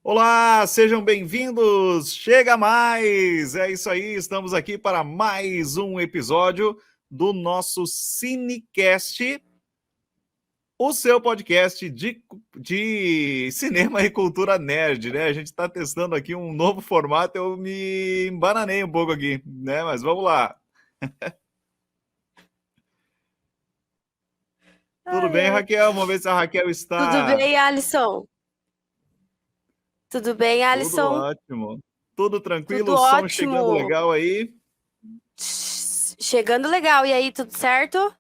Olá, sejam bem-vindos! Chega mais! É isso aí, estamos aqui para mais um episódio do nosso Cinecast, o seu podcast de cinema e cultura nerd, né? A gente está testando aqui um novo formato, eu me embananei um pouco aqui, né? Mas vamos lá. Tudo Ai, bem, ai. Raquel? Vamos ver se a Raquel Tudo está. bem, Alisson? Tudo bem, Tudo Alisson? ótimo. Tudo Tudo tranquilo, o som chegando ótimo. legal aí. Chegando legal. E aí, tudo certo?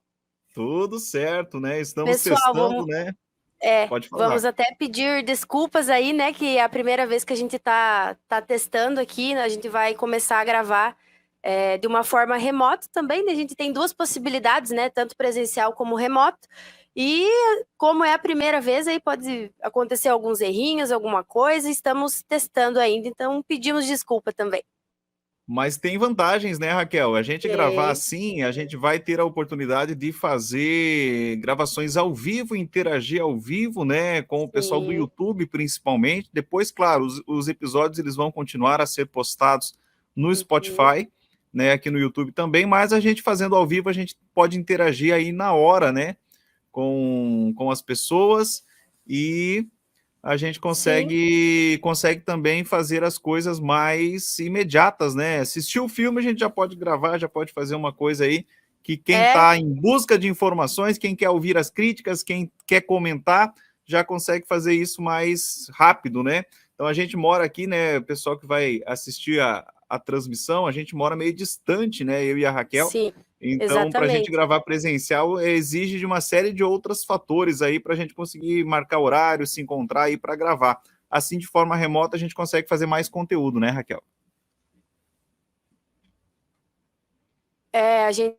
Tudo certo, né? Estamos Pessoal, testando, né? Pode vamos falar. até pedir desculpas aí, né? Que é a primeira vez que a gente tá testando aqui, né? A gente vai começar a gravar de uma forma remota também, né? A gente tem duas possibilidades, né? Tanto presencial como remoto. E como é a primeira vez, aí pode acontecer alguns errinhos, alguma coisa. Estamos testando ainda, então pedimos desculpa também. Mas tem vantagens, né, Raquel? A gente gravar Tem, assim, a gente vai ter a oportunidade de fazer gravações ao vivo, interagir ao vivo, né, com o pessoal do sim. YouTube, principalmente. Depois, claro, os episódios eles vão continuar a ser postados no Uhum. Spotify, né, aqui no YouTube também, mas a gente fazendo ao vivo, a gente pode interagir aí na hora, né, com as pessoas e a gente Sim. consegue também fazer as coisas mais imediatas, né? Assistir o filme, a gente já pode gravar, já pode fazer uma coisa aí que quem É, está em busca de informações, quem quer ouvir as críticas, quem quer comentar, já consegue fazer isso mais rápido, né? Então a gente mora aqui, né? O pessoal que vai assistir a transmissão, a gente mora meio distante, né? Eu e a Raquel. sim, Então, para a gente exatamente. gravar presencial, exige de uma série de outros fatores aí para a gente conseguir marcar horário, se encontrar aí para gravar. Assim, de forma remota, a gente consegue fazer mais conteúdo, né, Raquel? A gente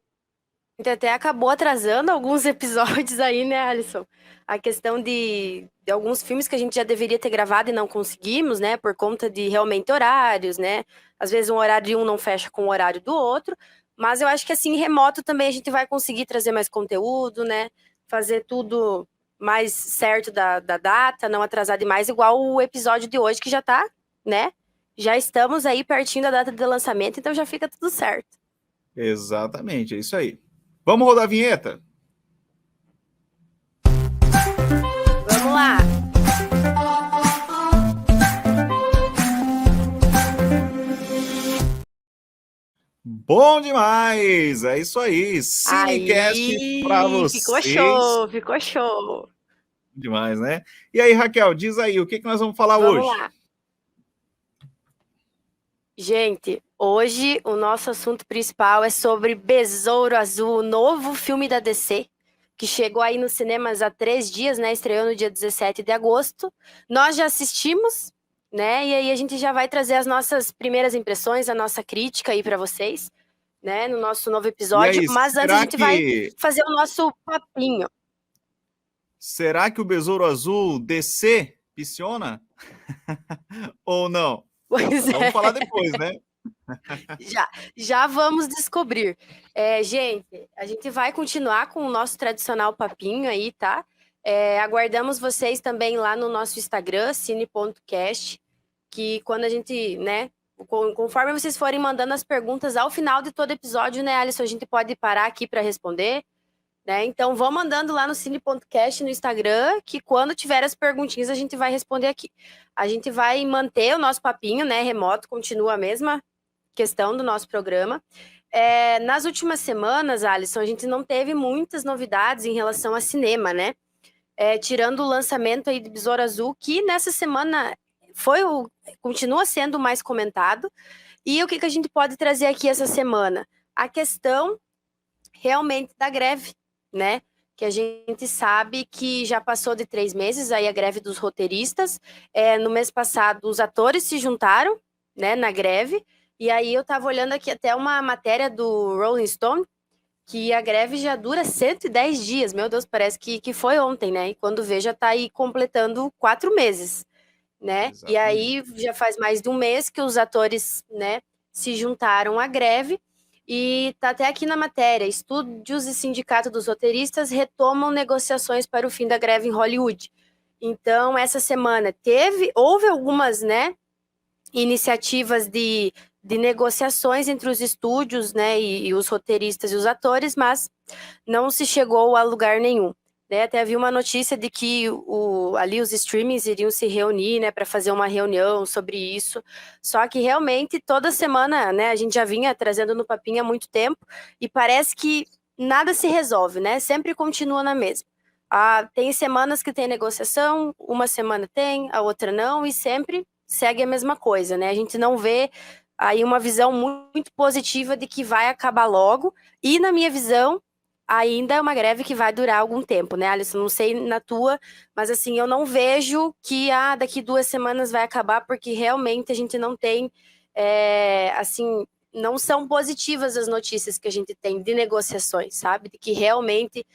até acabou atrasando alguns episódios aí, né, Alisson? A questão de alguns filmes que a gente já deveria ter gravado e não conseguimos, né, por conta de realmente horários, né? Às vezes um horário de um não fecha com o horário do outro, mas eu acho que assim, remoto também a gente vai conseguir trazer mais conteúdo, né? Fazer tudo mais certo da data, não atrasar demais, igual o episódio de hoje que já tá, né? Já estamos aí pertinho da data de lançamento, então já fica tudo certo. Exatamente, é isso aí. Vamos rodar a vinheta? Vamos lá! Bom demais! É isso aí. Cinecast para Aí, ficou vocês. show, ficou show. Demais, né? E aí, Raquel, diz aí, o que nós vamos falar Vamos hoje? lá. Gente, hoje o nosso assunto principal é sobre Besouro Azul, o novo filme da DC, que chegou aí nos cinemas há 3 dias, né? Estreou no dia 17 de agosto. Nós já assistimos, né? E aí a gente já vai trazer as nossas primeiras impressões, a nossa crítica aí para vocês, né? No nosso novo E episódio. aí, Mas antes a gente vai fazer o nosso papinho. será que o Besouro Azul DC piciona? Ou não? Pois Vamos falar é. depois, né? Já vamos descobrir. Gente, a gente vai continuar com o nosso tradicional papinho aí, tá? Aguardamos vocês também lá no nosso Instagram, cine.cast, que quando a gente, né, conforme vocês forem mandando as perguntas ao final de todo episódio, né, Alisson, a gente pode parar aqui para responder, né? Então vão mandando lá no cine.cast no Instagram, que quando tiver as perguntinhas a gente vai responder aqui. A gente vai manter o nosso papinho, né, remoto, continua a mesma questão do nosso programa. Nas últimas semanas, Alisson, a gente não teve muitas novidades em relação a cinema, né? Tirando o lançamento aí de Besouro Azul, que nessa semana continua sendo o mais comentado. E o que a gente pode trazer aqui essa semana? A questão realmente da greve, né? Que a gente sabe que já passou de 3 meses aí a greve dos roteiristas. No mês passado, os atores se juntaram, né, na greve. E aí eu estava olhando aqui até uma matéria do Rolling Stone, que a greve já dura 110 dias. Meu Deus, parece que foi ontem, né? E quando vê, já está aí completando 4 meses, né? E Exatamente. aí já faz mais de um mês que os atores, né, se juntaram à greve. E tá até aqui na matéria: estúdios e sindicato dos roteiristas retomam negociações para o fim da greve em Hollywood. Então, essa semana houve algumas, né, iniciativas de negociações entre os estúdios, né, e os roteiristas e os atores, mas não se chegou a lugar nenhum. Né? Até havia uma notícia de que ali os streamings iriam se reunir, né, para fazer uma reunião sobre isso. Só que realmente toda semana, né, a gente já vinha trazendo no papinho há muito tempo e parece que nada se resolve, né? Sempre continua na mesma. Tem semanas que tem negociação, uma semana tem, a outra não, e sempre segue a mesma coisa, né? A gente não vê aí uma visão muito positiva de que vai acabar logo. E na minha visão, ainda é uma greve que vai durar algum tempo, né, Alisson? Não sei na tua, mas assim, eu não vejo que daqui 2 semanas vai acabar, porque realmente a gente não tem, assim, não são positivas as notícias que a gente tem de negociações, sabe? De que realmente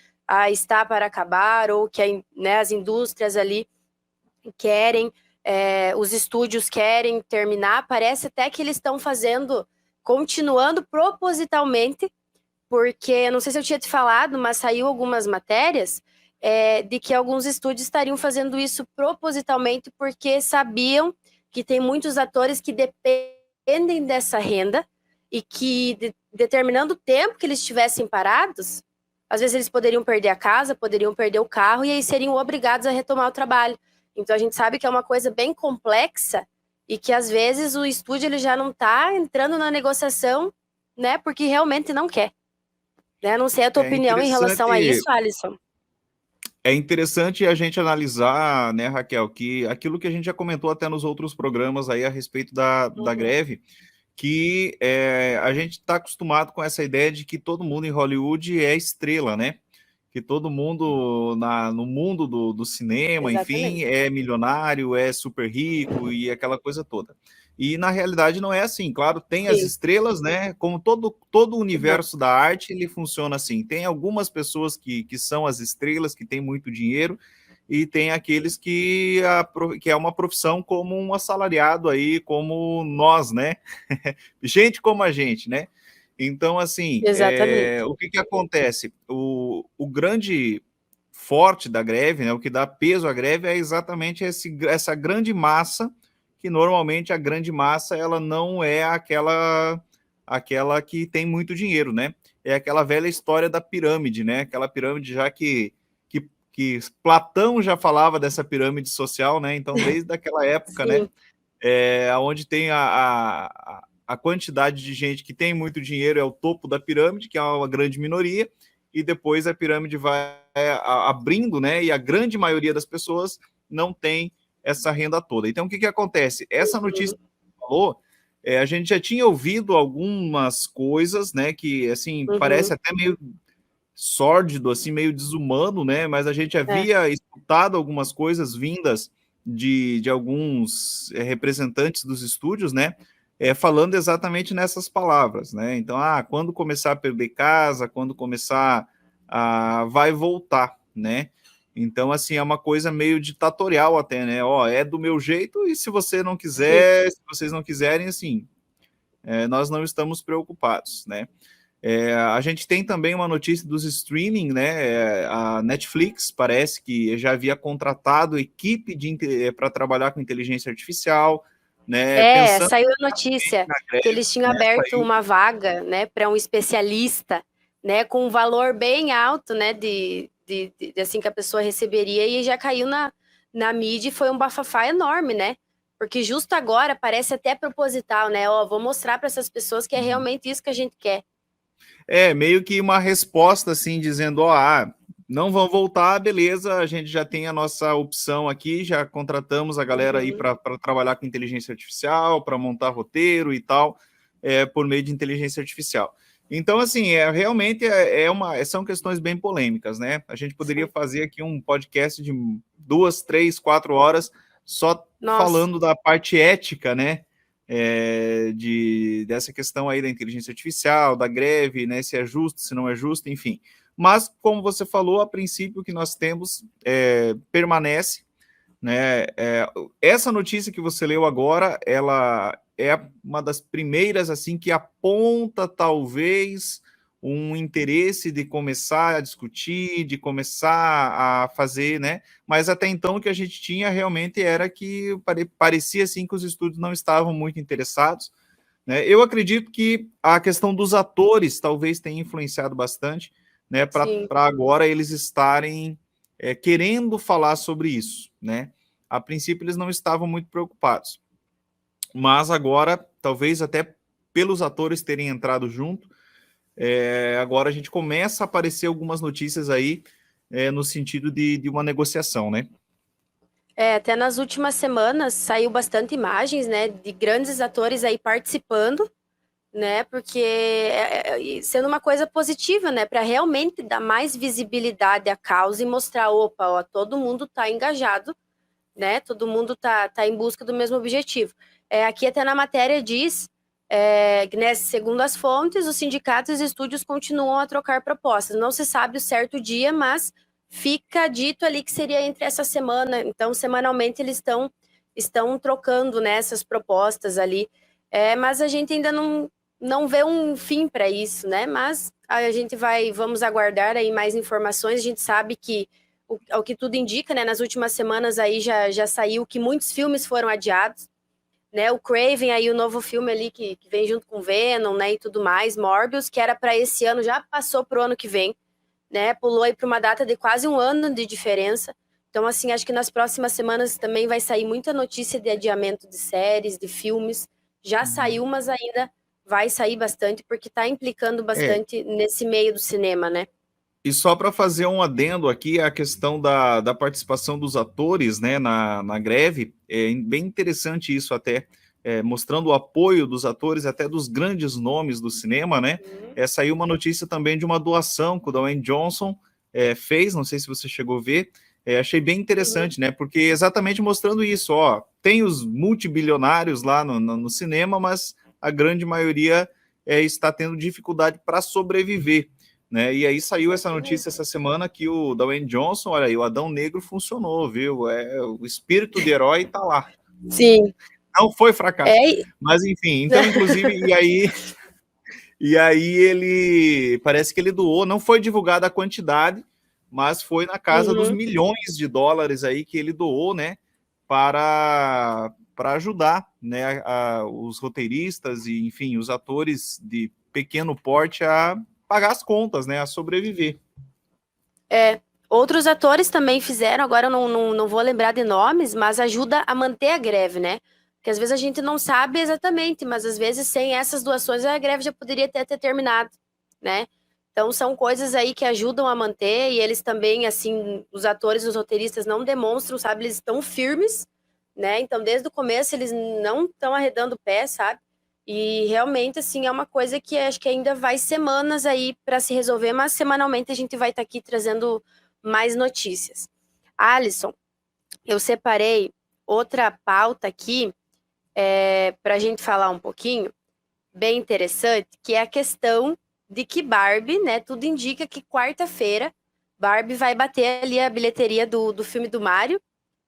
está para acabar, ou que né, as indústrias ali querem, os estúdios querem terminar. Parece até que eles estão continuando propositalmente, porque eu não sei se eu tinha te falado, mas saiu algumas matérias de que alguns estúdios estariam fazendo isso propositalmente porque sabiam que tem muitos atores que dependem dessa renda e que, determinando o tempo que eles estivessem parados, às vezes eles poderiam perder a casa, poderiam perder o carro e aí seriam obrigados a retomar o trabalho. Então a gente sabe que é uma coisa bem complexa e que às vezes o estúdio ele já não está entrando na negociação, né, porque realmente não quer. Né? Não sei a tua É opinião em relação a interessante isso, Alisson. É interessante a gente analisar, né, Raquel, que aquilo que a gente já comentou até nos outros programas aí a respeito da Uhum. greve, que a gente está acostumado com essa ideia de que todo mundo em Hollywood é estrela, né? Que todo mundo no mundo do cinema, enfim, Exatamente. é milionário, é super rico e aquela coisa toda. E na realidade não é assim, claro, tem as Sim. estrelas, né? Como todo o Uhum. universo da arte, ele funciona assim. Tem algumas pessoas que são as estrelas, que têm muito dinheiro, e tem aqueles que é uma profissão como um assalariado aí, como nós, né? Gente como a gente, né? Então, assim, Exatamente. o que acontece? O grande forte da greve, né, o que dá peso à greve é exatamente essa grande massa, que normalmente a grande massa ela não é aquela que tem muito dinheiro, né? É aquela velha história da pirâmide, né? Aquela pirâmide já que Platão já falava dessa pirâmide social, né? Então, desde aquela época, né? Sim. Onde tem a quantidade de gente que tem muito dinheiro é o topo da pirâmide, que é uma grande minoria, e depois a pirâmide vai abrindo, né? E a grande maioria das pessoas não tem essa renda toda. Então, o que acontece? Essa notícia que você falou, a gente já tinha ouvido algumas coisas, né? Que, assim, Uhum. parece até meio sórdido, assim, meio desumano, né? Mas a gente É. havia escutado algumas coisas vindas de alguns representantes dos estúdios, né? Falando exatamente nessas palavras, né? Então, quando começar a perder casa, quando começar vai voltar, né? Então, assim, é uma coisa meio ditatorial até, né? Ó, é do meu jeito e se você não Sim. quiser, se vocês não quiserem, assim, nós não estamos preocupados, né? A gente tem também uma notícia dos streaming, né? A Netflix parece que já havia contratado equipe para trabalhar com inteligência artificial, né? Pensando Saiu a notícia na que greve, eles tinham né? aberto Saiu. uma vaga, né, para um especialista, né, com um valor bem alto, né, assim que a pessoa receberia e já caiu na mídia e foi um bafafá enorme, né? Porque justo agora parece até proposital, né? Ó, vou mostrar para essas pessoas que é realmente isso que a gente quer. Meio que uma resposta assim, dizendo, não vão voltar, beleza, a gente já tem a nossa opção aqui, já contratamos a galera aí Uhum. para trabalhar com inteligência artificial, para montar roteiro e tal, por meio de inteligência artificial. Então, assim, realmente são questões bem polêmicas, né? A gente poderia Sim. fazer aqui um podcast de 2, 3, 4 horas só Nossa. falando da parte ética, né? Dessa questão aí da inteligência artificial, da greve, né, se é justo, se não é justo, enfim. Mas, como você falou, a princípio que nós temos permanece, né? Essa notícia que você leu agora, ela é uma das primeiras assim que aponta talvez um interesse de começar a discutir, de começar a fazer, né? Mas até então o que a gente tinha realmente era que parecia assim que os estúdios não estavam muito interessados, né? Eu acredito que a questão dos atores talvez tenha influenciado bastante, né? Para agora eles estarem querendo falar sobre isso, né? A princípio eles não estavam muito preocupados, mas agora, talvez até pelos atores terem entrado junto, agora a gente começa a aparecer algumas notícias aí no sentido de uma negociação, né? Até nas últimas semanas saiu bastante imagens, né, de grandes atores aí participando, né, porque sendo uma coisa positiva, né, para realmente dar mais visibilidade à causa e mostrar, opa, ó, todo mundo está engajado, né, todo mundo tá em busca do mesmo objetivo. Aqui até na matéria diz, né, segundo as fontes, os sindicatos e os estúdios continuam a trocar propostas. Não se sabe o certo dia, mas fica dito ali que seria entre essa semana. Então, semanalmente eles estão trocando, né, essas propostas ali. Mas a gente ainda não vê um fim para isso, né? Mas a gente vamos aguardar aí mais informações. A gente sabe que ao que tudo indica, né? Nas últimas semanas aí já saiu que muitos filmes foram adiados, né? O Craven aí, o novo filme ali que vem junto com Venom, né? E tudo mais, Morbius, que era para esse ano, já passou pro ano que vem, né? Pulou aí para uma data de quase um ano de diferença. Então, assim, acho que nas próximas semanas também vai sair muita notícia de adiamento de séries, de filmes. Já saiu, mas ainda vai sair bastante, porque está implicando bastante nesse meio do cinema, né? E só para fazer um adendo aqui, a questão da participação dos atores, né, na greve, é bem interessante isso até, mostrando o apoio dos atores, até dos grandes nomes do cinema, né? Saiu uma notícia também de uma doação que o Dwayne Johnson fez, não sei se você chegou a ver, achei bem interessante, né? Porque exatamente mostrando isso, ó, tem os multibilionários lá no cinema, mas a grande maioria está tendo dificuldade para sobreviver. Né? E aí saiu essa notícia essa semana que o Dwayne Johnson, olha aí, o Adão Negro funcionou, viu? O espírito de herói tá lá. Sim. Não foi fracasso. Mas enfim, então, inclusive, e aí ele parece que ele doou, não foi divulgada a quantidade, mas foi na casa dos milhões de dólares aí que ele doou, né? Para ajudar, né, os roteiristas e, enfim, os atores de pequeno porte a pagar as contas, né, a sobreviver. Outros atores também fizeram, agora eu não vou lembrar de nomes, mas ajuda a manter a greve, né? Porque às vezes a gente não sabe exatamente, mas às vezes sem essas doações a greve já poderia ter terminado, né? Então são coisas aí que ajudam a manter e eles também, assim, os atores, os roteiristas não demonstram, sabe? Eles estão firmes, né? Então desde o começo eles não estão arredando o pé, sabe? E realmente, assim, é uma coisa que acho que ainda vai semanas aí para se resolver, mas semanalmente a gente vai estar aqui trazendo mais notícias. Alisson, eu separei outra pauta aqui para a gente falar um pouquinho, bem interessante, que é a questão de que Barbie, né? Tudo indica que quarta-feira Barbie vai bater ali a bilheteria do filme do Mario,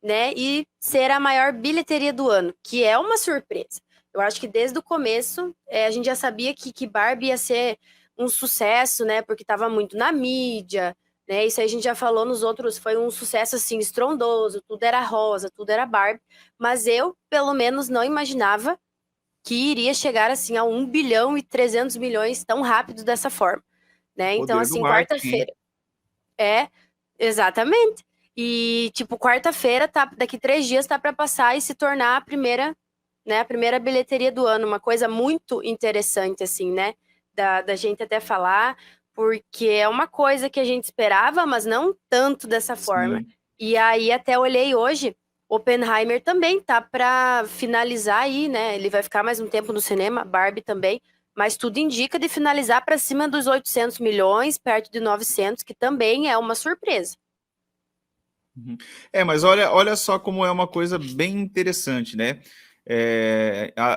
né? E ser a maior bilheteria do ano, que é uma surpresa. Eu acho que desde o começo a gente já sabia que Barbie ia ser um sucesso, né? Porque estava muito na mídia, né? Isso aí a gente já falou nos outros, foi um sucesso assim estrondoso, tudo era rosa, tudo era Barbie, mas eu, pelo menos, não imaginava que iria chegar assim a 1 bilhão e 300 milhões tão rápido dessa forma, né? Então, Poder do assim, marketing. quarta-feira. Exatamente. E, tipo, quarta-feira, daqui 3 dias, tá para passar e se tornar a primeira, né, a primeira bilheteria do ano. Uma coisa muito interessante, assim, né? Da gente até falar, porque é uma coisa que a gente esperava, mas não tanto dessa forma. Sim. E aí, até olhei hoje, Oppenheimer também tá para finalizar aí, né? Ele vai ficar mais um tempo no cinema, Barbie também. Mas tudo indica de finalizar para cima dos 800 milhões, perto de 900, que também é uma surpresa. Mas olha só como é uma coisa bem interessante, né?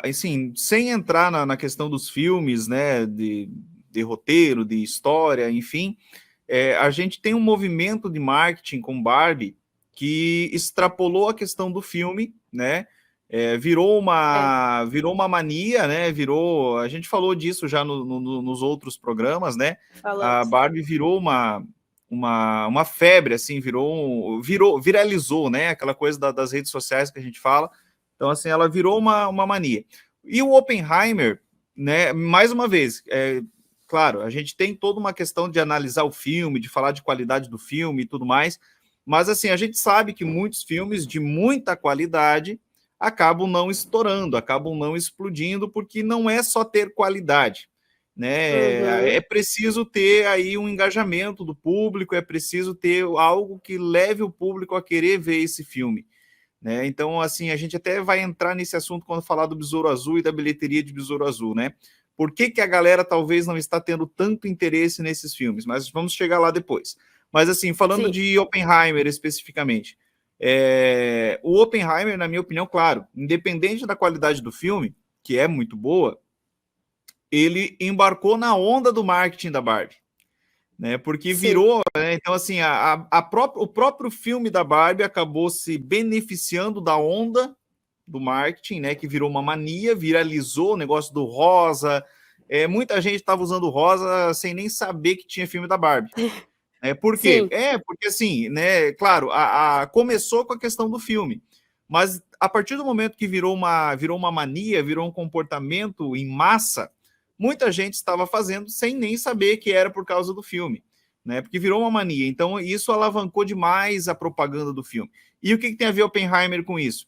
Assim, sem entrar na questão dos filmes, né? De roteiro, de história, enfim, a gente tem um movimento de marketing com Barbie que extrapolou a questão do filme, né? Virou uma mania, né? A gente falou disso já nos outros programas, né? A Falamos. Barbie virou uma febre, assim, viralizou, né? Aquela coisa das redes sociais que a gente fala. Então, assim, ela virou uma mania. E o Oppenheimer, né? Mais uma vez, claro, a gente tem toda uma questão de analisar o filme, de falar de qualidade do filme e tudo mais, mas assim, a gente sabe que muitos filmes de muita qualidade acabam não estourando, acabam não explodindo, porque não é só ter qualidade, né? É preciso ter aí um engajamento do público, é preciso ter algo que leve o público a querer ver esse filme, né? Então, assim, a gente até vai entrar nesse assunto quando falar do Besouro Azul e da bilheteria de Besouro Azul, né? Por que a galera talvez não está tendo tanto interesse nesses filmes? Mas vamos chegar lá depois. Mas, assim, falando Sim. de Oppenheimer especificamente, o Oppenheimer, na minha opinião, claro, independente da qualidade do filme, que é muito boa, ele embarcou na onda do marketing da Barbie, né? Porque virou, né? Então, assim, o próprio filme da Barbie acabou se beneficiando da onda do marketing, né? Que virou uma mania, viralizou o negócio do rosa. Muita gente estava usando rosa sem nem saber que tinha filme da Barbie. Por quê? Sim. Porque assim, né? Claro, começou com a questão do filme, mas a partir do momento que virou uma mania, virou um comportamento em massa, muita gente estava fazendo sem nem saber que era por causa do filme, né? Porque virou uma mania. Então isso alavancou demais a propaganda do filme. E o que tem a ver Oppenheimer com isso?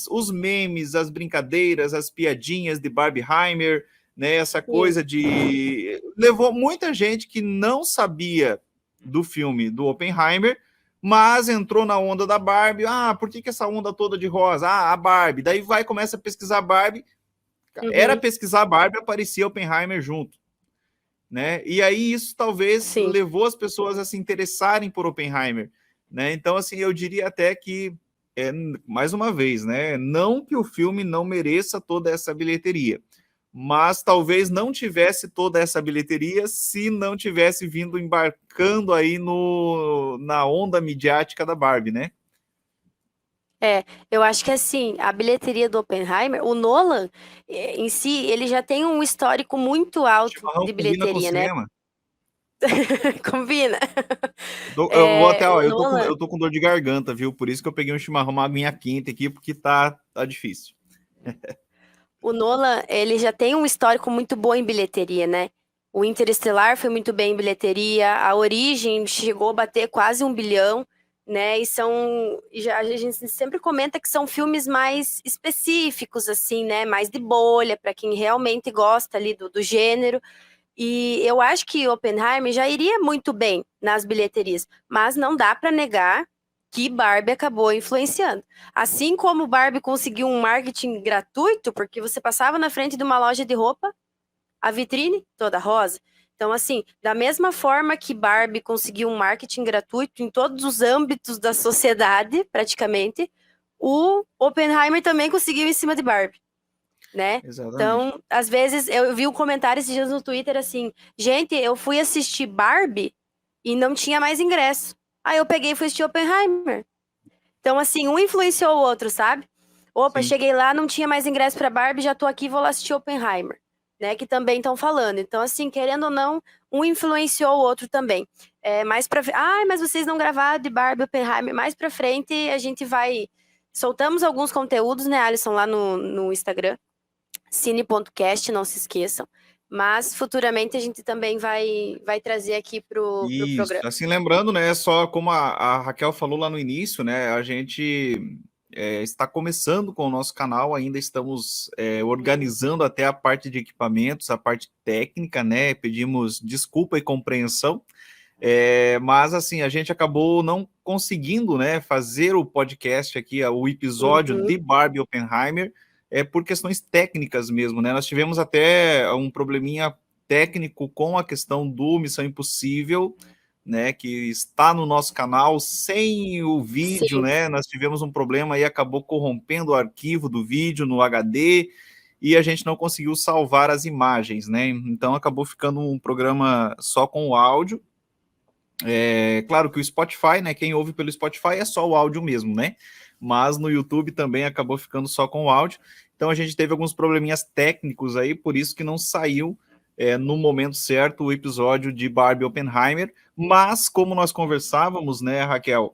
Os memes, as brincadeiras, as piadinhas de Barbieheimer, né? Essa coisa de levou muita gente que não sabia do filme do Oppenheimer, mas entrou na onda da Barbie. Por que essa onda toda de rosa? A Barbie. Daí começa a pesquisar Barbie. Era pesquisar Barbie, aparecia Oppenheimer junto, né? E aí isso talvez levou as pessoas a se interessarem por Oppenheimer, né? Então, assim, eu diria até que, mais uma vez, né? Não que o filme não mereça toda essa bilheteria, mas talvez não tivesse toda essa bilheteria se não tivesse vindo embarcando aí na onda midiática da Barbie, né? Eu acho que assim, a bilheteria do Oppenheimer, o Nolan, em si, ele já tem um histórico muito alto Chimarrão de combina com bilheteria, né? cinema. Combina. Eu vou até, O ó, Nolan, eu tô com dor de garganta, viu? Por isso que eu peguei um chimarrão, uma aguinha quente aqui, porque tá difícil. o Nolan, ele já tem um histórico muito bom em bilheteria, né? O Interestelar foi muito bem em bilheteria, a Origem chegou a bater quase 1 bilhão, né? A gente sempre comenta que são filmes mais específicos, assim, né? Mais de bolha, para quem realmente gosta ali do gênero. E eu acho que Oppenheimer já iria muito bem nas bilheterias, mas não dá para negar que Barbie acabou influenciando. Assim como Barbie conseguiu um marketing gratuito, porque você passava na frente de uma loja de roupa, a vitrine toda rosa. Então, assim, da mesma forma que Barbie conseguiu um marketing gratuito em todos os âmbitos da sociedade, praticamente, o Oppenheimer também conseguiu em cima de Barbie, né? Exatamente. Então, às vezes, eu vi um comentário esses dias no Twitter assim, gente, eu fui assistir Barbie e não tinha mais ingresso. Aí eu peguei e fui assistir Oppenheimer. Então, assim, um influenciou o outro, sabe? Opa, Sim. cheguei lá, não tinha mais ingresso para Barbie, já tô aqui, vou lá assistir Oppenheimer, né? Que também estão falando. Então, assim, querendo ou não, um influenciou o outro também. Mais pra... mas vocês não gravaram de Barbie Oppenheimer. Mais pra frente a gente vai. Soltamos alguns conteúdos, né, Alisson, lá no Instagram, cine.cast, não se esqueçam. Mas futuramente a gente também vai trazer aqui pro Isso. programa. Assim, lembrando, né, só como a Raquel falou lá no início, né, a gente está começando com o nosso canal, ainda estamos organizando até a parte de equipamentos, a parte técnica, né, pedimos desculpa e compreensão, mas assim, a gente acabou não conseguindo, né, fazer o podcast aqui, o episódio de Barbie Oppenheimer, por questões técnicas mesmo, né, nós tivemos até um probleminha técnico com a questão do Missão Impossível, né, que está no nosso canal sem o vídeo, Sim. né? Nós tivemos um problema e acabou corrompendo o arquivo do vídeo no HD e a gente não conseguiu salvar as imagens, né? Então acabou ficando um programa só com o áudio. É claro que o Spotify, né? Quem ouve pelo Spotify é só o áudio mesmo, né? Mas no YouTube também acabou ficando só com o áudio. Então a gente teve alguns probleminhas técnicos aí, por isso que não saiu no momento certo o episódio de Barbie Oppenheimer. Mas como nós conversávamos, né, Raquel,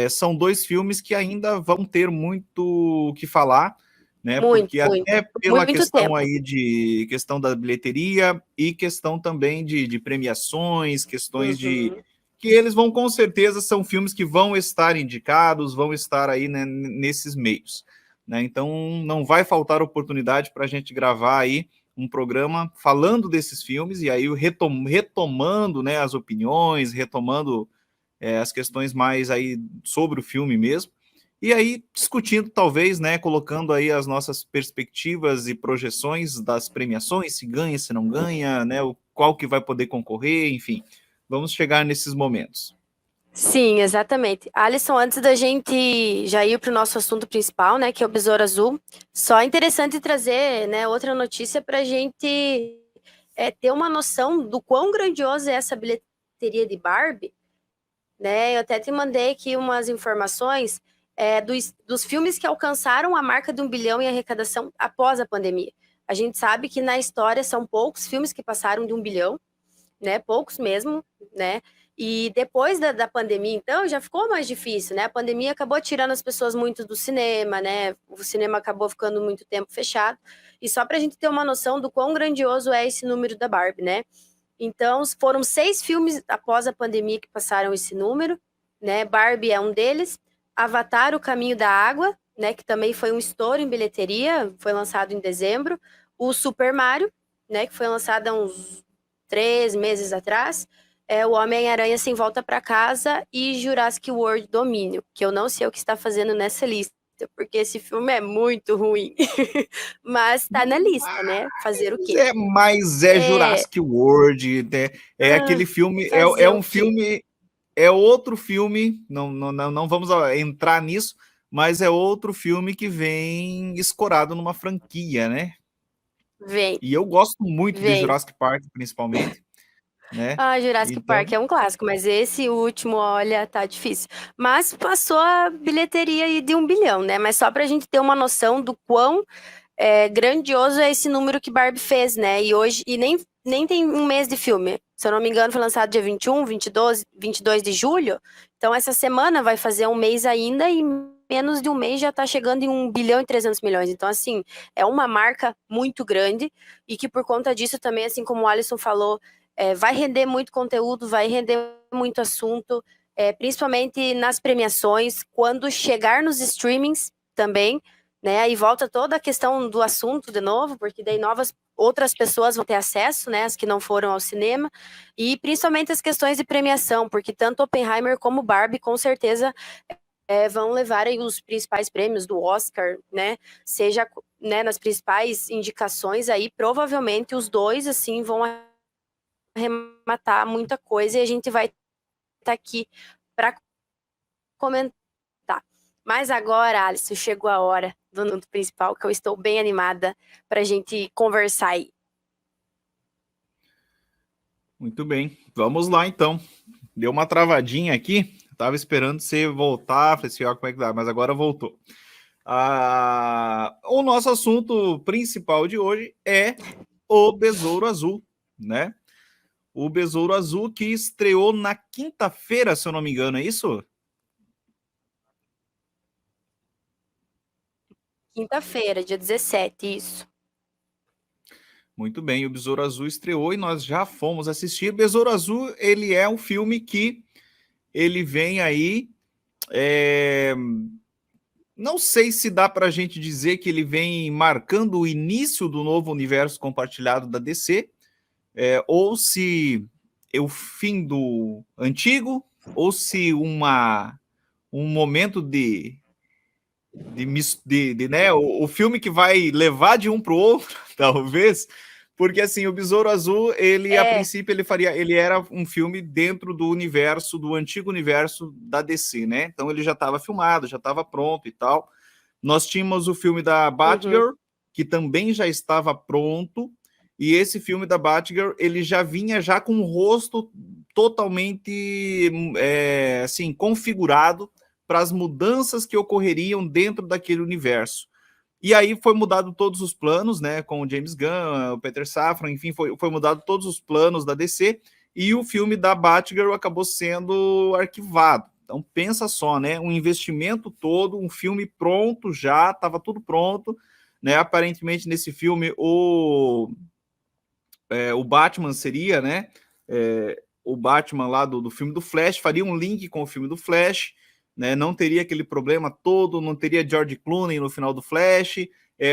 são dois filmes que ainda vão ter muito o que falar, né? Muito, Porque muito. até pela Muito questão tempo. aí de questão da bilheteria e questão também de premiações, questões de Uhum. que eles vão, com certeza, são filmes que vão estar indicados, vão estar aí, né, nesses meios. Né? Então, não vai faltar oportunidade para a gente gravar aí um programa falando desses filmes e aí retomando, né, as opiniões, retomando as questões mais aí sobre o filme mesmo. E aí discutindo, talvez, né, colocando aí as nossas perspectivas e projeções das premiações, se ganha, se não ganha, né, qual que vai poder concorrer, enfim. Vamos chegar nesses momentos. Sim, exatamente. Alisson, antes da gente já ir para o nosso assunto principal, né, que é o Besouro Azul, só é interessante trazer, né, outra notícia para a gente ter uma noção do quão grandiosa é essa bilheteria de Barbie, né? Eu até te mandei aqui umas informações dos filmes que alcançaram a marca de 1 bilhão em arrecadação após a pandemia. A gente sabe que na história são poucos filmes que passaram de 1 bilhão, né? Poucos mesmo, né? E depois da pandemia, então, já ficou mais difícil, né? A pandemia acabou tirando as pessoas muito do cinema, né? O cinema acabou ficando muito tempo fechado. E só para a gente ter uma noção do quão grandioso é esse número da Barbie, né? Então, foram 6 filmes após a pandemia que passaram esse número, né? Barbie é um deles. Avatar, O Caminho da Água, né? Que também foi um estouro em bilheteria, foi lançado em dezembro. O Super Mario, né? Que foi lançado há uns 3 meses atrás. O Homem-Aranha Sem Volta para Casa e Jurassic World Domínio, que eu não sei o que está fazendo nessa lista, porque esse filme é muito ruim. Mas tá na lista, né? Fazer o quê? Mas É, Jurassic World, né? Aquele filme, fazer o um quê? filme, é outro filme, não vamos entrar nisso, mas é outro filme que vem escorado numa franquia, né? Vem, E eu gosto muito de vem. Jurassic Park, principalmente, né? Ah, Jurassic Então, Park é um clássico, mas esse último, olha, tá difícil. Mas passou a bilheteria aí de 1 bilhão, né? Mas só pra gente ter uma noção do quão grandioso é esse número que Barbie fez, né? E hoje, nem tem um mês de filme. Se eu não me engano, foi lançado dia 21, 22 de julho. Então, essa semana vai fazer um mês ainda e menos de um mês já tá chegando em 1 bilhão e 300 milhões. Então, assim, é uma marca muito grande e que por conta disso também, assim como o Alisson falou, vai render muito conteúdo, vai render muito assunto, principalmente nas premiações, quando chegar nos streamings também, né? Aí volta toda a questão do assunto de novo, porque daí outras pessoas vão ter acesso, né? As que não foram ao cinema, e principalmente as questões de premiação, porque tanto Oppenheimer como Barbie, com certeza, vão levar aí os principais prêmios do Oscar, né? Seja, né, nas principais indicações aí, provavelmente os dois, assim, vão arrematar muita coisa e a gente vai estar aqui para comentar. Mas agora, Alisson, chegou a hora do assunto principal, que eu estou bem animada para a gente conversar aí. muito bem. Vamos lá, então. Deu uma travadinha aqui. Tava esperando você voltar. Falei assim, ó, como é que dá? Mas agora voltou. O nosso assunto principal de hoje é o Besouro Azul, né? O Besouro Azul que estreou na quinta-feira, se eu não me engano, é isso? Quinta-feira, dia 17, isso. Muito bem, o Besouro Azul estreou e nós já fomos assistir. Besouro Azul, ele é um filme que ele vem aí. Não sei se dá para a gente dizer que ele vem marcando o início do novo universo compartilhado da DC, ou se é o fim do antigo, ou se um momento né, o filme que vai levar de um para o outro, talvez, porque assim, o Besouro Azul, ele a princípio ele era um filme dentro do universo, do antigo universo da DC, né? Então ele já estava filmado, já estava pronto e tal. Nós tínhamos o filme da Uhum. Batgirl, que também já estava pronto, e esse filme da Batgirl, ele já vinha já com o rosto totalmente assim, configurado para as mudanças que ocorreriam dentro daquele universo. E aí foi mudado todos os planos, né, com o James Gunn, o Peter Safran, enfim, foi mudado todos os planos da DC, e o filme da Batgirl acabou sendo arquivado. Então pensa só, né, um investimento todo, um filme pronto já, estava tudo pronto, né, aparentemente nesse filme o Batman seria, né, o Batman lá do filme do Flash, faria um link com o filme do Flash, né, não teria aquele problema todo, não teria George Clooney no final do Flash,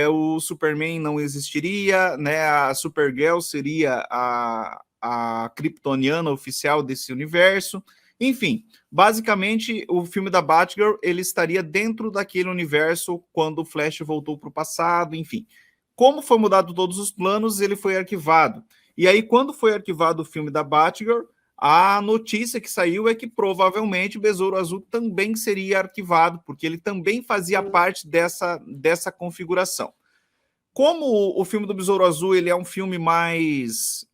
o Superman não existiria, né, a Supergirl seria a kryptoniana oficial desse universo, enfim, basicamente o filme da Batgirl, ele estaria dentro daquele universo quando o Flash voltou para o passado, enfim. Como foi mudado todos os planos, ele foi arquivado. E aí, quando foi arquivado o filme da Batgirl, a notícia que saiu é que provavelmente o Besouro Azul também seria arquivado, porque ele também fazia parte dessa configuração. Como o filme do Besouro Azul ele é um filme mais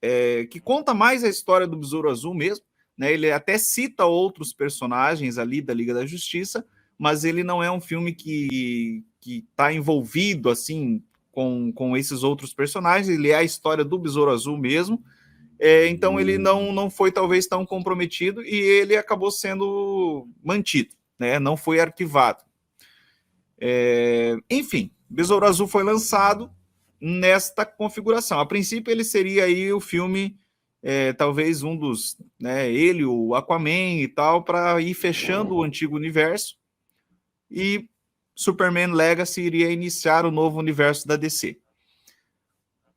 que conta mais a história do Besouro Azul mesmo, né? Ele até cita outros personagens ali da Liga da Justiça, mas ele não é um filme que está envolvido assim com esses outros personagens. Ele é a história do Besouro Azul mesmo. Então ele não foi talvez tão comprometido e ele acabou sendo mantido, né? Não foi arquivado. Enfim, Besouro Azul foi lançado nesta configuração. A princípio ele seria aí o filme, talvez um dos, né, ele, o Aquaman e tal, para ir fechando o antigo universo, e Superman Legacy iria iniciar o novo universo da DC.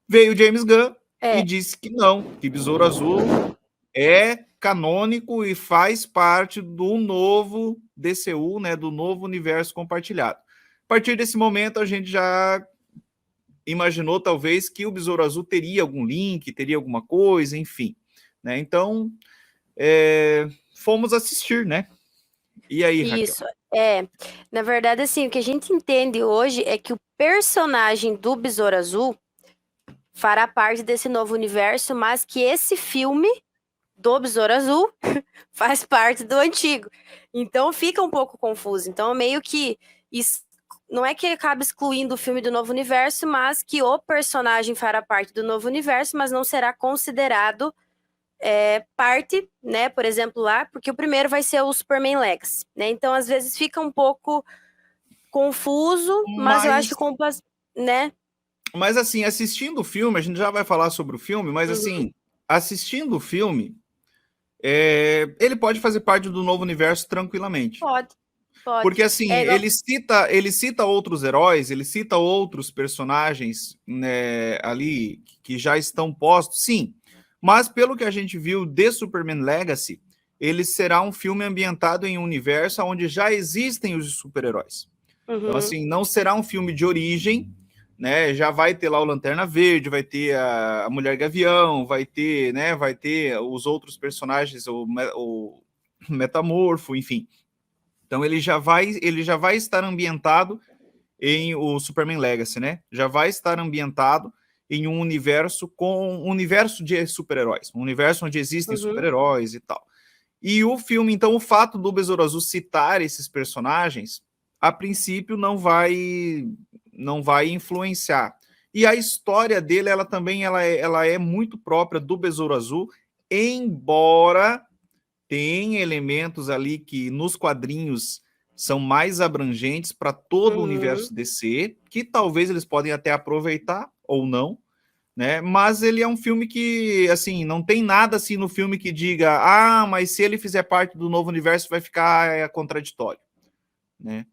Veio James Gunn e disse que não, que Besouro Azul é canônico e faz parte do novo DCU, né, do novo universo compartilhado. A partir desse momento, a gente já imaginou, talvez, que o Besouro Azul teria algum link, teria alguma coisa, enfim. Né? Então, fomos assistir, né? E aí, Raquel? Isso, na verdade, assim, o que a gente entende hoje é que o personagem do Besouro Azul fará parte desse novo universo, mas que esse filme do Besouro Azul faz parte do antigo. Então fica um pouco confuso. Então, meio que não é que acaba excluindo o filme do novo universo, mas que o personagem fará parte do novo universo, mas não será considerado parte, né? Por exemplo, lá, porque o primeiro vai ser o Superman Legacy, né? Então, às vezes fica um pouco confuso, mas eu acho que né? Mas assim, assistindo o filme, a gente já vai falar sobre o filme, mas assim, assistindo o filme, ele pode fazer parte do novo universo tranquilamente. Pode. Porque assim, ele cita outros heróis, ele cita outros personagens, né, ali que já estão postos, sim. Mas pelo que a gente viu de Superman Legacy, ele será um filme ambientado em um universo onde já existem os super-heróis. Então, assim, não será um filme de origem, né? Já vai ter lá o Lanterna Verde, vai ter a Mulher Gavião, vai ter, né? Vai ter os outros personagens, o Metamorfo, enfim. Então ele já vai estar ambientado em o Superman Legacy, né? Já vai estar ambientado em um universo de super-heróis, um universo onde existem super-heróis e tal. E o filme, então, o fato do Besouro Azul citar esses personagens, a princípio não vai influenciar. E a história dele, ela também ela é muito própria do Besouro Azul, embora tem elementos ali que nos quadrinhos são mais abrangentes para todo o universo DC, que talvez eles podem até aproveitar ou não, né? Mas ele é um filme que, assim, não tem nada assim no filme que diga, mas se ele fizer parte do novo universo vai ficar contraditório, né?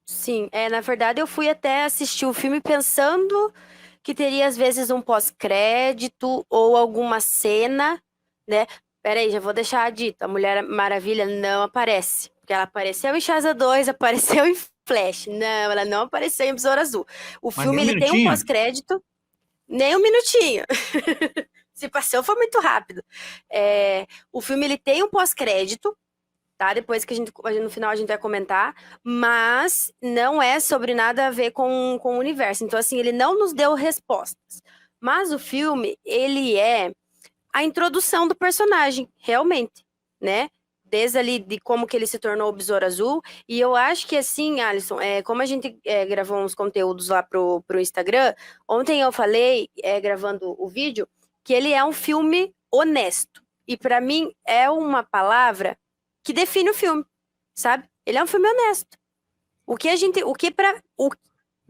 Sim, na verdade eu fui até assistir o filme pensando que teria às vezes um pós-crédito ou alguma cena, né? Peraí, já vou deixar dito, a Mulher Maravilha não aparece, porque ela apareceu em Shazam 2, apareceu em Flash, não, ela não apareceu em Besouro Azul. O filme ele tem um pós-crédito, nem um minutinho. Se passou foi muito rápido. O filme ele tem um pós-crédito, tá? Depois que no final a gente vai comentar, mas não é sobre nada a ver com o universo. Então, assim, ele não nos deu respostas. Mas o filme, ele é a introdução do personagem, realmente, né? Desde ali de como que ele se tornou o Besouro Azul. E eu acho que assim, Alisson, como a gente gravou uns conteúdos lá pro Instagram, ontem eu falei, gravando o vídeo, que ele é um filme honesto. E para mim é uma palavra que define o filme, sabe? Ele é um filme honesto.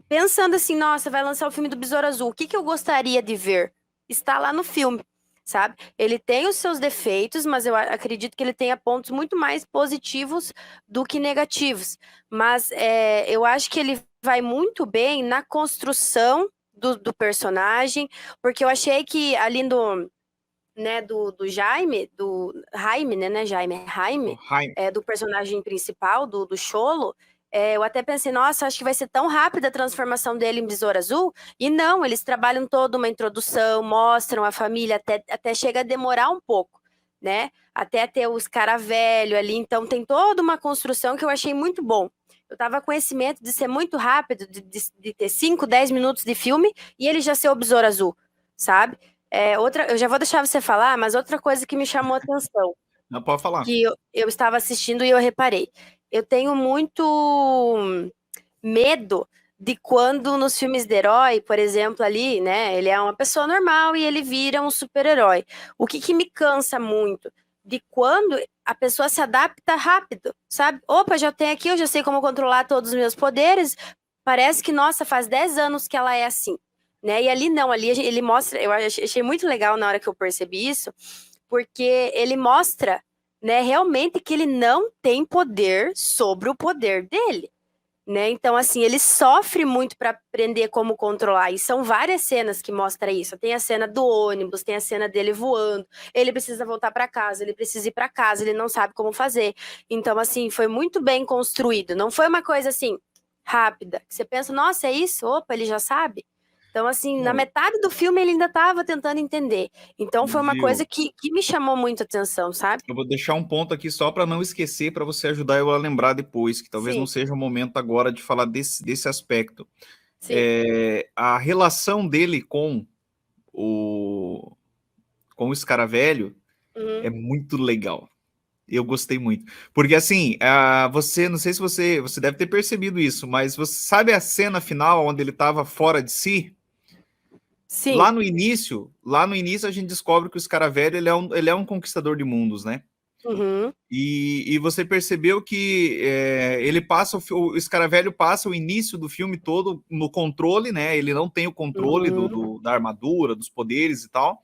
Pensando assim, nossa, vai lançar o filme do Besouro Azul, o que eu gostaria de ver? Está lá no filme, sabe? Ele tem os seus defeitos, mas eu acredito que ele tenha pontos muito mais positivos do que negativos. Mas eu acho que ele vai muito bem na construção do personagem, porque eu achei que ali do Jaime, do Jaime, né, Jaime, é Jaime, do personagem principal, do Cholo, eu até pensei, nossa, acho que vai ser tão rápida a transformação dele em Besouro Azul, e não, eles trabalham toda uma introdução, mostram a família, até chega a demorar um pouco, né, até ter os cara velho ali, então tem toda uma construção que eu achei muito bom. Eu tava com esse medo de ser muito rápido, de ter 5, 10 minutos de filme, e ele já ser o Besouro Azul, sabe? Eu já vou deixar você falar, mas outra coisa que me chamou a atenção, Não pode falar. que eu estava assistindo e eu reparei. Eu tenho muito medo de quando nos filmes de herói, por exemplo, ali, né, ele é uma pessoa normal e ele vira um super-herói. O que me cansa muito? De quando a pessoa se adapta rápido, sabe? Opa, já tenho aqui, eu já sei como controlar todos os meus poderes. Parece que, nossa, faz 10 anos que ela é assim. Né? E ali não, ali ele mostra, eu achei muito legal na hora que eu percebi isso, porque ele mostra, né, realmente que ele não tem poder sobre o poder dele, né? Então, assim, ele sofre muito para aprender como controlar, e são várias cenas que mostram isso. Tem a cena do ônibus, tem a cena dele voando, ele precisa voltar para casa, ele precisa ir para casa, ele não sabe como fazer. Então, assim, foi muito bem construído, não foi uma coisa assim rápida, que você pensa, nossa, é isso? Opa, ele já sabe? Então, assim, na metade do filme ele ainda estava tentando entender. Então, foi uma coisa que me chamou muito a atenção, sabe? Eu vou deixar um ponto aqui só para não esquecer, para você ajudar eu a lembrar depois, que talvez Sim. não seja o momento agora de falar desse aspecto. Sim. A relação dele com o Escaravelho é muito legal. Eu gostei muito. Porque, assim, você, não sei se você deve ter percebido isso, mas você sabe a cena final onde ele estava fora de si? Sim. Lá no início a gente descobre que o Escaravelho ele é um conquistador de mundos, né? Uhum. E você percebeu que o Escaravelho passa o início do filme todo no controle, né? Ele não tem o controle da armadura, dos poderes e tal.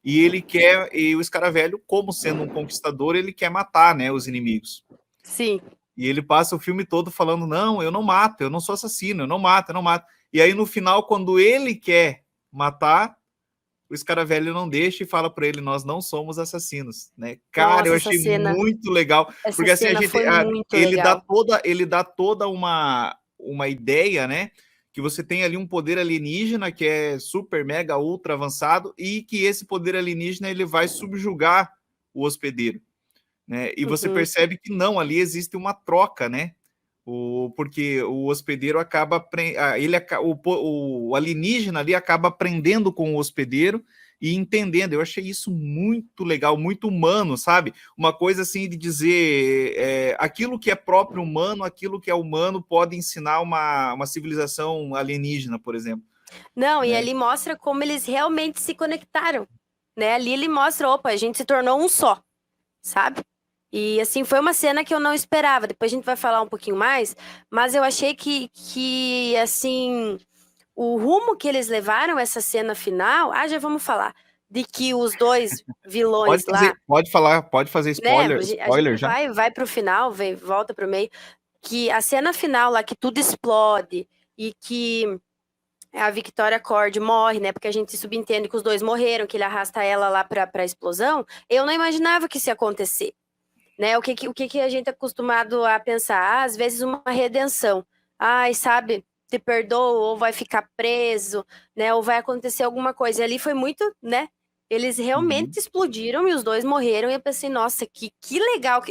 E o Escaravelho, como sendo um conquistador, ele quer matar, né, os inimigos. Sim. E ele passa o filme todo falando, não, eu não mato, eu não sou assassino, eu não mato, eu não mato. E aí no final, quando ele quer matar, o Escaravelho não deixa e fala para ele, nós não somos assassinos, né? Cara, Nossa, eu achei muito legal, porque assim ele dá toda uma ideia, né? Que você tem ali um poder alienígena que é super, mega, ultra avançado e que esse poder alienígena ele vai subjugar o hospedeiro, né? E você percebe que não, ali existe uma troca, né? Porque o hospedeiro acaba o alienígena ali acaba aprendendo com o hospedeiro e entendendo. Eu achei isso muito legal, muito humano, sabe? Uma coisa assim de dizer aquilo que é próprio humano, aquilo que é humano pode ensinar uma civilização alienígena, por exemplo. Não, e ali mostra como eles realmente se conectaram, né? Ali ele mostra, opa, a gente se tornou um só, sabe? E, assim, foi uma cena que eu não esperava. Depois a gente vai falar um pouquinho mais, mas eu achei que assim, o rumo que eles levaram essa cena final... já vamos falar. De que os dois vilões lá... Pode fazer spoiler, né? spoiler já? Vai pro final, volta pro meio. Que a cena final lá, que tudo explode e que a Victoria Cord morre, né? Porque a gente subentende que os dois morreram, que ele arrasta ela lá pra explosão. Eu não imaginava que isso ia acontecer. Né? O que a gente é acostumado a pensar? Às vezes uma redenção. Ai, sabe, te perdoa, ou vai ficar preso, né? Ou vai acontecer alguma coisa. E ali foi muito, né? Eles realmente explodiram e os dois morreram. E eu pensei, nossa, que legal.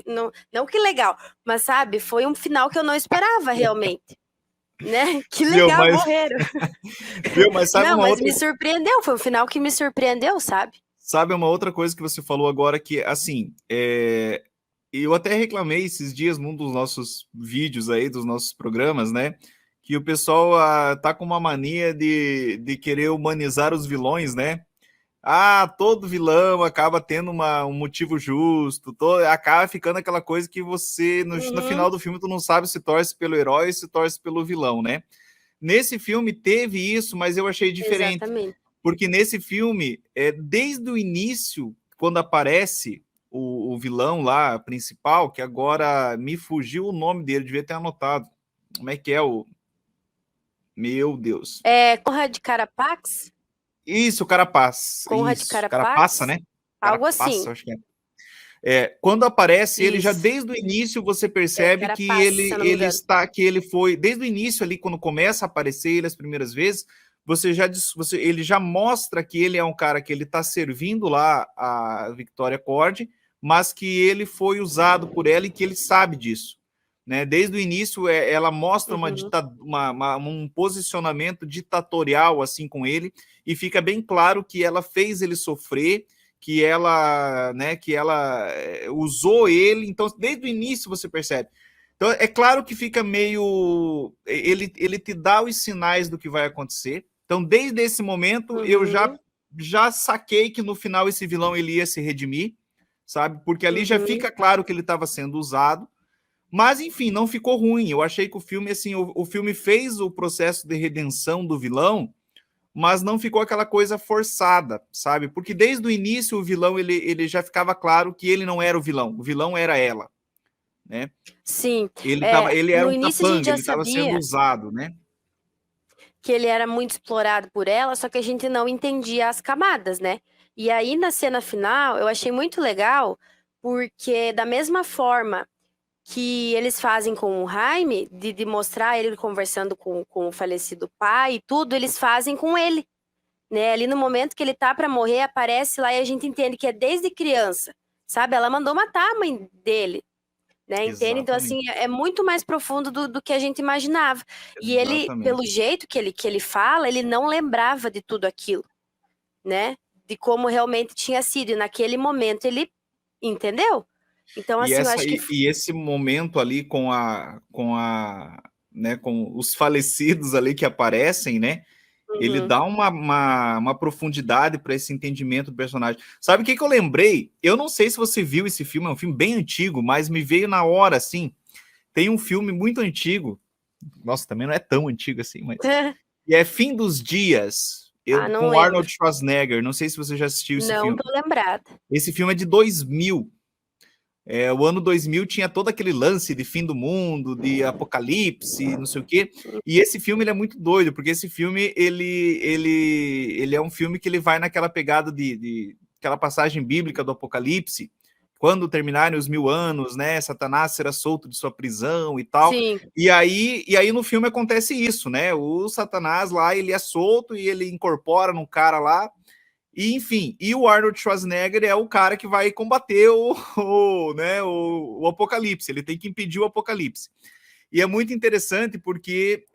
Não que legal, mas sabe, foi um final que eu não esperava realmente. Né? Que legal, morreram. Mas sabe não, mas me surpreendeu, foi um final que me surpreendeu, sabe? sabe, é uma outra coisa que você falou agora que, assim, eu até reclamei esses dias num dos nossos vídeos aí, dos nossos programas, né? Que o pessoal tá com uma mania de querer humanizar os vilões, né? Todo vilão acaba tendo um motivo justo, acaba ficando aquela coisa que você, no final do filme, tu não sabe se torce pelo herói ou se torce pelo vilão, né? Nesse filme teve isso, mas eu achei diferente. Exatamente. Porque nesse filme, desde o início, quando aparece o vilão lá, principal, que agora me fugiu o nome dele, devia ter anotado. Como é que é o... Meu Deus. Conrad Carapax? Isso, Carapaz. Conrad Isso, Carapaça, Carapax? né? Algo Carapaça, assim. acho que é. Quando aparece ele, já Isso. desde o início você percebe que Carapace, se eu não me engano. que ele foi, desde o início ali, quando começa a aparecer ele as primeiras vezes, ele já mostra que ele é um cara que ele está servindo lá a Victoria Cord, mas que ele foi usado por ela e que ele sabe disso. Né? Desde o início, ela mostra um posicionamento ditatorial assim com ele, e fica bem claro que ela fez ele sofrer, que ela usou ele. Então, desde o início você percebe. Então, é claro que fica meio... Ele te dá os sinais do que vai acontecer. Então, desde esse momento, eu já saquei que no final esse vilão ele ia se redimir, sabe? Porque ali já fica claro que ele estava sendo usado. Mas, enfim, não ficou ruim. Eu achei que o filme, assim, o filme fez o processo de redenção do vilão, mas não ficou aquela coisa forçada, sabe? Porque desde o início o vilão, ele já ficava claro que ele não era o vilão era ela, né? Sim. Ele era No um início a gente capanga, já ele estava sendo sabia usado, né? que ele era muito explorado por ela, só que a gente não entendia as camadas, né? E aí, na cena final, eu achei muito legal, porque da mesma forma que eles fazem com o Jaime, de mostrar ele conversando com o falecido pai e tudo, eles fazem com ele, né? Ali no momento que ele tá para morrer, aparece lá e a gente entende que é desde criança, sabe? Ela mandou matar a mãe dele, né? Entende? Então, assim, Exatamente. é muito mais profundo do que a gente imaginava. E ele, pelo Exatamente. jeito que ele fala, ele não lembrava de tudo aquilo, né? De como realmente tinha sido. E naquele momento ele entendeu? Então, assim, eu acho que... E esse momento ali né, com os falecidos ali que aparecem, né? Ele dá uma profundidade para esse entendimento do personagem. Sabe o que eu lembrei? Eu não sei se você viu esse filme, é um filme bem antigo, mas me veio na hora, assim. Tem um filme muito antigo, nossa, também não é tão antigo assim, mas... E é Fim dos Dias, não com lembro. Arnold Schwarzenegger. Não sei se você já assistiu esse Não filme. tô lembrada. Esse filme é de 2000. O ano 2000 tinha todo aquele lance de fim do mundo, de apocalipse, não sei o quê. E esse filme ele é muito doido, porque esse filme ele é um filme que ele vai naquela pegada de aquela passagem bíblica do Apocalipse, quando terminarem os 1000 anos, né? Satanás será solto de sua prisão e tal. Sim. E aí no filme acontece isso, né? O Satanás lá ele é solto e ele incorpora num cara lá. E, enfim, e o Arnold Schwarzenegger é o cara que vai combater o apocalipse, ele tem que impedir o apocalipse. E é muito interessante porque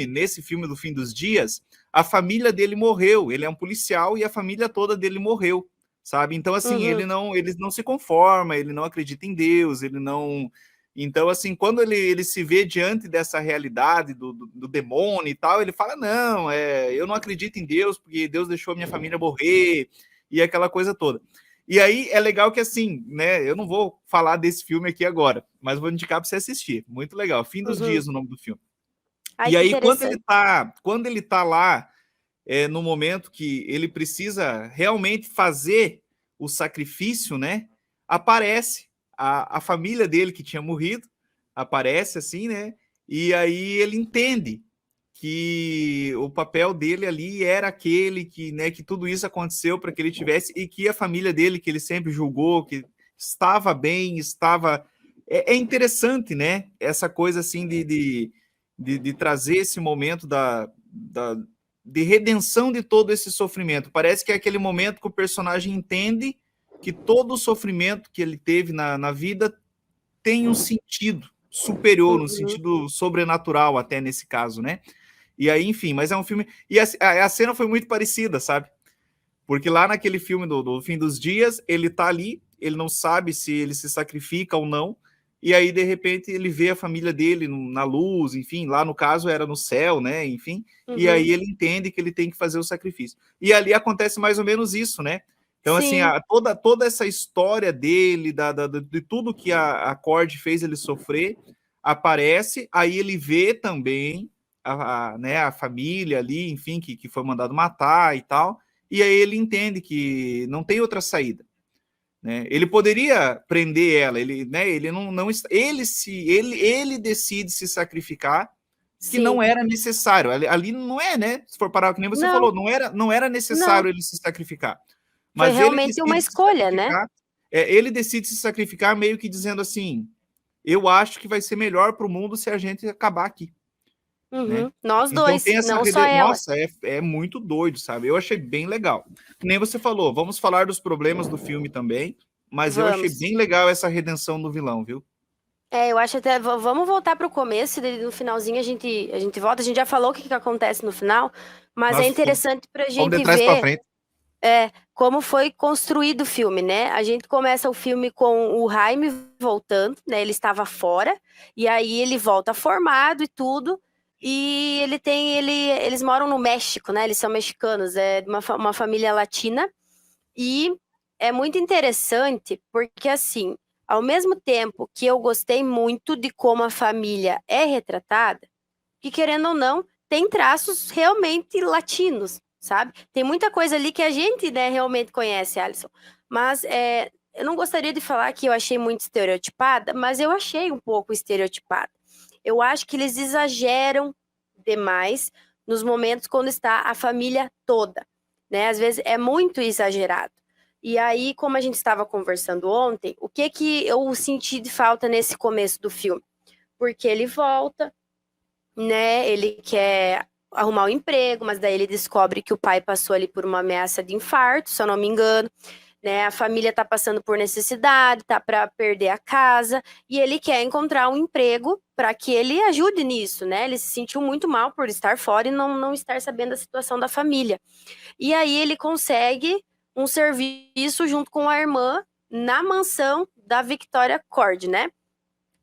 nesse filme do Fim dos Dias, a família dele morreu, ele é um policial e a família toda dele morreu, sabe? Então, assim, ele não se conforma, ele não acredita em Deus, ele não... Então, assim, quando ele se vê diante dessa realidade do demônio e tal, ele fala, não, eu não acredito em Deus, porque Deus deixou a minha família morrer, e aquela coisa toda. E aí é legal que, assim, né, eu não vou falar desse filme aqui agora, mas vou indicar para você assistir. Muito legal. Fim dos Dias, o nome do filme. Ai, e que aí, interessante. quando ele tá lá, no momento que ele precisa realmente fazer o sacrifício, né, aparece a família dele que tinha morrido, aparece assim, né, e aí ele entende que o papel dele ali era aquele que, né, que tudo isso aconteceu para que ele tivesse, e que a família dele, que ele sempre julgou, que estava bem, estava... É interessante, né, essa coisa assim de trazer esse momento de redenção de todo esse sofrimento. Parece que é aquele momento que o personagem entende que todo o sofrimento que ele teve na vida tem um sentido superior, um sentido sobrenatural até nesse caso, né? E aí, enfim, mas é um filme... E a cena foi muito parecida, sabe? Porque lá naquele filme do Fim dos Dias, ele tá ali, ele não sabe se ele se sacrifica ou não, e aí, de repente, ele vê a família dele na luz, enfim, lá no caso era no céu, né, enfim, e aí ele entende que ele tem que fazer o sacrifício. E ali acontece mais ou menos isso, né? Então, assim, Sim, toda essa história dele, de tudo que a Cord fez ele sofrer, aparece, aí ele vê também né, a família ali, enfim, que foi mandado matar e tal, e aí ele entende que não tem outra saída. Né? Ele poderia prender ela, ele não ele decide se sacrificar, que sim. não era necessário. Ali não é, né? Se for parar, que nem você Não, falou, não era não. necessário ele se sacrificar. Foi Mas ele realmente uma decide se escolha, né? sacrificar, ele decide se sacrificar meio que dizendo assim: eu acho que vai ser melhor para o mundo se a gente acabar aqui. Né? Nós Então dois, tem essa não só ela. Nossa, é muito doido, sabe? Eu achei bem legal. Nem você falou, vamos falar dos problemas do filme também, mas eu achei Vamos. bem legal essa redenção do vilão, viu? Eu acho até. Vamos voltar para o começo, e no finalzinho a gente volta. A gente já falou o que acontece no final, mas é Nós interessante para a vamos de gente trás para ver frente. como foi construído o filme, né? A gente começa o filme com o Jaime voltando, né? Ele estava fora, e aí ele volta formado e tudo. E eles moram no México, né? Eles são mexicanos, é de uma família latina. E é muito interessante porque, assim, ao mesmo tempo que eu gostei muito de como a família é retratada, que querendo ou não, tem traços realmente latinos, sabe? Tem muita coisa ali que a gente, né, realmente conhece, Alisson. Mas eu não gostaria de falar que eu achei muito estereotipada, mas eu achei um pouco estereotipada. Eu acho que eles exageram demais nos momentos quando está a família toda, né? Às vezes é muito exagerado. E aí, como a gente estava conversando ontem, o que eu senti de falta nesse começo do filme? Porque ele volta, né? Ele quer arrumar um emprego, mas daí ele descobre que o pai passou ali por uma ameaça de infarto, se eu não me engano, né? A família tá passando por necessidade, tá para perder a casa, e ele quer encontrar um emprego para que ele ajude nisso, né? Ele se sentiu muito mal por estar fora e não estar sabendo da situação da família. E aí ele consegue um serviço junto com a irmã na mansão da Victoria Cord, né?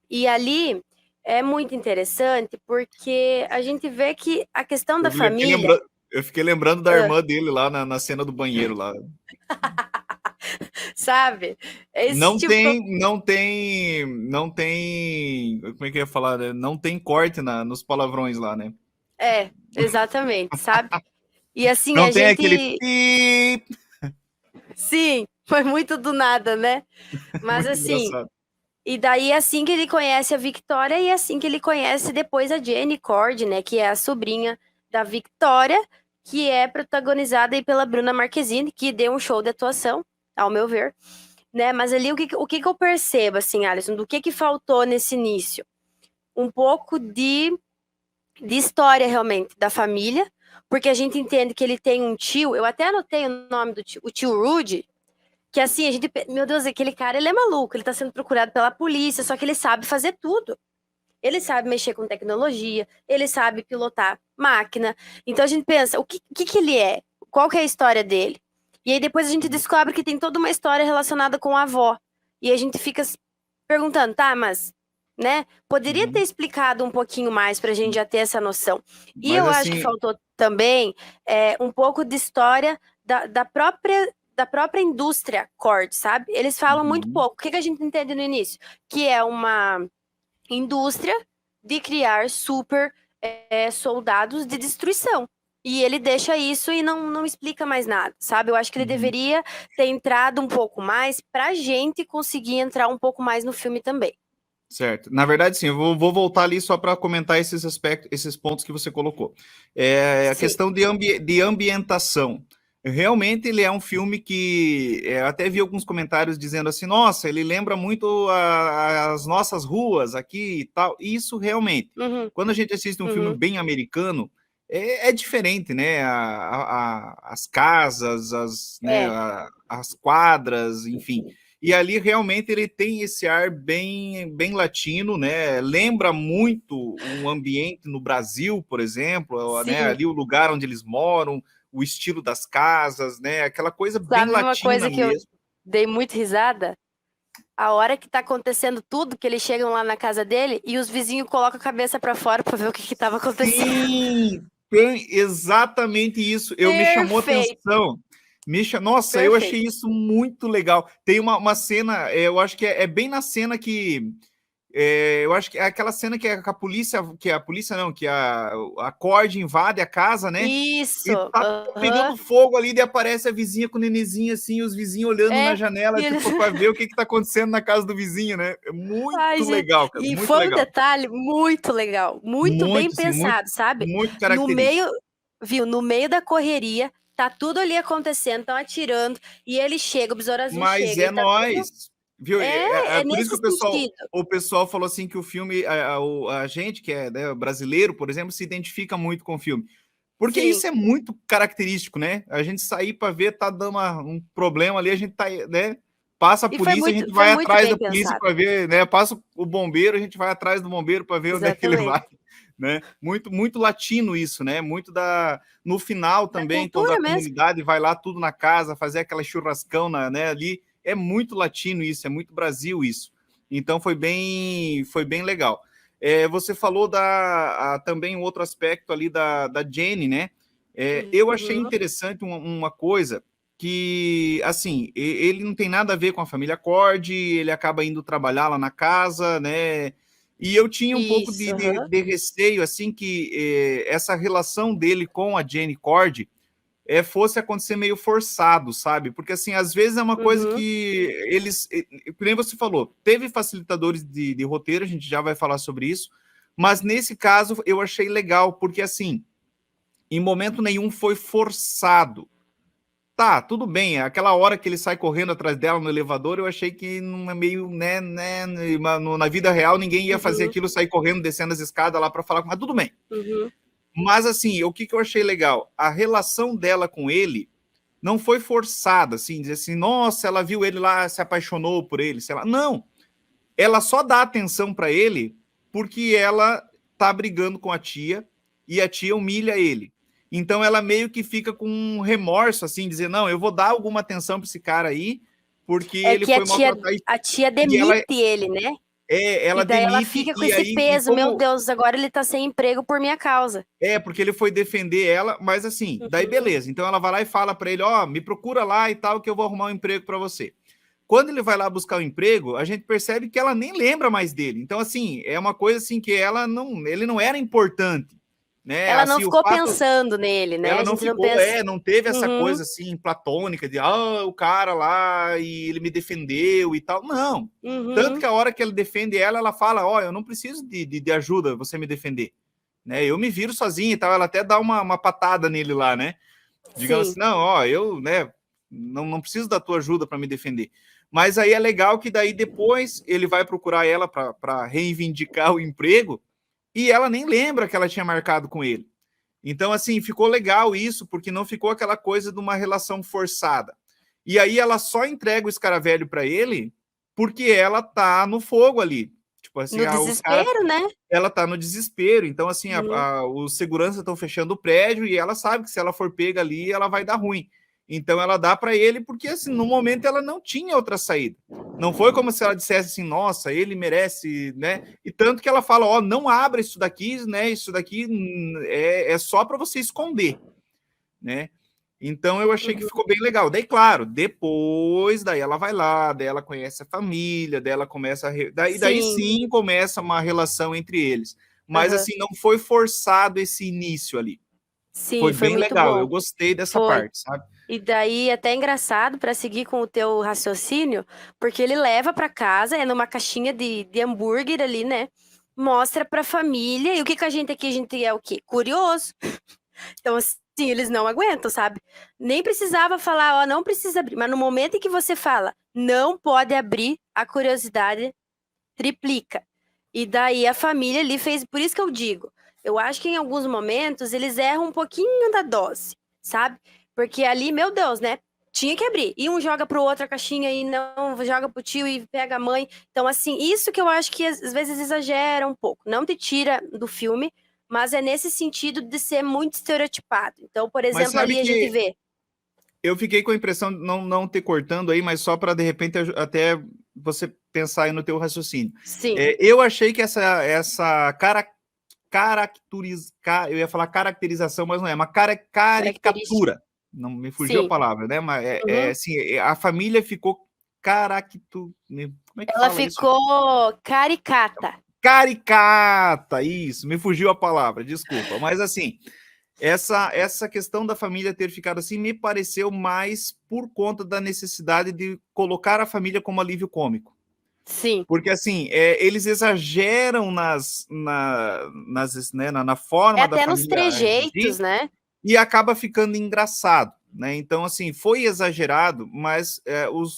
E ali é muito interessante porque a gente vê que a questão da família, Eu fiquei lembrando da ah, irmã dele lá na cena do banheiro lá. sabe? Esse tipo, Não tem, como é que eu ia falar? Né? Não tem corte nos palavrões lá, né? exatamente, sabe? E assim, Não a tem aquele gente, pi. sim, foi muito do nada, né? Mas Muito assim, engraçado. e daí é assim que ele conhece a Victoria e é assim que ele conhece depois a Jenny Cord, né? Que é a sobrinha da Victoria, que é protagonizada aí pela Bruna Marquezine, que deu um show de atuação, ao meu ver, né? Mas ali o que eu percebo, assim, Alisson, do que faltou nesse início? Um pouco de história realmente da família, porque a gente entende que ele tem um tio, eu até anotei o nome do tio, o tio Rudy, que assim, a gente, meu Deus, aquele cara, ele é maluco, ele tá sendo procurado pela polícia, só que ele sabe fazer tudo. Ele sabe mexer com tecnologia, ele sabe pilotar máquina. Então a gente pensa, o que ele é? Qual que é a história dele? E aí depois a gente descobre que tem toda uma história relacionada com a avó. E a gente fica se perguntando, tá, mas, né? Poderia ter Uhum. explicado um pouquinho mais pra gente já ter essa noção. E Mas eu acho que assim, faltou também um pouco de história da própria indústria Cord, sabe? Eles falam muito uhum, pouco. O que a gente entende no início? Que é uma indústria de criar super soldados de destruição. E ele deixa isso e não explica mais nada, sabe? Eu acho que ele uhum. deveria ter entrado um pouco mais pra gente conseguir entrar um pouco mais no filme também. Certo. Na verdade, sim, eu vou voltar ali só para comentar esses aspectos, esses pontos que você colocou. A Sim. questão de ambientação. Realmente ele é um filme que até vi alguns comentários dizendo assim, nossa, ele lembra muito as nossas ruas aqui e tal. E isso realmente. Uhum, Quando a gente assiste um filme uhum, bem americano, é diferente, né? As casas, né, é, as quadras, enfim. E ali realmente ele tem esse ar bem latino, né? Lembra muito um ambiente no Brasil, por exemplo, né? Sim. Ali o lugar onde eles moram, o estilo das casas, né? Aquela coisa bem Sabe uma latina coisa que eu mesmo. dei muito risada? A hora que tá acontecendo tudo, que eles chegam lá na casa dele e os vizinhos colocam a cabeça pra fora pra ver o que tava acontecendo. Sim, tem exatamente isso. Me chamou a Perfeito, atenção. Nossa, eu perfeito. achei isso muito legal. Tem uma cena, eu acho que é bem na cena que eu acho que é aquela cena que a polícia não, que a Cord invade a casa, né? Isso, E tá aham. pegando fogo ali, daí aparece a vizinha com o nenenzinho assim, os vizinhos olhando na É, janela, e eles... tipo, para ver o que tá acontecendo na casa do vizinho, né? É Ai, muito gente, legal, cara, e muito foi um legal. detalhe muito legal, muito bem Muito, sim, muito, pensado, sabe? muito No característico. meio, viu, no meio da correria, tá tudo ali acontecendo, estão atirando, e ele chega, o Besourazinho Mas chega, é e tá tudo... nós, viu? É Por isso que nesse sentido. o pessoal falou assim que o filme, a gente que é, né, brasileiro, por exemplo, se identifica muito com o filme. Porque Sim, isso é muito característico, né? A gente sair para ver, tá dando um problema ali, a gente tá, né? Passa a e polícia, a gente foi vai muito atrás bem da polícia pensado. para ver, né? Passa o bombeiro, a gente vai atrás do bombeiro para ver onde é que ele vai, Exatamente. né? Muito latino isso, né? Muito no final Da também, quando a cultura mesmo. comunidade vai lá tudo na casa, fazer aquela churrascão né, ali, é muito latino isso, é muito Brasil isso. Então foi bem legal. Você falou também um outro aspecto ali da Jenny, né? Eu achei Uhum. interessante uma coisa que, assim, ele não tem nada a ver com a família Cord, ele acaba indo trabalhar lá na casa, né? E eu tinha um pouco Isso, aham. de receio, assim, que essa relação dele com a Jenny Cord fosse acontecer meio forçado, sabe? Porque, assim, às vezes é uma coisa Uhum. que eles, que nem você falou, teve facilitadores de roteiro, a gente já vai falar sobre isso, mas nesse caso eu achei legal, porque, assim, em momento nenhum foi forçado. Tá, tudo bem. Aquela hora que ele sai correndo atrás dela no elevador, eu achei que não é meio, na vida real ninguém ia fazer Uhum. aquilo, sair correndo, descendo as escadas lá para falar com, mas tudo bem. Uhum. Mas assim, o que eu achei legal? A relação dela com ele não foi forçada, assim, dizer assim, nossa, ela viu ele lá, se apaixonou por ele, sei lá. Não, ela só dá atenção para ele porque ela tá brigando com a tia e a tia humilha ele. Então ela meio que fica com um remorso, assim, dizer, não, eu vou dar alguma atenção para esse cara aí, porque É ele que foi maltratado. a tia E demite ele, né? E ela daí ela demite, fica com e esse aí, e peso, meu como Deus, agora ele tá sem emprego por minha causa. porque ele foi defender ela, mas assim, daí Uhum. beleza. Então ela vai lá e fala para ele, ó, me procura lá e tal, que eu vou arrumar um emprego para você. Quando ele vai lá buscar o emprego, a gente percebe que ela nem lembra mais dele. Então, assim, é uma coisa assim que ele não era importante, né? Ela não Assim, o ficou fato, pensando nele, né? ela A não gente não ficou, pensa. não teve essa Uhum. coisa assim platônica de, o cara lá e ele me defendeu e tal. Não. Tanto Uhum. que a hora que ele defende ela, ela fala, ó, eu não preciso de ajuda, você me defender, né? Eu me viro sozinha e tal. Ela até dá uma patada nele lá, né? Digamos Sim. assim, não, ó, eu, né, não preciso da tua ajuda para me defender. Mas aí é legal que daí depois ele vai procurar ela para reivindicar o emprego e ela nem lembra que ela tinha marcado com ele. Então, assim, ficou legal isso, porque não ficou aquela coisa de uma relação forçada. E aí ela só entrega o escaravelho para ele porque ela tá no fogo ali. Tipo assim, No os caras, desespero, né? ela tá no desespero. Então, assim, Uhum. os seguranças estão fechando o prédio e ela sabe que se ela for pega ali, ela vai dar ruim. Então, ela dá para ele porque, assim, no momento ela não tinha outra saída. Não foi como se ela dissesse assim, nossa, ele merece, né? E tanto que ela fala, ó, não abra isso daqui, né? Isso daqui é só para você esconder, né? Então eu achei que Uhum. ficou bem legal. Daí, claro, depois, daí ela vai lá, daí ela conhece a família, daí ela começa daí Sim. sim começa uma relação entre eles. Mas Aham. assim, não foi forçado esse início ali. Sim, Foi foi bem muito legal. Eu bom. gostei dessa Foi. parte, sabe? E daí até é engraçado para seguir com o teu raciocínio, porque ele leva para casa, é numa caixinha de hambúrguer ali, né? Mostra para a família. E o que que a gente aqui, a gente é o quê? Curioso. Então, assim, eles não aguentam, sabe? Nem precisava falar, ó, não precisa abrir. Mas no momento em que você fala, não pode abrir, a curiosidade triplica. E daí a família ali fez. Por isso que eu digo, eu acho que em alguns momentos eles erram um pouquinho da dose, sabe? Porque ali, meu Deus, né? tinha que abrir. E um joga pro outro a caixinha e não joga pro tio e pega a mãe. Então, assim, isso que eu acho que às vezes exagera um pouco. Não te tira do filme, mas é nesse sentido de ser muito estereotipado. Então, por Mas exemplo, sabe ali a gente que vê. eu fiquei com a impressão de não ter cortando aí, mas só para de repente até você pensar aí no teu raciocínio. Sim. Eu achei que essa eu ia falar caracterização, mas não é uma caricatura. Não me fugiu a Sim. palavra, né? Mas Uhum. assim, a família ficou como é que Ela fala isso? ficou caricata. Caricata, isso, me fugiu a palavra, desculpa. Mas assim, essa questão da família ter ficado assim me pareceu mais por conta da necessidade de colocar a família como alívio cômico. Sim. Porque assim, eles exageram na forma da Até nos família trejeitos, agir né? e acaba ficando engraçado, né? Então, assim, foi exagerado, mas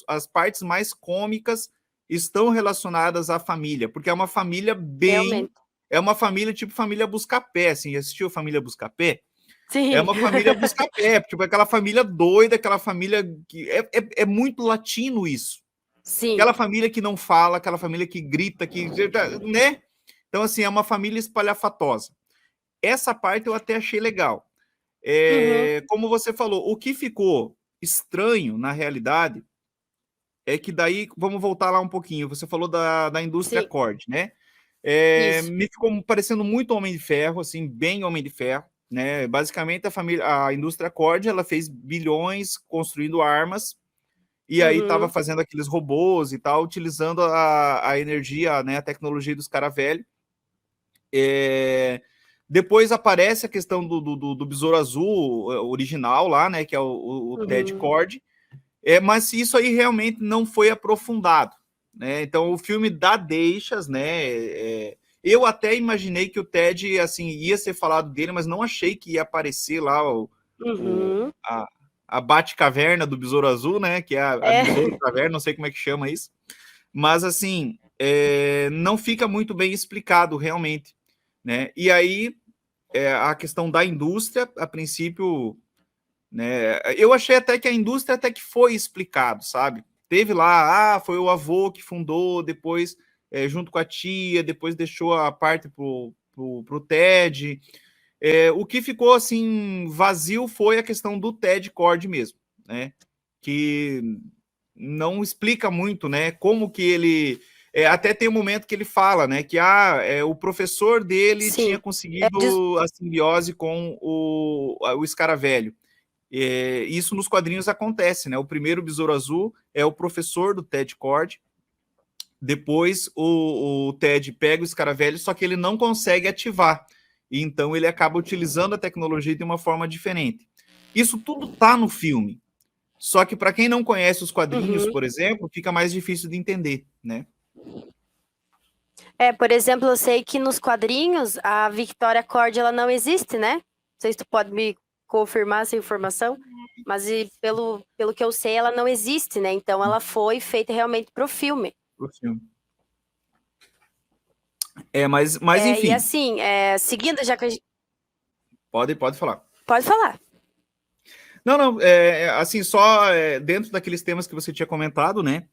as partes mais cômicas estão relacionadas à família, porque é uma família Realmente. é uma família tipo família Buscapé, assim, assistiu Família Buscapé? É Sim. uma família Buscapé, tipo aquela família doida, aquela família que é muito latino isso. Sim. Aquela família que não fala, aquela família que grita, né? Então, assim, é uma família espalhafatosa. Essa parte eu até achei legal. Como você falou, o que ficou estranho, na realidade, é que daí, vamos voltar lá um pouquinho, você falou da indústria Sim. Cord, né? Isso. Me ficou parecendo muito Homem de Ferro, assim, bem Homem de Ferro, né? Basicamente, a indústria Cord, ela fez bilhões construindo armas, e aí estava fazendo aqueles robôs e tal, utilizando a energia, né, a tecnologia dos caras velhos. Depois aparece a questão do Besouro Azul original lá, né, que é o Ted Cord, mas isso aí realmente não foi aprofundado, né? Então o filme dá deixas, né? Eu até imaginei que o Ted assim ia ser falado dele, mas não achei que ia aparecer lá a Bate-Caverna do Besouro Azul, né? Que é a Besouro Caverna, não sei como é que chama isso. Mas, assim, não fica muito bem explicado, realmente. Né? E aí, a questão da indústria, a princípio, né? Eu achei até que a indústria até que foi explicado, sabe? Teve lá, foi o avô que fundou, depois, junto com a tia, depois deixou a parte pro Ted. O que ficou assim vazio foi a questão do Ted Cord mesmo, né? Que não explica muito, né? Como que ele até tem um momento que ele fala, né? Que o professor dele tinha Sim. conseguido a simbiose com o Escaravelho. Isso nos quadrinhos acontece, né? O primeiro Besouro Azul é o professor do Ted Cord. Depois o Ted pega o Escaravelho, só que ele não consegue ativar. E então ele acaba utilizando a tecnologia de uma forma diferente. Isso tudo tá no filme. Só que para quem não conhece os quadrinhos, por exemplo, fica mais difícil de entender, né? Por exemplo, eu sei que nos quadrinhos a Victoria Cord ela não existe, né? Não sei se tu pode me confirmar essa informação, mas pelo que eu sei, ela não existe, né? Então ela foi feita realmente pro filme. Pro filme. Mas enfim. E assim, seguindo, já que a gente... Pode falar. Pode falar. Não, assim, só dentro daqueles temas que você tinha comentado, né?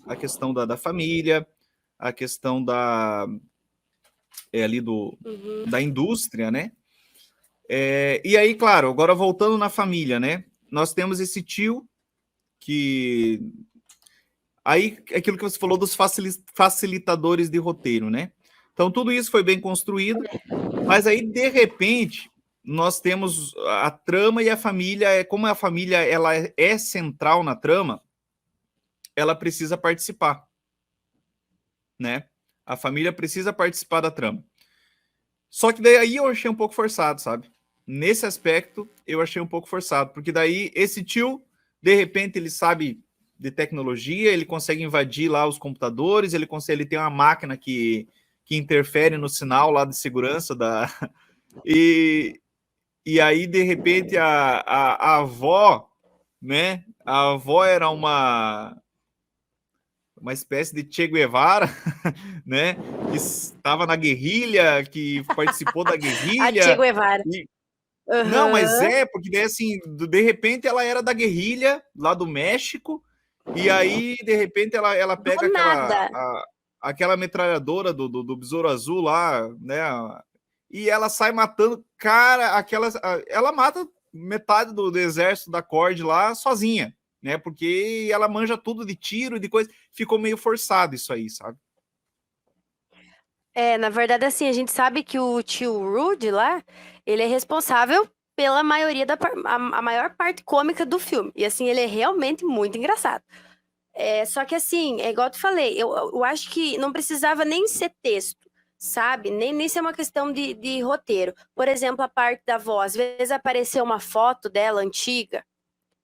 A questão da família, a questão ali da indústria, né? E aí, claro, agora voltando na família, né? Nós temos esse tio que... Aí, aquilo que você falou dos facilitadores de roteiro, né? Então, tudo isso foi bem construído, mas aí, de repente, nós temos a trama e a família, como a família ela é central na trama, ela precisa participar, né? A família precisa participar da trama. Só que daí eu achei um pouco forçado, sabe? Nesse aspecto, eu achei um pouco forçado, porque daí esse tio, de repente, ele sabe de tecnologia, ele consegue invadir lá os computadores, ele tem uma máquina que interfere no sinal lá de segurança da... E aí, de repente, a avó, né? A avó era uma espécie de Che Guevara, né? Que estava na guerrilha, que participou da A Che guerrilha. Guevara. Não, mas Aham. porque daí assim, de repente ela era da guerrilha lá do México, e aí de repente ela Do pega nada. aquela metralhadora do Besouro Azul lá, né? E ela sai matando, cara, ela mata metade do exército da Cord lá sozinha, né? Porque ela manja tudo de tiro e de coisa. Ficou meio forçado isso aí, sabe? Na verdade, assim, a gente sabe que o tio Rude lá, ele é responsável pela maioria a maior parte cômica do filme. E assim, ele é realmente muito engraçado. Só que assim, é igual eu te falei, eu acho que não precisava nem ser texto, sabe? Nem ser uma questão de roteiro. Por exemplo, a parte da voz. Às vezes apareceu uma foto dela antiga,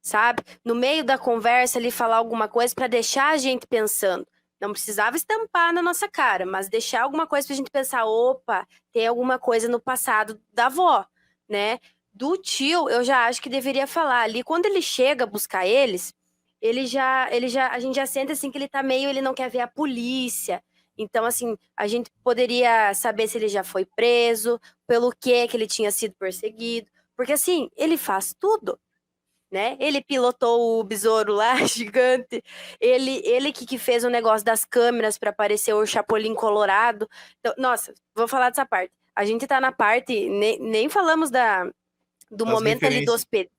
sabe? No meio da conversa, ele falar alguma coisa para deixar a gente pensando. Não precisava estampar na nossa cara, mas deixar alguma coisa para a gente pensar: opa, tem alguma coisa no passado da avó, né? Do tio, eu já acho que deveria falar ali. Quando ele chega a buscar eles, a gente já sente assim que ele tá meio, ele não quer ver a polícia. Então, assim, a gente poderia saber se ele já foi preso, pelo que ele tinha sido perseguido. Porque, assim, ele faz tudo, né? Ele pilotou o besouro lá, gigante. Ele que fez o negócio das câmeras para aparecer o Chapolin Colorado. Então, nossa, vou falar dessa parte. A gente tá na parte, nem falamos do Das momento ali referências.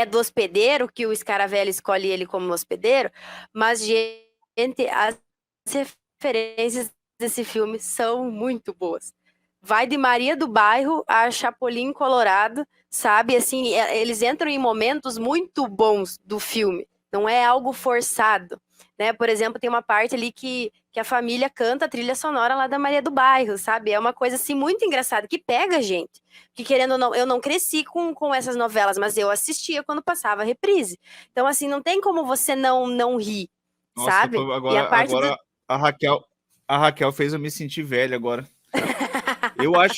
do hospedeiro, que o Scaravelli escolhe ele como hospedeiro, mas, gente, as referências desse filme são muito boas. Vai de Maria do Bairro a Chapolin Colorado, sabe? Assim, eles entram em momentos muito bons do filme. Não é algo forçado, né? Por exemplo, tem uma parte ali que a família canta a trilha sonora lá da Maria do Bairro, sabe? É uma coisa assim muito engraçada que pega a gente. Que querendo ou não, eu não cresci com essas novelas, mas eu assistia quando passava a reprise. Então assim, não tem como você não rir, Nossa, sabe? E a parte do agora a Raquel, a Raquel fez eu me sentir velho agora.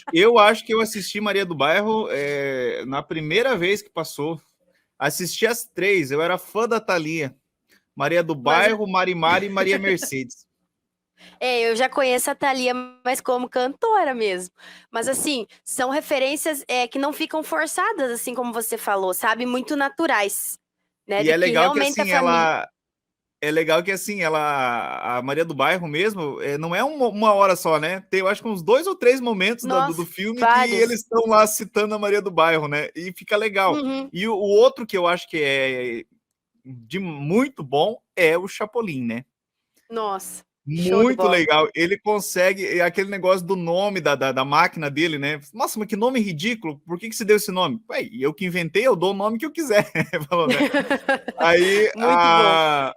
Eu acho que eu assisti Maria do Bairro na primeira vez que passou. Assisti as três, eu era fã da Thalia. Maria do mas Bairro, Marimari e Maria Mercedes. eu já conheço a Thalia, mas como cantora mesmo. Mas assim, são referências que não ficam forçadas, assim como você falou, sabe? Muito naturais, né? E De é que legal que realmente a assim, família. a Maria do Bairro mesmo, não é uma hora só, né? Tem, eu acho que uns 2 ou 3 momentos do Nossa, filme que vários. eles estão lá citando a Maria do Bairro, né? E fica legal. Uhum. E o outro que eu acho que é de muito bom é o Chapolin, né? Nossa, show de Muito bola. legal. Ele consegue aquele negócio do nome da máquina dele, né? Nossa, mas que nome ridículo. Por que se deu esse nome? Ué, eu que inventei, eu dou o nome que eu quiser. Falou, né? Aí Muito bom.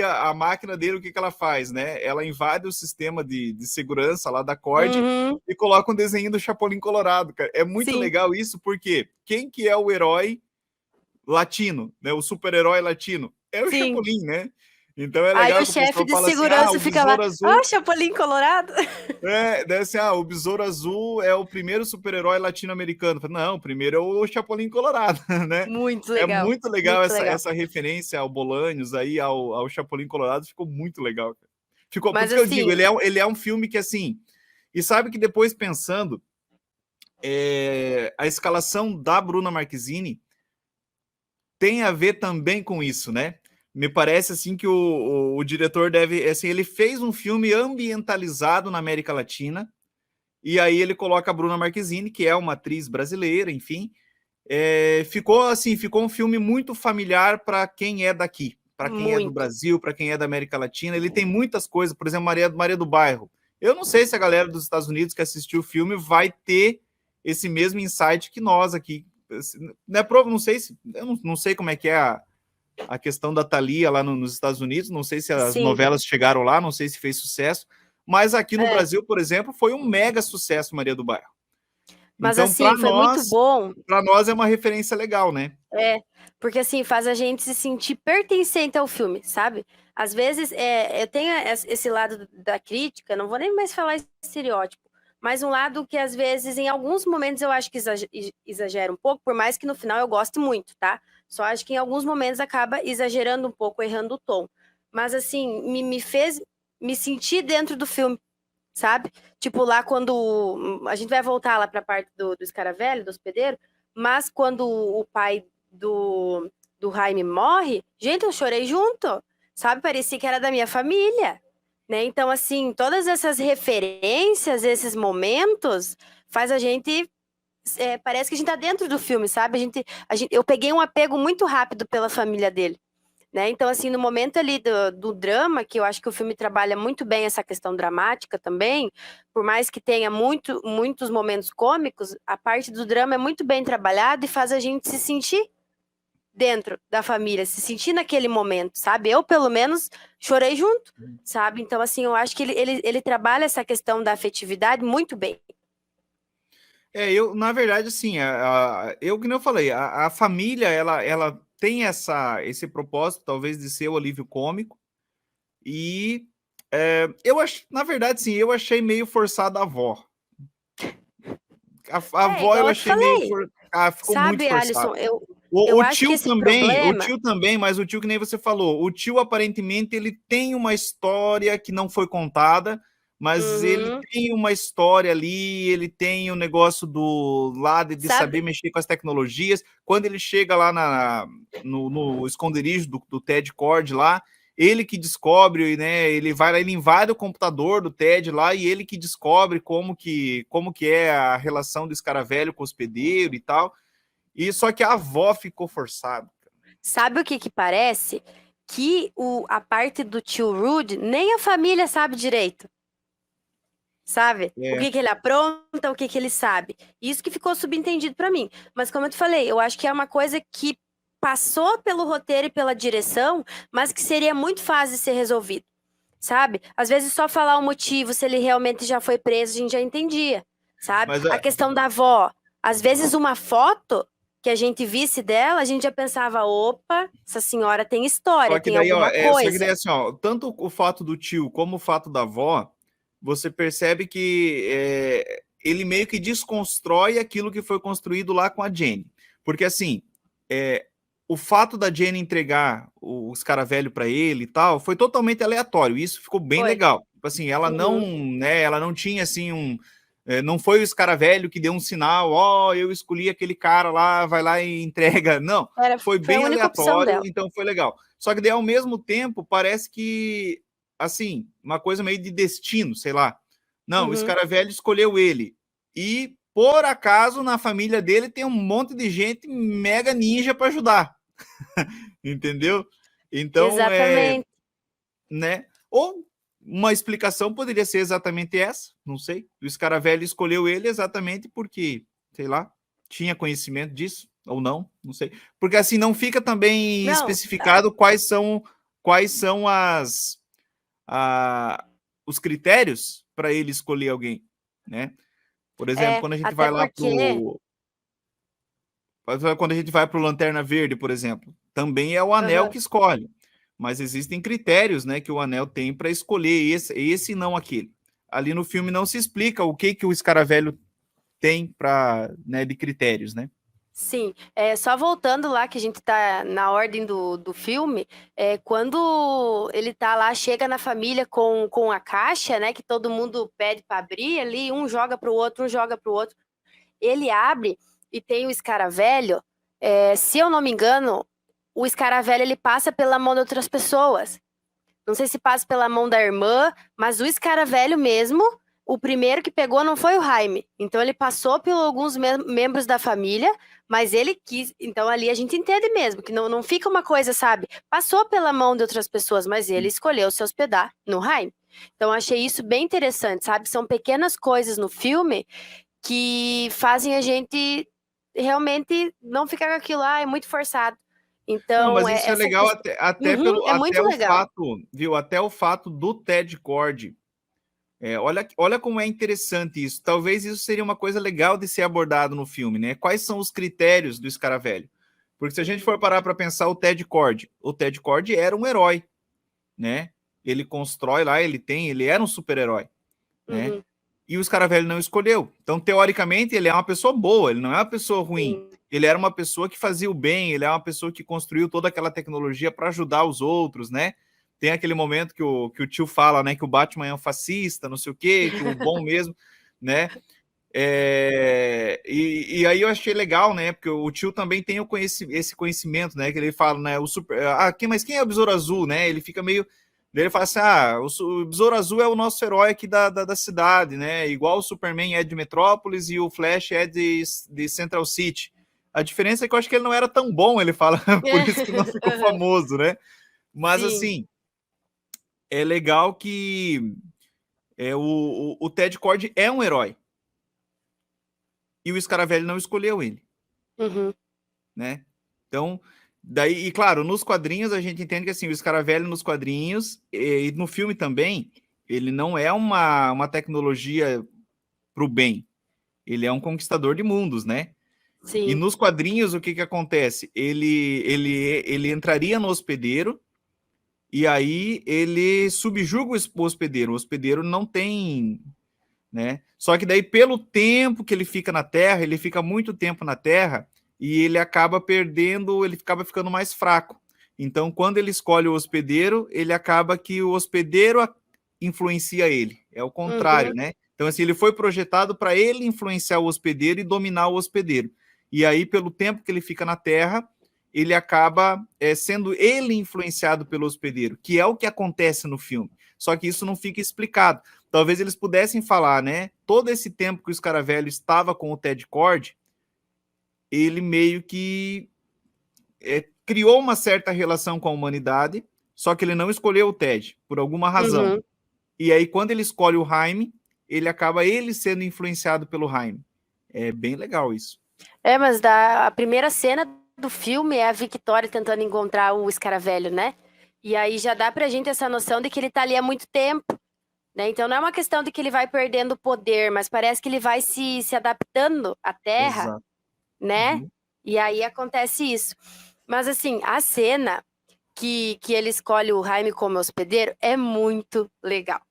a máquina dele, o que ela faz, né? Ela invade o sistema de segurança lá da Cord Uhum. e coloca um desenho do Chapolin Colorado, cara. É muito Sim, legal isso, porque quem que é o herói latino, né? O super-herói latino? É o sim. Chapolin, né? Então é Aí legal o que o chefe pessoal de fala assim: segurança o fica lá, Besouro Azul. Chapolin Colorado. Deve ser, o Besouro Azul é o primeiro super-herói latino-americano. Não, o primeiro é o Chapolin Colorado, né? Muito É legal, muito legal muito essa, legal. essa referência ao Bolanhos aí, ao Chapolin Colorado, ficou muito legal. Ficou, por Mas isso que eu digo, assim, ele é um filme que, assim, e sabe que depois pensando, a escalação da Bruna Marquezine tem a ver também com isso, né? Me parece assim que o diretor deve, assim, ele fez um filme ambientalizado na América Latina, e aí ele coloca a Bruna Marquezine, que é uma atriz brasileira, enfim. Ficou um filme muito familiar para quem é daqui, para quem é do muito. Brasil, para quem é da América Latina. Ele tem muitas coisas, por exemplo, Maria do Bairro. Eu não sei se a galera dos Estados Unidos que assistiu o filme vai ter esse mesmo insight que nós aqui. Não sei se, eu não sei como é que é a questão da Thalia lá nos Estados Unidos, não sei se as Sim. novelas chegaram lá, não sei se fez sucesso, mas aqui no É. Brasil, por exemplo, foi um mega sucesso Maria do Bairro. Mas Então, assim, foi muito bom. para nós é uma referência legal, né? É, porque assim, faz a gente se sentir pertencente ao filme, sabe? Às vezes, eu tenho esse lado da crítica, não vou nem mais falar estereótipo, mas um lado que às vezes, em alguns momentos, eu acho que exagera um pouco, por mais que no final eu goste muito, tá? Só acho que em alguns momentos acaba exagerando um pouco, errando o tom. Mas assim, me fez me sentir dentro do filme, sabe? Tipo, lá quando. A gente vai voltar lá pra parte do escaravelho, do hospedeiro, mas quando o pai do Jaime morre, gente, eu chorei junto, sabe? Parecia que era da minha família, né? Então, assim, todas essas referências, esses momentos, faz a gente. Parece que a gente tá dentro do filme, sabe? Eu peguei um apego muito rápido pela família dele. Né? Então, assim, no momento ali do drama, que eu acho que o filme trabalha muito bem essa questão dramática também, por mais que tenha muitos momentos cômicos, a parte do drama é muito bem trabalhada e faz a gente se sentir dentro da família, se sentir naquele momento, sabe? Eu, pelo menos, chorei junto, sabe? Então, assim, eu acho que ele trabalha essa questão da afetividade muito bem. Eu, na verdade, assim, eu que nem eu falei, a família, ela tem esse propósito, talvez, de ser o alívio cômico, e eu acho, na verdade, sim, eu achei meio forçada a avó. A avó eu Igual eu te achei meio, falei, ficou muito sabe, forçado. Alisson, eu, O, eu o acho que tio esse também, problema. mas o tio que nem você falou, o tio aparentemente ele tem uma história que não foi contada, mas ele Uhum, tem uma história ali, ele tem o negócio do lado de saber sabe? mexer com as tecnologias. Quando ele chega lá no esconderijo do Ted Cord lá, ele que descobre, né? Ele vai lá, ele invade o computador do Ted lá e ele que descobre como que é a relação do escaravelho com o hospedeiro e tal. E só que a avó ficou forçada. Sabe o que que parece? Que a parte do tio Rude, nem a família sabe direito, sabe? O É, que que ele apronta, o que que ele sabe. Isso que ficou subentendido pra mim. Mas como eu te falei, eu acho que é uma coisa que passou pelo roteiro e pela direção, mas que seria muito fácil de ser resolvido, sabe? Às vezes só falar o motivo, se ele realmente já foi preso, a gente já entendia, sabe? mas A questão da avó, às vezes uma foto que a gente visse dela, a gente já pensava, opa, essa senhora tem história, só que tem daí, ó, alguma só que daí coisa. assim, ó, tanto o fato do tio como o fato da avó, você percebe que ele meio que desconstrói aquilo que foi construído lá com a Jenny. Porque assim, é, o fato da Jenny entregar o escaravelho para ele e tal, foi totalmente aleatório. Isso ficou bem Foi. legal. Tipo assim, ela não, Uhum. né, ela não tinha assim não foi o escaravelho que deu um sinal, ó, eu escolhi aquele cara lá, vai lá e entrega. Não, foi Foi a bem única opção aleatório, dela. então foi legal. Só que daí, ao mesmo tempo, parece que, assim, uma coisa meio de destino, sei lá. Não, o Uhum. escaravelho escolheu ele. E, por acaso, na família dele tem um monte de gente mega ninja para ajudar. Entendeu? Então, Exatamente. né? Ou uma explicação poderia ser exatamente essa, não sei. O escaravelho escolheu ele exatamente porque, sei lá, tinha conhecimento disso ou não, não sei. Porque assim não fica também Não, especificado quais são a, os critérios para ele escolher alguém, né? Por exemplo, quando a gente até vai lá porque. quando a gente vai para o Lanterna Verde, por exemplo, também é o anel Aham. que escolhe. Mas existem critérios, né, que o anel tem para escolher esse e não aquele. Ali no filme não se explica o que o escaravelho tem para, né, de critérios, né? Sim, só voltando lá, que a gente tá na ordem do filme, quando ele tá lá, chega na família com a caixa, né, que todo mundo pede para abrir ali, um joga pro outro, um joga pro outro. Ele abre e tem o escaravelho, se eu não me engano, o escaravelho ele passa pela mão de outras pessoas. Não sei se passa pela mão da irmã, mas o escaravelho mesmo, o primeiro que pegou não foi o Jaime. Então ele passou por alguns membros da família, mas ele quis. Então ali a gente entende mesmo, que não fica uma coisa, sabe? Passou pela mão de outras pessoas, mas ele escolheu se hospedar no Jaime. Então achei isso bem interessante, sabe? São pequenas coisas no filme que fazem a gente realmente não ficar com aquilo, é muito forçado. Não, Então, mas isso é essa legal questão. até Uhum, pelo é muito até o legal. fato, viu? Até o fato do Ted Cord. Olha como é interessante isso. Talvez isso seria uma coisa legal de ser abordado no filme, né? Quais são os critérios do escaravelho? Porque se a gente for parar para pensar o Ted Cord era um herói, né? Ele constrói lá, ele era um super-herói, né? Uhum, E o escaravelho não escolheu. Então, teoricamente, ele é uma pessoa boa, ele não é uma pessoa ruim. sim. Ele era uma pessoa que fazia o bem, ele é uma pessoa que construiu toda aquela tecnologia para ajudar os outros, né? tem aquele momento que o tio fala, né, que o Batman é um fascista, não sei o quê, que o bom mesmo, né? E aí eu achei legal, né? Porque o tio também tem esse conhecimento, né? Que ele fala, né? Mas quem é o Besouro Azul, né? Ele fica meio. Ele fala assim: o Besouro Azul é o nosso herói aqui da cidade, né? Igual o Superman é de Metrópolis e o Flash é de Central City. A diferença é que eu acho que ele não era tão bom, ele fala, por isso que não ficou famoso, né? Mas Sim. assim, é legal que o Ted Kord é um herói. E o Scaravelli não escolheu ele, né? Então, daí, e claro, nos quadrinhos a gente entende que assim, o Scaravelli nos quadrinhos e no filme também, ele não é uma tecnologia pro bem. Ele é um conquistador de mundos, né? Sim. E nos quadrinhos o que acontece? Ele entraria no hospedeiro e aí ele subjuga o hospedeiro. O hospedeiro não tem, né? Só que daí, pelo tempo que ele fica na Terra, ele fica muito tempo na Terra e ele acaba perdendo, ele acaba ficando mais fraco. Então, quando ele escolhe o hospedeiro, ele acaba que o hospedeiro influencia ele. É o contrário, né? Então, assim, ele foi projetado para ele influenciar o hospedeiro e dominar o hospedeiro. E aí, pelo tempo que ele fica na Terra, ele acaba sendo ele influenciado pelo hospedeiro, que é o que acontece no filme. Só que isso não fica explicado. Talvez eles pudessem falar, né? Todo esse tempo que o Scaravelli estava com o Ted Kord, ele meio que criou uma certa relação com a humanidade, só que ele não escolheu o Ted, por alguma razão. E aí, quando ele escolhe o Jaime, ele acaba ele sendo influenciado pelo Jaime. É bem legal isso. Mas a primeira cena do filme é a Victoria tentando encontrar o Scaravelli, né? E aí já dá pra gente essa noção de que ele tá ali há muito tempo, né? Então não é uma questão de que ele vai perdendo poder, mas parece que ele vai se adaptando à Terra, Exato. né? E aí acontece isso. Mas assim, a cena que ele escolhe o Jaime como hospedeiro é muito legal.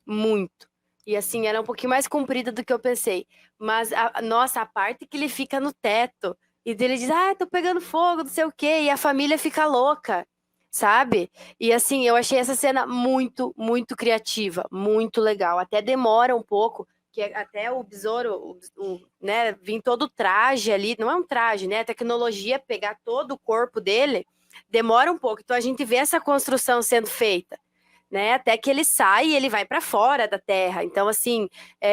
Muito. E assim, era um pouquinho mais comprida do que eu pensei. Mas, nossa, a parte que ele fica no teto e dele diz, tô pegando fogo, não sei o quê, e a família fica louca, sabe? E assim, eu achei essa cena muito, muito criativa, muito legal. Até demora um pouco, que até o besouro, né, vir todo o traje ali, não é um traje, né? A tecnologia pegar todo o corpo dele, demora um pouco. Então a gente vê essa construção sendo feita, né? Até que ele sai e ele vai para fora da Terra. Então, assim,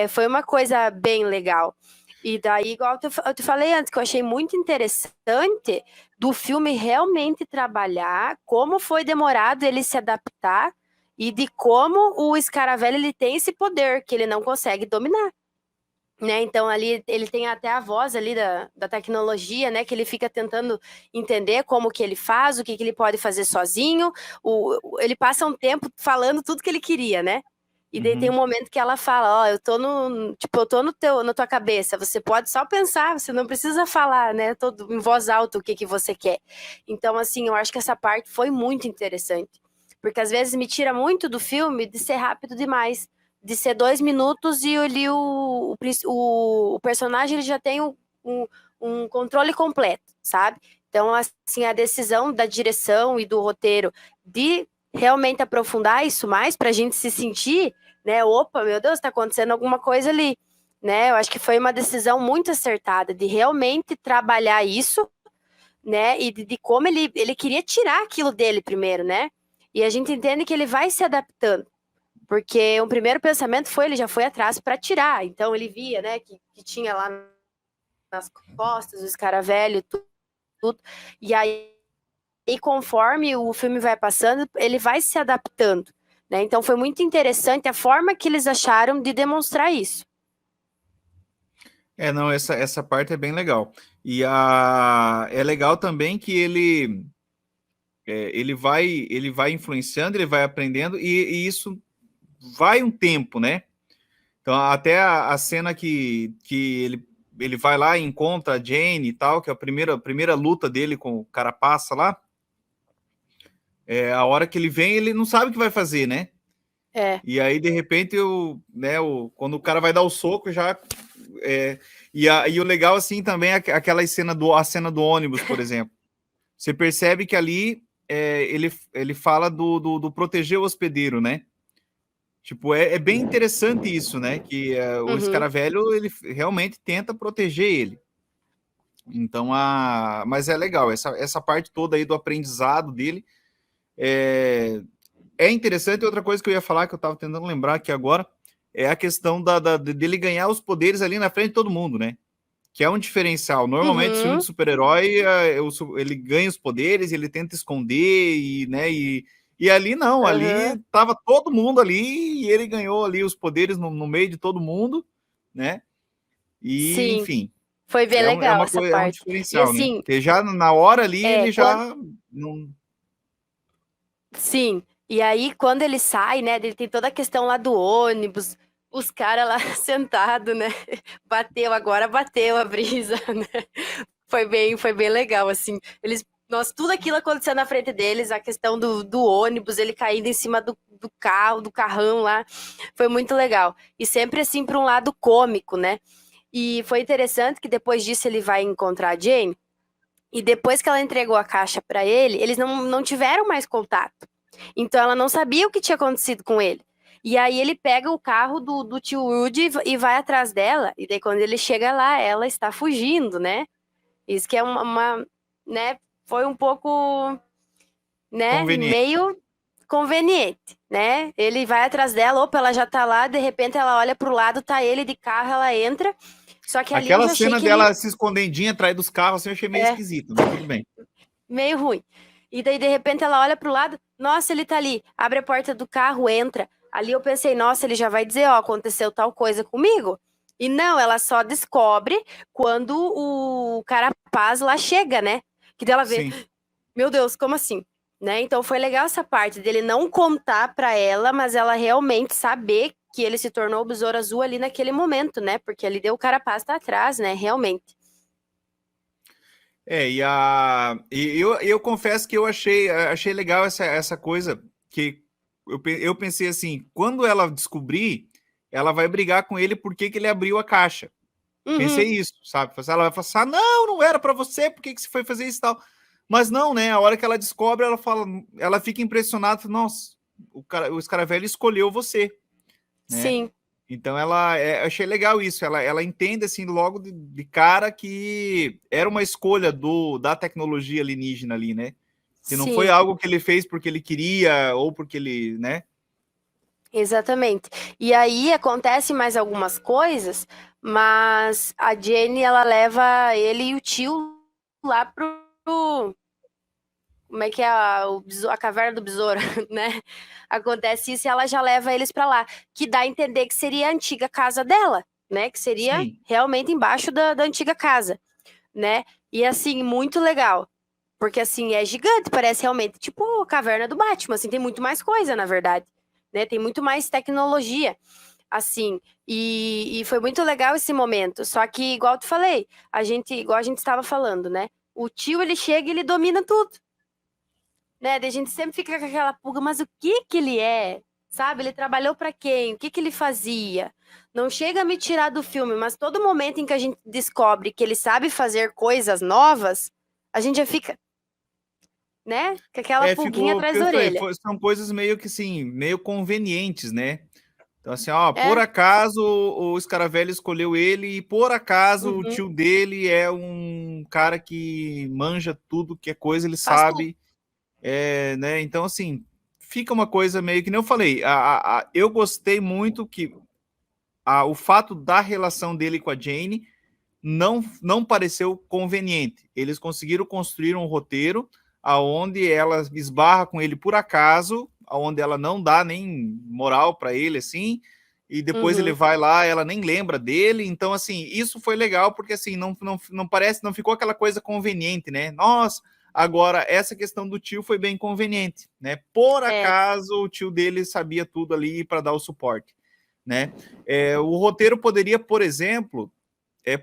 foi uma coisa bem legal. E daí, igual eu te falei antes, que eu achei muito interessante do filme realmente trabalhar como foi demorado ele se adaptar e de como o Scaravelli ele tem esse poder que ele não consegue dominar. Né? Então ali ele tem até a voz ali da tecnologia, né? Que ele fica tentando entender como que ele faz, o que ele pode fazer sozinho. Ele passa um tempo falando tudo que ele queria, né? E daí tem um momento que ela fala, eu tô na tua cabeça, você pode só pensar, você não precisa falar, né? Todo em voz alta o que você quer. Então, assim, eu acho que essa parte foi muito interessante. Porque às vezes me tira muito do filme de ser rápido demais, de ser 2 minutos e ali o personagem ele já tem um controle completo, sabe? Então, assim, a decisão da direção e do roteiro de realmente aprofundar isso mais para a gente se sentir, né? Opa, meu Deus, está acontecendo alguma coisa ali, né? Eu acho que foi uma decisão muito acertada de realmente trabalhar isso, né? E de como ele queria tirar aquilo dele primeiro, né? E a gente entende que ele vai se adaptando. Porque o primeiro pensamento foi, ele já foi atrás para tirar. Então ele via, né, que tinha lá nas costas o Scaravelli e tudo. E aí, conforme o filme vai passando, ele vai se adaptando. Né? Então foi muito interessante a forma que eles acharam de demonstrar isso. Não, essa parte é bem legal. E é legal também que ele vai influenciando, ele vai aprendendo, e isso vai um tempo, né? Então, até a cena que ele vai lá e encontra a Jane e tal, que é a primeira luta dele com o Carapaça lá, a hora que ele vem, ele não sabe o que vai fazer, né? E aí, de repente, quando o cara vai dar o soco, já... E o legal, assim, também é a cena do ônibus, por exemplo. Você percebe que ali ele fala do proteger o hospedeiro, né? Tipo, é bem interessante isso, né? Que o escaravelho, ele realmente tenta proteger ele. Então, mas é legal, essa parte toda aí do aprendizado dele é interessante. Outra coisa que eu ia falar, que eu estava tentando lembrar aqui agora, é a questão dele ganhar os poderes ali na frente de todo mundo, né? Que é um diferencial. Normalmente, filme de super-herói, ele ganha os poderes, ele tenta esconder, e ali não, ali tava todo mundo ali, e ele ganhou ali os poderes no meio de todo mundo, né? E, Sim, enfim, foi bem legal essa é um parte. E diferencial, né? assim, Porque já na hora ali, ele já... Não... sim, e aí quando ele sai, né, ele tem toda a questão lá do ônibus, os caras lá sentados, né, agora bateu a brisa, né, foi bem legal, assim, nossa, tudo aquilo aconteceu na frente deles, a questão do ônibus, ele caindo em cima do carro, do carrão lá, foi muito legal, e sempre assim para um lado cômico, né, e foi interessante que depois disso ele vai encontrar a Jane, e depois que ela entregou a caixa para ele, eles não tiveram mais contato. Então ela não sabia o que tinha acontecido com ele. E aí ele pega o carro do tio Rudy e vai atrás dela. E daí quando ele chega lá, ela está fugindo, né? Isso que é né? Foi um pouco, né? Conveniente. Meio conveniente, né? Ele vai atrás dela, opa, ela já tá lá, de repente ela olha pro lado, tá ele de carro, ela entra. Só que ali eu Aquela já achei cena que ele dela se escondendinha atrás dos carros, assim, eu achei meio esquisito, mas tudo bem. meio ruim. E daí, de repente, ela olha pro lado, nossa, ele tá ali, abre a porta do carro, entra. Ali eu pensei, nossa, ele já vai dizer, ó, aconteceu tal coisa comigo. E não, ela só descobre quando o Carapaz lá chega, né? Que dela vê, Sim. meu Deus, como assim? Né? Então foi legal essa parte dele não contar pra ela, mas ela realmente saber que ele se tornou o Besouro Azul ali naquele momento, né? Porque ele deu o Carapaz tá atrás, né? Realmente. Eu confesso que eu achei legal essa coisa, que eu pensei assim, quando ela descobrir, ela vai brigar com ele porque que ele abriu a caixa. Uhum. Pensei isso, sabe? Ela vai falar assim, não era para você, por que que você foi fazer isso e tal? Mas não, né? A hora que ela descobre, ela fica impressionada, nossa, o escaravelho escolheu você, né? Sim. Então achei legal isso. Ela entende assim logo de cara que era uma escolha da tecnologia alienígena ali, né? Que não foi Sim. algo que ele fez porque ele queria ou porque ele, né? Exatamente. E aí acontece mais algumas coisas, mas a Jenny ela leva ele e o tio lá como é que é a caverna do besouro, né? Acontece isso e ela já leva eles pra lá, que dá a entender que seria a antiga casa dela, né? Que seria Sim. realmente embaixo da antiga casa, né? E assim, muito legal. Porque assim, é gigante, parece realmente tipo a caverna do Batman, assim, tem muito mais coisa, na verdade, né? Tem muito mais tecnologia, assim, e foi muito legal esse momento. Só que, igual eu te falei, igual a gente estava falando, né? O tio, ele chega e ele domina tudo, né? Daí a gente sempre fica com aquela pulga, mas o que que ele é? Sabe? Ele trabalhou para quem? O que que ele fazia? Não chega a me tirar do filme, mas todo momento em que a gente descobre que ele sabe fazer coisas novas, a gente já fica, né? Com aquela pulguinha Ficou, atrás porque da eu falei, orelha. são coisas meio que assim, meio convenientes, né? Então, assim, ó, por É. acaso o Scaravelli escolheu ele e por acaso o Uhum. tio dele é um cara que manja tudo que é coisa, ele Faz tudo. sabe, né? Então, assim, fica uma coisa meio que nem eu falei. Eu gostei muito que o fato da relação dele com a Jane não pareceu conveniente. Eles conseguiram construir um roteiro aonde ela esbarra com ele por acaso, aonde ela não dá nem moral para ele assim, e depois ele Uhum. vai lá, ela nem lembra dele. Então assim, isso foi legal porque assim não parece, não ficou aquela coisa conveniente, né? Nossa, agora essa questão do tio foi bem conveniente, né? Por É. acaso o tio dele sabia tudo ali para dar o suporte, né? O roteiro poderia, por exemplo,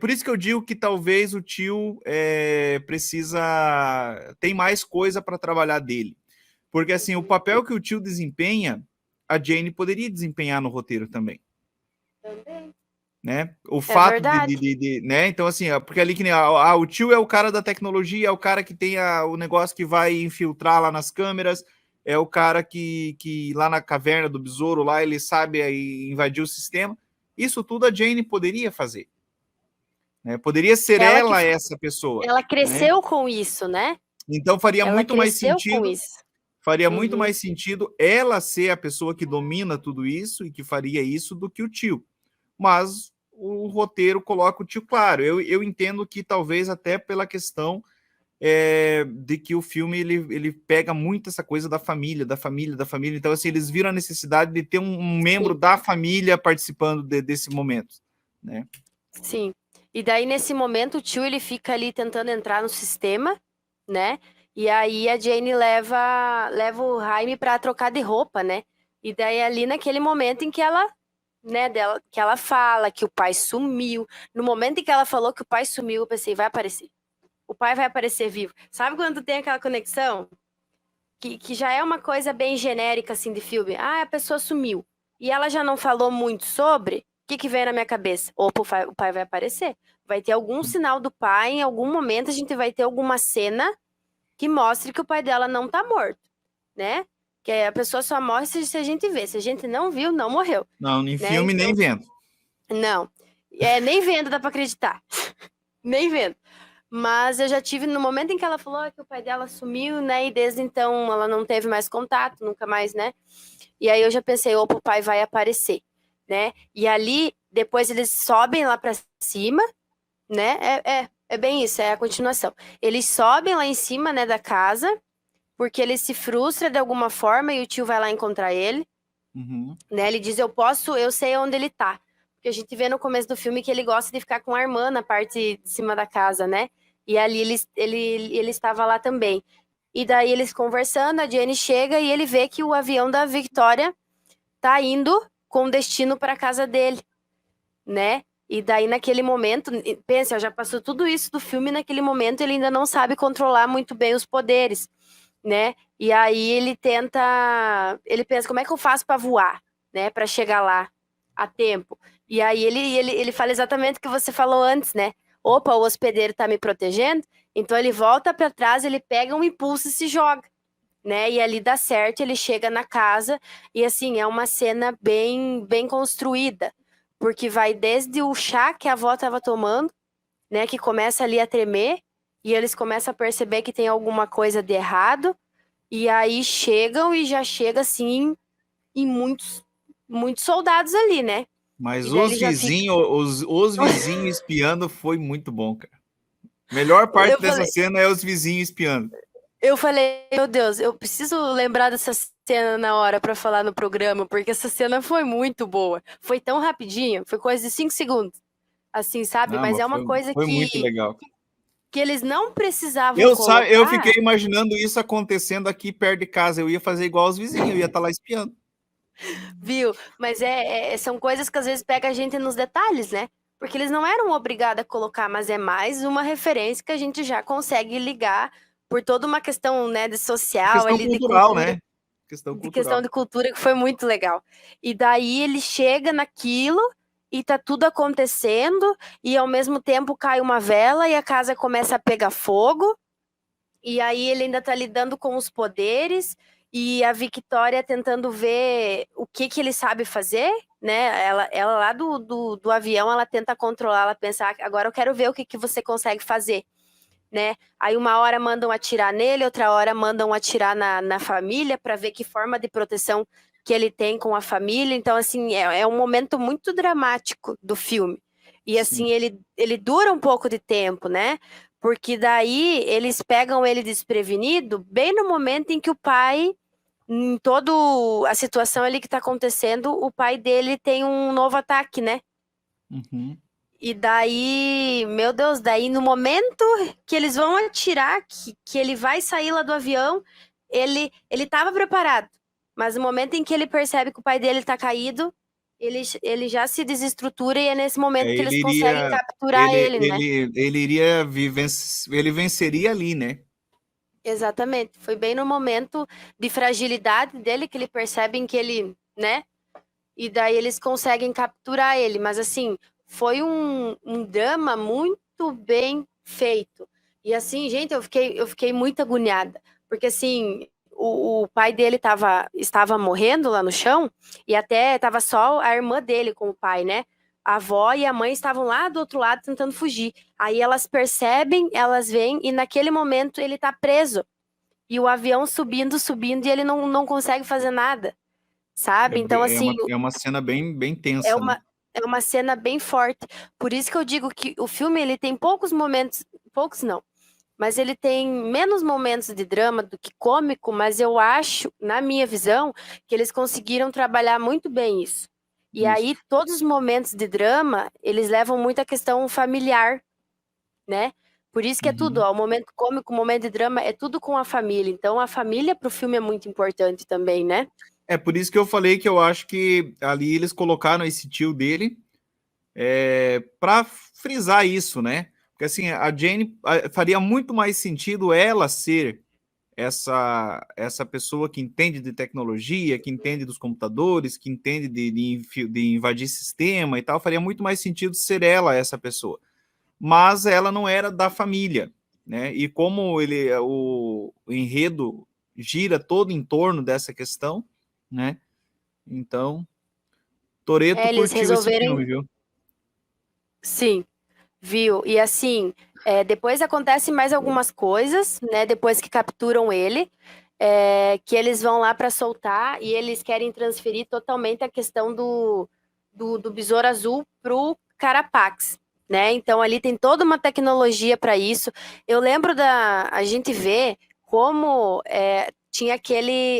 por isso que eu digo que talvez o tio tem mais coisa para trabalhar dele. Porque assim, o papel que o tio desempenha, a Jane poderia desempenhar no roteiro também. Também. né? O É fato verdade. né? Então, assim, porque ali que nem o tio é o cara da tecnologia, é o cara que tem o negócio que vai infiltrar lá nas câmeras, é o cara que lá na caverna do besouro, lá ele sabe aí invadir o sistema. Isso tudo a Jane poderia fazer, né? Poderia ser Ela que ela essa pessoa, ela né? cresceu com isso, né? Então faria Ela muito mais cresceu com sentido, isso. faria muito Uhum. mais sentido ela ser a pessoa que domina tudo isso e que faria isso do que o tio. Mas o roteiro coloca o tio claro. Eu entendo que talvez até pela questão de que o filme ele pega muito essa coisa da família, da família, da família. Então, assim, eles viram a necessidade de ter um membro Sim, da família participando desse momento, né? sim. E daí, nesse momento, o tio ele fica ali tentando entrar no sistema, né? E aí a Jane leva o Jaime para trocar de roupa, né? E daí ali naquele momento em que ela, né, que ela fala que o pai sumiu. No momento em que ela falou que o pai sumiu, eu pensei, vai aparecer. O pai vai aparecer vivo. Sabe quando tem aquela conexão? Que já é uma coisa bem genérica, assim, de filme. Ah, a pessoa sumiu. E ela já não falou muito sobre. O que vem na minha cabeça? Opa, o pai vai aparecer. Vai ter algum sinal do pai, em algum momento a gente vai ter alguma cena que mostre que o pai dela não tá morto, né? Que a pessoa só morre se a gente vê. Se a gente não viu, não morreu, Não, nem né? filme, nem Então, vendo. não. Nem vendo dá pra acreditar. Nem vendo. Mas eu já tive no momento em que ela falou que o pai dela sumiu, né? E desde então ela não teve mais contato, nunca mais, né? E aí eu já pensei, opa, o pai vai aparecer, né? E ali, depois eles sobem lá pra cima, né? É bem isso, é a continuação. Eles sobem lá em cima, né, da casa, porque ele se frustra de alguma forma e o tio vai lá encontrar ele, Uhum. né? Ele diz, eu sei onde ele tá. Porque a gente vê no começo do filme que ele gosta de ficar com a irmã na parte de cima da casa, né? E ali ele estava lá também. E daí eles conversando, a Jenny chega e ele vê que o avião da Victoria tá indo com destino para casa dele, né? E daí naquele momento, pensa, já passou tudo isso do filme, naquele momento ele ainda não sabe controlar muito bem os poderes, né? E aí ele pensa, como é que eu faço para voar, né, para chegar lá a tempo? E aí ele fala exatamente o que você falou antes, né? Opa, o hospedeiro tá me protegendo, então ele volta para trás, ele pega um impulso e se joga, né? E ali dá certo, ele chega na casa e assim, é uma cena bem construída, porque vai desde o chá que a avó estava tomando, né, que começa ali a tremer, e eles começam a perceber que tem alguma coisa de errado, e aí chegam e já chega assim em muitos soldados ali, né? E Mas daí os ele já fica. vizinhos, os vizinhos espiando foi muito bom, cara. Melhor parte Eu dessa falei, cena é os vizinhos espiando. eu falei, meu Deus, eu preciso lembrar dessa cena na hora pra falar no programa, porque essa cena foi muito boa. Foi tão rapidinho, foi coisa de 5 segundos, assim, sabe? Não, Mas mas é uma coisa foi muito legal. que eles não precisavam Eu fiquei colocar, imaginando isso acontecendo aqui perto de casa. Eu ia fazer igual os vizinhos, eu ia estar lá espiando. viu? Mas são coisas que às vezes pega a gente nos detalhes, né? Porque eles não eram obrigados a colocar, mas é mais uma referência que a gente já consegue ligar por toda uma questão, né, de social, Questão ali, de cultural, cultura, né? Questão de questão cultural. de cultura, que foi muito legal. E daí ele chega naquilo e tá tudo acontecendo, e ao mesmo tempo cai uma vela e a casa começa a pegar fogo. E aí ele ainda está lidando com os poderes e a Victoria tentando ver o que ele sabe fazer, né? Ela lá do avião, ela tenta controlar, ela pensa, agora eu quero ver o que você consegue fazer, né? Aí uma hora mandam atirar nele, outra hora mandam atirar na família para ver que forma de proteção que ele tem com a família. Então, assim, é um momento muito dramático do filme. E Sim. assim, ele dura um pouco de tempo, né? Porque daí eles pegam ele desprevenido bem no momento em que o pai, em toda a situação ali que está acontecendo, o pai dele tem um novo ataque, né? Uhum. E daí, meu Deus, daí no momento que eles vão atirar, que ele vai sair lá do avião, ele estava preparado. Mas no momento em que ele percebe que o pai dele está caído, ele já se desestrutura e é nesse momento que eles Ele conseguem iria, capturar ele, né? ele iria ele venceria ali, né? Exatamente. Foi bem no momento de fragilidade dele que ele percebe que ele, né? E daí eles conseguem capturar ele. Mas assim, foi um drama muito bem feito. E assim, gente, eu fiquei muito agoniada, porque assim, o pai dele estava morrendo lá no chão, e até estava só a irmã dele com o pai, né? A avó e a mãe estavam lá do outro lado tentando fugir. Aí elas percebem, elas vêm, e naquele momento ele está preso. E o avião subindo, subindo, e ele não consegue fazer nada, sabe? Então, assim, É uma cena bem é tensa, né? uma, é uma cena bem forte. Por isso que eu digo que o filme ele tem poucos momentos, poucos não, mas ele tem menos momentos de drama do que cômico, mas eu acho, na minha visão, que eles conseguiram trabalhar muito bem isso. E Isso. aí, todos os momentos de drama, eles levam muito a questão familiar, né? Por isso que é tudo, Uhum. ó, o momento cômico, o momento de drama, é tudo com a família. Então, a família para o filme é muito importante também, né? É por isso que eu falei que eu acho que ali eles colocaram esse tio dele para frisar isso, né? Porque assim, a Jane faria muito mais sentido ela ser essa pessoa que entende de tecnologia, que entende dos computadores, que entende de invadir sistema e tal, faria muito mais sentido ser ela essa pessoa. Mas ela não era da família, né? E como o enredo gira todo em torno dessa questão, né? Então, Toretto É, eles curtiu esse resolveram, filme, viu? sim. Viu? E assim, depois acontece mais algumas coisas, né? Depois que capturam ele, que eles vão lá para soltar e eles querem transferir totalmente a questão do Besouro Azul pro Carapax, né? Então ali tem toda uma tecnologia para isso. Eu lembro a gente vê como tinha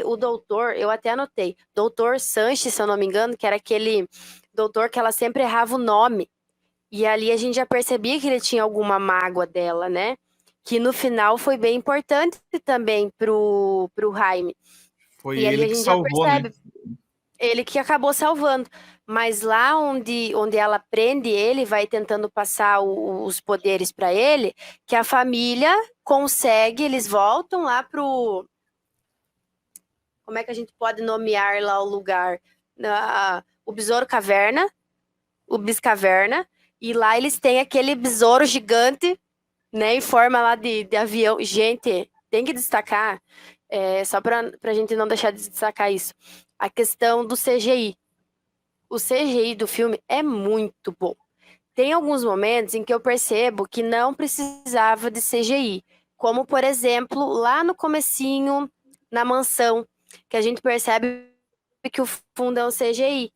o doutor, eu até anotei, doutor Sanches, se eu não me engano, que era aquele doutor que ela sempre errava o nome. E ali a gente já percebia que ele tinha alguma mágoa dela, né? Que no final foi bem importante também pro Jaime. Foi E ali ele a que gente já salvou, né? percebe, ele que acabou salvando. Mas lá onde ela prende ele, vai tentando passar os poderes para ele, que a família consegue, eles voltam lá pro. Como é que a gente pode nomear lá o lugar? O Besouro Caverna, o Biscaverna, e lá eles têm aquele besouro gigante, né, em forma lá de avião. Gente, tem que destacar, só para a gente não deixar de destacar isso, a questão do CGI. O CGI do filme é muito bom. Tem alguns momentos em que eu percebo que não precisava de CGI, como por exemplo, lá no comecinho, na mansão, que a gente percebe que o fundo é um CGI,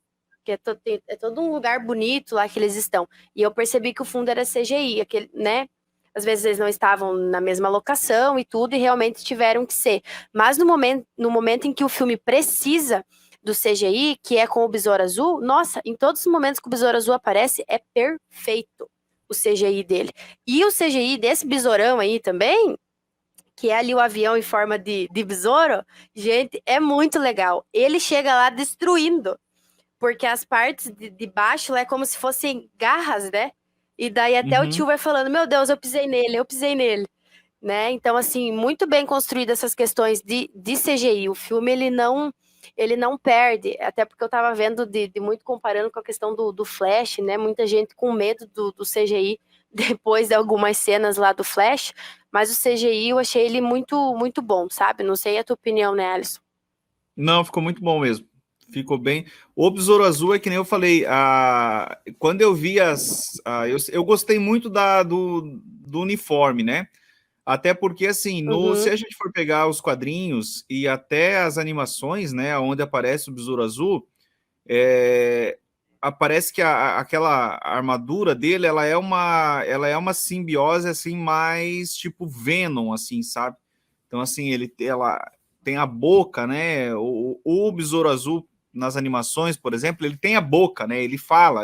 que é todo um lugar bonito lá que eles estão. E eu percebi que o fundo era CGI, aquele, né? Às vezes eles não estavam na mesma locação e tudo, e realmente tiveram que ser. Mas no momento em que o filme precisa do CGI, que é com o Besouro Azul, nossa, em todos os momentos que o Besouro Azul aparece, é perfeito o CGI dele. E o CGI desse besourão aí também, que é ali o avião em forma de besouro, gente, é muito legal. Ele chega lá destruindo, porque as partes de baixo é como se fossem garras, né? E daí até o Uhum. tio vai falando: Meu Deus, eu pisei nele. Né? Então, assim, muito bem construído essas questões de CGI. O filme, ele não perde, até porque eu estava vendo de muito comparando com a questão do Flash, né? Muita gente com medo do CGI depois de algumas cenas lá do Flash, mas o CGI eu achei ele muito, muito bom, sabe? Não sei a tua opinião, né, Alisson? Não, ficou muito bom mesmo. Ficou bem. O Besouro Azul é que nem eu falei. Quando eu vi eu gostei muito do uniforme, né? Até porque, assim, se Uhum. a gente for pegar os quadrinhos e até as animações, né, onde aparece o Besouro Azul, é, aparece que aquela armadura dele, ela é uma simbiose, assim, mais tipo Venom, assim, sabe? Então, assim, ela tem a boca, né? O Besouro Azul nas animações, por exemplo, ele tem a boca, né? Ele fala,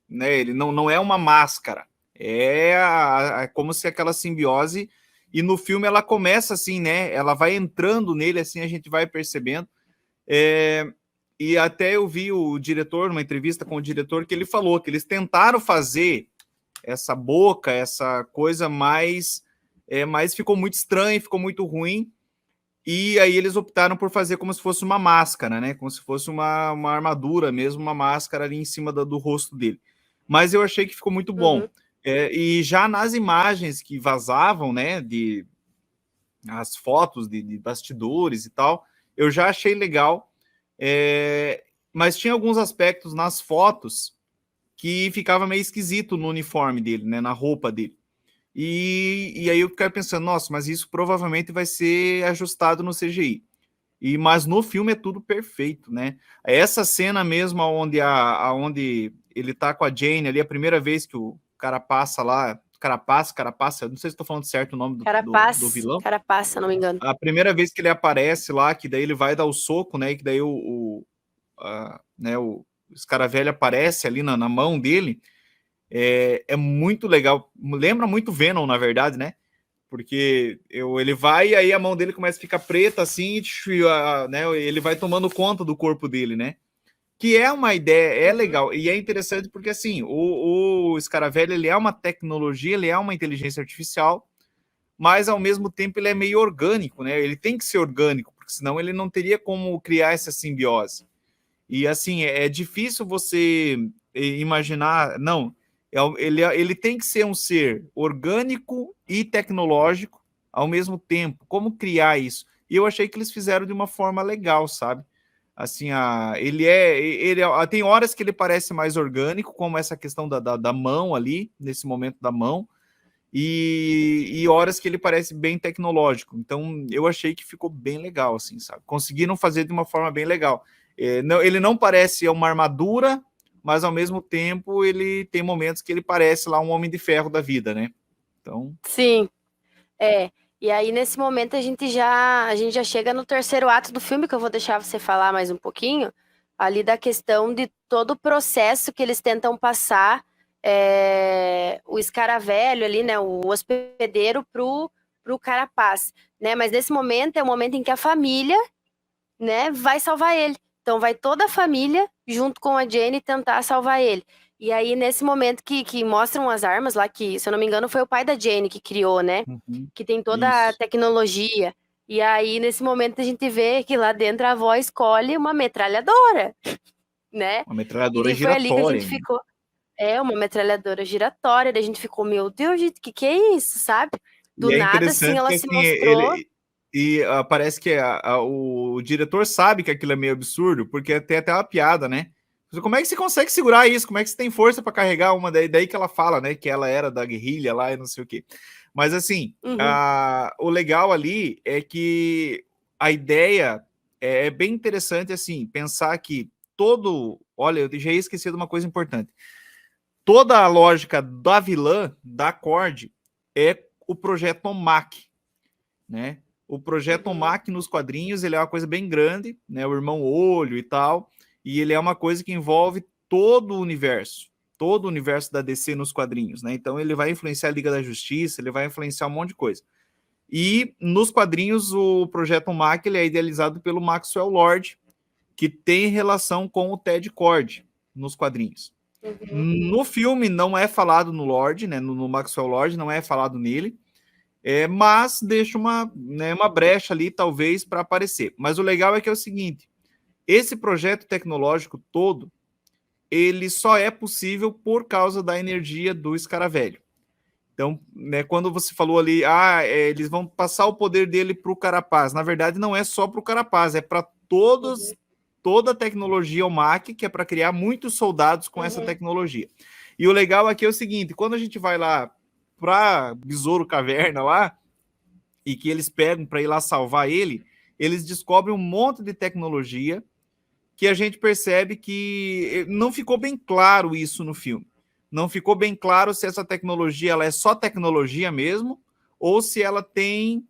né? Ele não é uma máscara, é como se aquela simbiose. E no filme ela começa assim, né? Ela vai entrando nele, assim a gente vai percebendo. É, e até eu vi o diretor, numa entrevista com o diretor, que ele falou que eles tentaram fazer essa boca, essa coisa mas ficou muito estranho, ficou muito ruim. E aí eles optaram por fazer como se fosse uma máscara, né? Como se fosse uma armadura mesmo, uma máscara ali em cima do rosto dele. mas eu achei que ficou muito bom. Uhum. E já nas imagens que vazavam, né, as fotos de bastidores e tal, eu já achei legal, mas tinha alguns aspectos nas fotos que ficava meio esquisito no uniforme dele, né, na roupa dele. E aí eu ficava pensando, nossa, mas isso provavelmente vai ser ajustado no CGI. Mas no filme é tudo perfeito, né? Essa cena mesmo onde ele tá com a Jane ali, a primeira vez que o cara passa lá, Carapaça, não sei se estou falando certo o nome do vilão. Carapaça, se não me engano. A primeira vez que ele aparece lá, que daí ele vai dar o soco, né? E que daí o Escaravelho aparece ali na mão dele. É muito legal. Lembra muito Venom, na verdade, né? Porque ele vai e aí a mão dele começa a ficar preta assim, né? Ele vai tomando conta do corpo dele, né? Que é uma ideia, é legal. E é interessante porque, assim, o Escaravelho, ele é uma tecnologia, ele é uma inteligência artificial, mas, ao mesmo tempo, ele é meio orgânico, né? Ele tem que ser orgânico, porque senão ele não teria como criar essa simbiose. E, assim, é difícil você imaginar... Não, ele tem que ser um ser orgânico e tecnológico ao mesmo tempo. Como criar isso? E eu achei que eles fizeram de uma forma legal, sabe? Assim, tem horas que ele parece mais orgânico, como essa questão da mão ali, nesse momento da mão, e horas que ele parece bem tecnológico. Então, eu achei que ficou bem legal, assim, sabe? Conseguiram fazer de uma forma bem legal. Ele não parece uma armadura, mas ao mesmo tempo ele tem momentos que ele parece lá um Homem de Ferro da vida, né? Então... Sim, E aí, nesse momento, a gente já chega no terceiro ato do filme, que eu vou deixar você falar mais um pouquinho, ali da questão de todo o processo que eles tentam passar o escaravelho ali, né, o hospedeiro pro Carapaz, né? Mas nesse momento é o momento em que a família, né, vai salvar ele. Então vai toda a família junto com a Jane tentar salvar ele. E aí, nesse momento que mostram as armas lá, que, se eu não me engano, foi o pai da Jane que criou, né? Que tem toda a Isso. tecnologia. E aí, nesse momento, a gente vê que lá dentro a avó escolhe uma metralhadora, né? Uma E metralhadora daí foi ali que a giratória gente ainda. ficou. Uma metralhadora giratória. Daí a gente ficou, meu Deus, gente, que é isso, sabe? Do E é nada, assim, interessante ela que, se assim, mostrou. parece que o diretor sabe que aquilo é meio absurdo, porque tem até uma piada, né? Como é que você consegue segurar isso? Como é que você tem força para carregar uma? Daí que ela fala, né? Que ela era da guerrilha lá e não sei o quê. Mas, assim, Uhum, o legal ali é que a ideia é bem interessante, assim, pensar que Olha, eu já ia esquecer de uma coisa importante. Toda a lógica da vilã, da Cord, é o projeto OMAC, né? O projeto uhum, OMAC nos quadrinhos, ele é uma coisa bem grande, né? O Irmão Olho e tal, e ele é uma coisa que envolve todo o universo da DC nos quadrinhos, né? Então ele vai influenciar a Liga da Justiça, ele vai influenciar um monte de coisa. E nos quadrinhos o projeto OMAC ele é idealizado pelo Maxwell Lord, que tem relação com o Ted Cord nos quadrinhos. uhum. No filme não é falado no Lord, né? No Maxwell Lord não é falado nele, mas deixa uma brecha ali, talvez, para aparecer. Mas o legal é que é o seguinte: esse projeto tecnológico todo, ele só é possível por causa da energia do Escaravelho. Então, né, quando você falou ali, eles vão passar o poder dele para o Carapaz. Na verdade, não é só para o Carapaz, é para toda a tecnologia OMAC, que é para criar muitos soldados com essa tecnologia. E o legal aqui é o seguinte: quando a gente vai lá para Besouro Caverna lá, e que eles pegam para ir lá salvar ele, eles descobrem um monte de tecnologia que a gente percebe que não ficou bem claro isso no filme. Não ficou bem claro se essa tecnologia ela é só tecnologia mesmo, ou se ela tem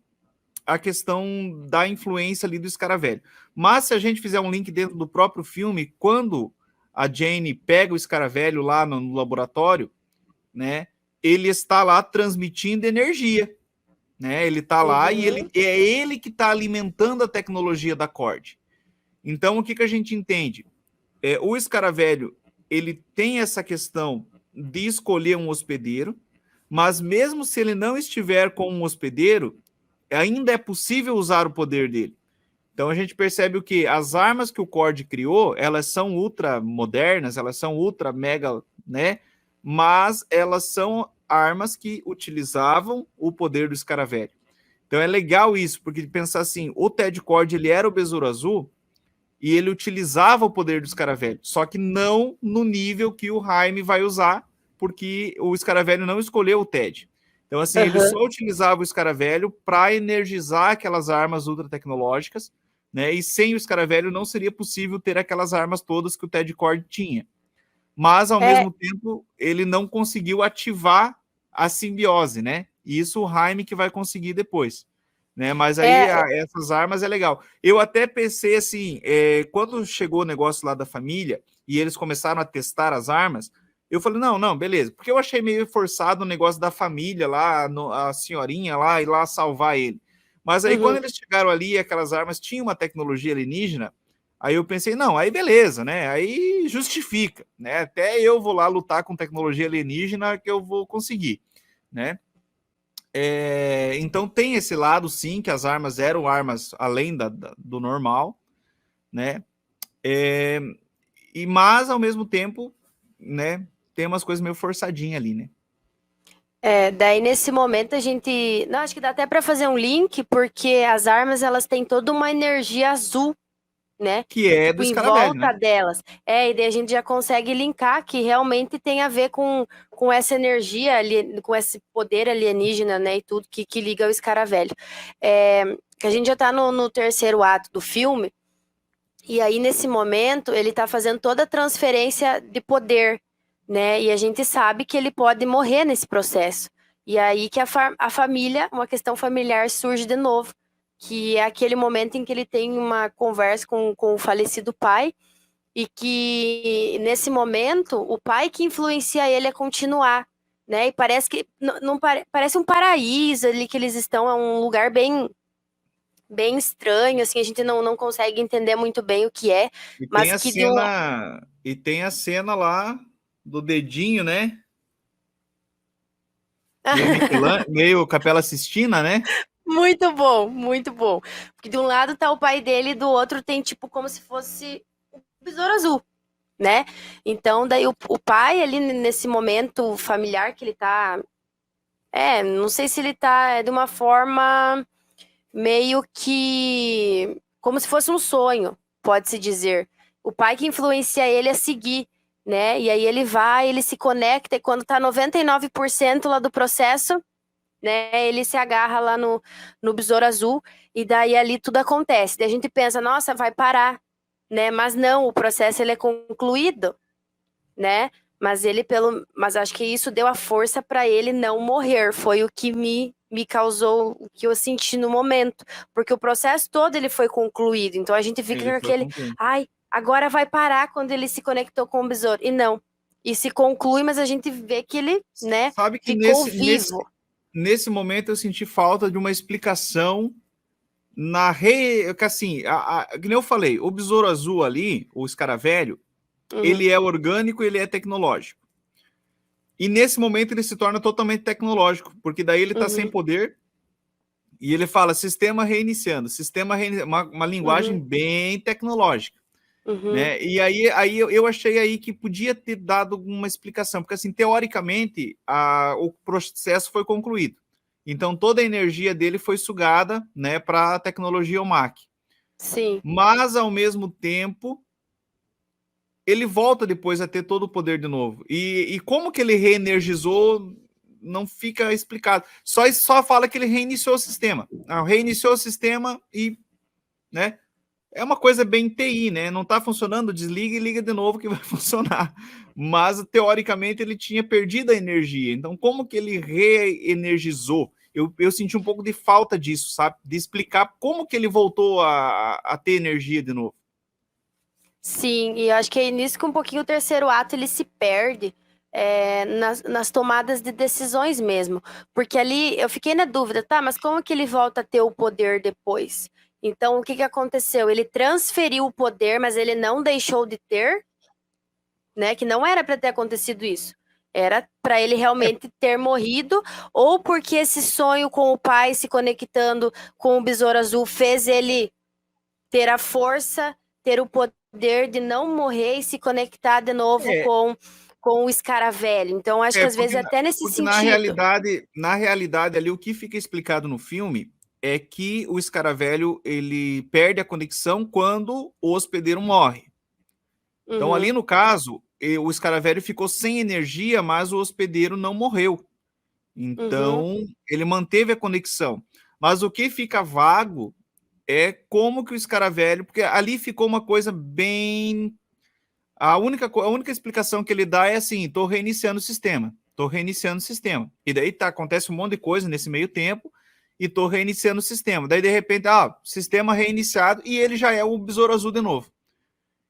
a questão da influência ali do Escaravelho. Mas se a gente fizer um link dentro do próprio filme, quando a Jane pega o Escaravelho lá no laboratório, né, ele está lá transmitindo energia, né? Ele está lá e Uhum. é ele que está alimentando a tecnologia da Cord. Então, o que a gente entende? O Escaravelho, ele tem essa questão de escolher um hospedeiro, mas mesmo se ele não estiver com um hospedeiro, ainda é possível usar o poder dele. Então a gente percebe o que as armas que o Cord criou, elas são ultra modernas, elas são ultra mega, né? mas elas são armas que utilizavam o poder do Escaravelho. Então é legal isso, porque pensar assim, o Ted Cord, ele era o Besouro Azul e ele utilizava o poder do Escaravelho, só que não no nível que o Jaime vai usar, porque o Escaravelho não escolheu o Ted. Então, assim, ele só utilizava o Escaravelho para energizar aquelas armas ultra tecnológicas, né? E sem o Escaravelho não seria possível ter aquelas armas todas que o Ted Cord tinha. Mas, ao mesmo tempo, ele não conseguiu ativar a simbiose, né? E isso o Jaime que vai conseguir depois. Né? Mas aí essas armas é legal. Eu até pensei assim, quando chegou o negócio lá da família e eles começaram a testar as armas, eu falei, não, beleza. Porque eu achei meio forçado o negócio da família lá, a senhorinha lá, ir lá salvar ele. Mas aí quando eles chegaram ali, aquelas armas tinham uma tecnologia alienígena, aí eu pensei, não, aí beleza, né? Aí justifica, né? Até eu vou lá lutar com tecnologia alienígena que eu vou conseguir, né? Então tem esse lado, sim, que as armas eram armas além do normal, né? Mas ao mesmo tempo, né? Tem umas coisas meio forçadinhas ali, né? Daí nesse momento a gente, não, acho que dá até para fazer um link, porque as armas elas têm toda uma energia azul, né? Que é do Tipo, em Escaravelho, volta né? delas. E daí a gente já consegue linkar que realmente tem a ver com essa energia, com esse poder alienígena, né? E tudo que liga o Escaravelho. Que a gente já tá no terceiro ato do filme, e aí nesse momento ele tá fazendo toda a transferência de poder, né? E a gente sabe que ele pode morrer nesse processo. E aí que a família, uma questão familiar surge de novo, que é aquele momento em que ele tem uma conversa com o falecido pai, e que nesse momento o pai que influencia ele a continuar, né? E parece que não parece um paraíso ali que eles estão, é um lugar bem estranho, assim, a gente não consegue entender muito bem o que é, E tem mas a que de um cena, lá do dedinho, né? Meio meio Capela Sistina, né? muito bom, muito bom. Porque de um lado tá o pai dele e do outro tem tipo como se fosse o Besouro Azul, né? Então daí o pai ali nesse momento familiar que ele tá, não sei se ele tá de uma forma meio que como se fosse um sonho, pode-se dizer. O pai que influencia ele a seguir, né? E aí ele vai, ele se conecta e quando tá 99% lá do processo, né? Ele se agarra lá no Besouro Azul e daí ali tudo acontece. Daí a gente pensa, nossa, vai parar, né? Mas não, o processo ele é concluído, né? Mas acho que isso deu a força para ele não morrer. Foi o que me causou o que eu senti no momento, porque o processo todo ele foi concluído. Então a gente fica Ele com foi aquele, concluído. ai, agora vai parar quando ele se conectou com o besouro. E não. E se conclui, mas a gente vê que ele, né, Sabe que ficou vivo. nesse momento eu senti falta de uma explicação que assim, que nem eu falei, o Besouro Azul ali, o Escaravelho, ele é orgânico, ele é tecnológico. E nesse momento ele se torna totalmente tecnológico, porque daí ele está sem poder e ele fala sistema reiniciando, uma linguagem bem tecnológica. Né? E aí eu achei aí que podia ter dado alguma explicação, porque assim, teoricamente, o processo foi concluído. Então toda a energia dele foi sugada, né, para a tecnologia OMAC. Sim. Mas ao mesmo tempo, ele volta depois a ter todo o poder de novo. E como que ele reenergizou não fica explicado. Só fala que ele reiniciou o sistema. Reiniciou o sistema e, né? É uma coisa bem TI, né? Não está funcionando, desliga e liga de novo que vai funcionar. Mas, teoricamente, ele tinha perdido a energia. Então, como que ele reenergizou? Eu senti um pouco de falta disso, sabe? De explicar como que ele voltou a ter energia de novo. Sim, e eu acho que é nisso que um pouquinho o terceiro ato ele se perde nas tomadas de decisões mesmo. Porque ali eu fiquei na dúvida, tá, mas como que ele volta a ter o poder depois? Então, o que que aconteceu? Ele transferiu o poder, mas ele não deixou de ter, né? Que não era para ter acontecido isso. Era para ele realmente ter morrido, ou porque esse sonho com o pai se conectando com o Besouro Azul fez ele ter a força, ter o poder de não morrer e se conectar de novo É, com o escaravelho. Então, acho que às vezes até nesse porque sentido. na realidade ali o que fica explicado no filme é que o escaravelho ele perde a conexão quando o hospedeiro morre. Então ali Uhum, no caso, o escaravelho ficou sem energia, mas o hospedeiro não morreu. uhum, Então ele manteve a conexão. Mas o que fica vago é como que o escaravelho, porque ali ficou uma coisa bem. A única explicação que ele dá é assim: estou reiniciando o sistema. Estou reiniciando o sistema. E daí acontece um monte de coisa nesse meio tempo e estou reiniciando o sistema. Daí, de repente, sistema reiniciado e ele já é o Besouro Azul de novo.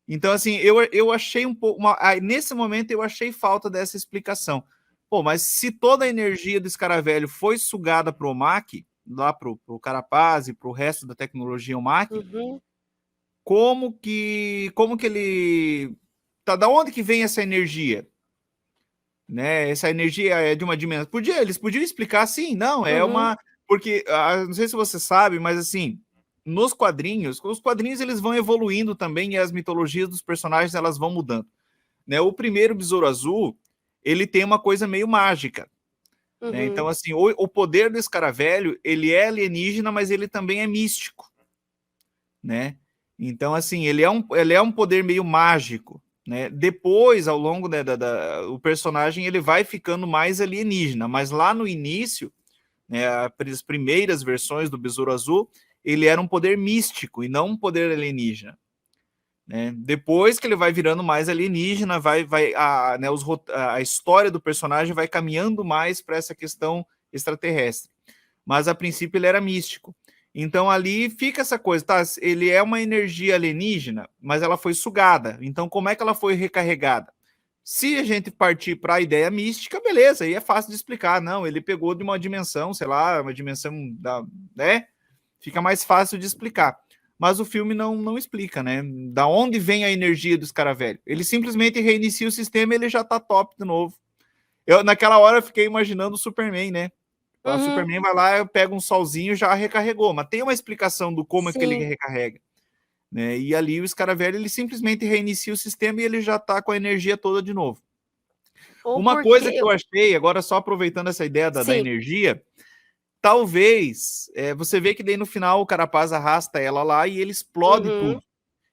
Então, assim, eu achei um pouco. Nesse momento, eu achei falta dessa explicação. Pô, mas se toda a energia do escaravelho foi sugada para o OMAC, lá para o Carapaz e para o resto da tecnologia OMAC, uhum. como que ele. Tá, da onde que vem essa energia? Né? Essa energia é de uma dimensão. Eles podiam explicar assim, não, é Uhum, uma. Porque, não sei se você sabe, mas assim, nos quadrinhos, os quadrinhos eles vão evoluindo também e as mitologias dos personagens elas vão mudando. Né? O primeiro Besouro Azul, ele tem uma coisa meio mágica. Né? uhum. Então, assim, o poder do escaravelho, ele é alienígena, mas ele também é místico. Né? Então, assim, ele é um poder meio mágico. Né? Depois, ao longo o personagem ele vai ficando mais alienígena, mas lá no início, né, as primeiras versões do Besouro Azul, ele era um poder místico e não um poder alienígena. Né? Depois que ele vai virando mais alienígena, né, a história do personagem vai caminhando mais para essa questão extraterrestre. Mas a princípio ele era místico. Então ali fica essa coisa, tá? Ele é uma energia alienígena, mas ela foi sugada. Então como é que ela foi recarregada? Se a gente partir para a ideia mística, beleza, aí é fácil de explicar. Não, ele pegou de uma dimensão, sei lá, uma dimensão da, né? Fica mais fácil de explicar. Mas o filme não explica, né? Da onde vem a energia do escaravelho? Ele simplesmente reinicia o sistema e ele já tá top de novo. Naquela hora eu fiquei imaginando o Superman, né? O Uhum, Superman vai lá, pega um solzinho e já recarregou. Mas tem uma explicação do como é que ele sim. recarrega. Né? E ali o escaravelho ele simplesmente reinicia o sistema e ele já está com a energia toda de novo. Ou Uma porque coisa que eu achei, agora só aproveitando essa ideia da sim. energia, talvez você vê que daí no final o Carapaz arrasta ela lá e ele explode Uhum, tudo.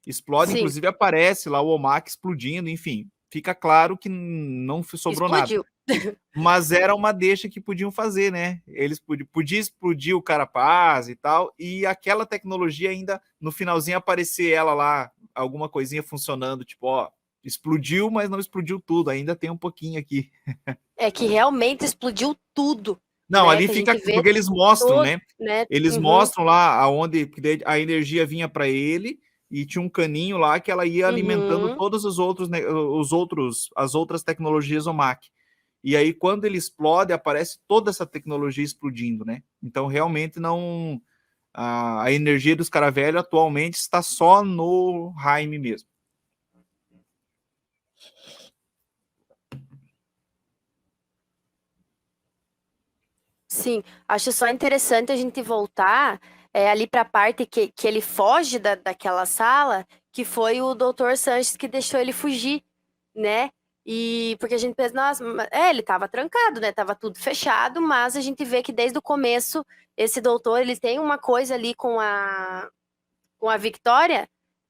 Explode, sim. inclusive aparece lá o Omak explodindo, enfim. Fica claro que não sobrou nada. Explodiu. Mas era uma deixa que podiam fazer, né? Eles podiam explodir o Carapaz e tal, e aquela tecnologia ainda, no finalzinho, aparecer ela lá, alguma coisinha funcionando, tipo, ó, explodiu, mas não explodiu tudo, ainda tem um pouquinho aqui. É que realmente explodiu tudo, Não, né? ali Que a gente fica, vê porque eles mostram, todo, né? né? Eles Uhum, mostram lá aonde a energia vinha para ele e tinha um caninho lá que ela ia alimentando uhum. todos os outros, né, as outras tecnologias OMAC. E aí, quando ele explode, aparece toda essa tecnologia explodindo, né? Então, realmente, não. A energia dos Caravelho atualmente está só no Jaime mesmo. Sim, acho só interessante a gente voltar ali para a parte que ele foge daquela sala, que foi o Doutor Sanches que deixou ele fugir, né? E porque a gente pensa, nossa, ele estava trancado, né? Tava tudo fechado, mas a gente vê que desde o começo esse doutor ele tem uma coisa ali com a Victoria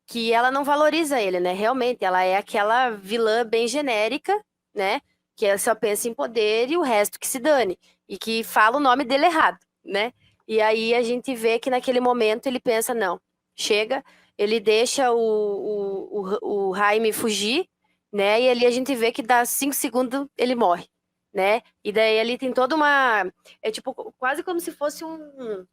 que ela não valoriza ele, né? Realmente, ela é aquela vilã bem genérica, né? Que ela só pensa em poder e o resto que se dane. E que fala o nome dele errado, né? E aí a gente vê que naquele momento ele pensa, não, chega, ele deixa o Jaime fugir, né? E ali a gente vê que dá 5 segundos ele morre, né? E daí ele tem toda uma. É tipo, quase como se fosse um.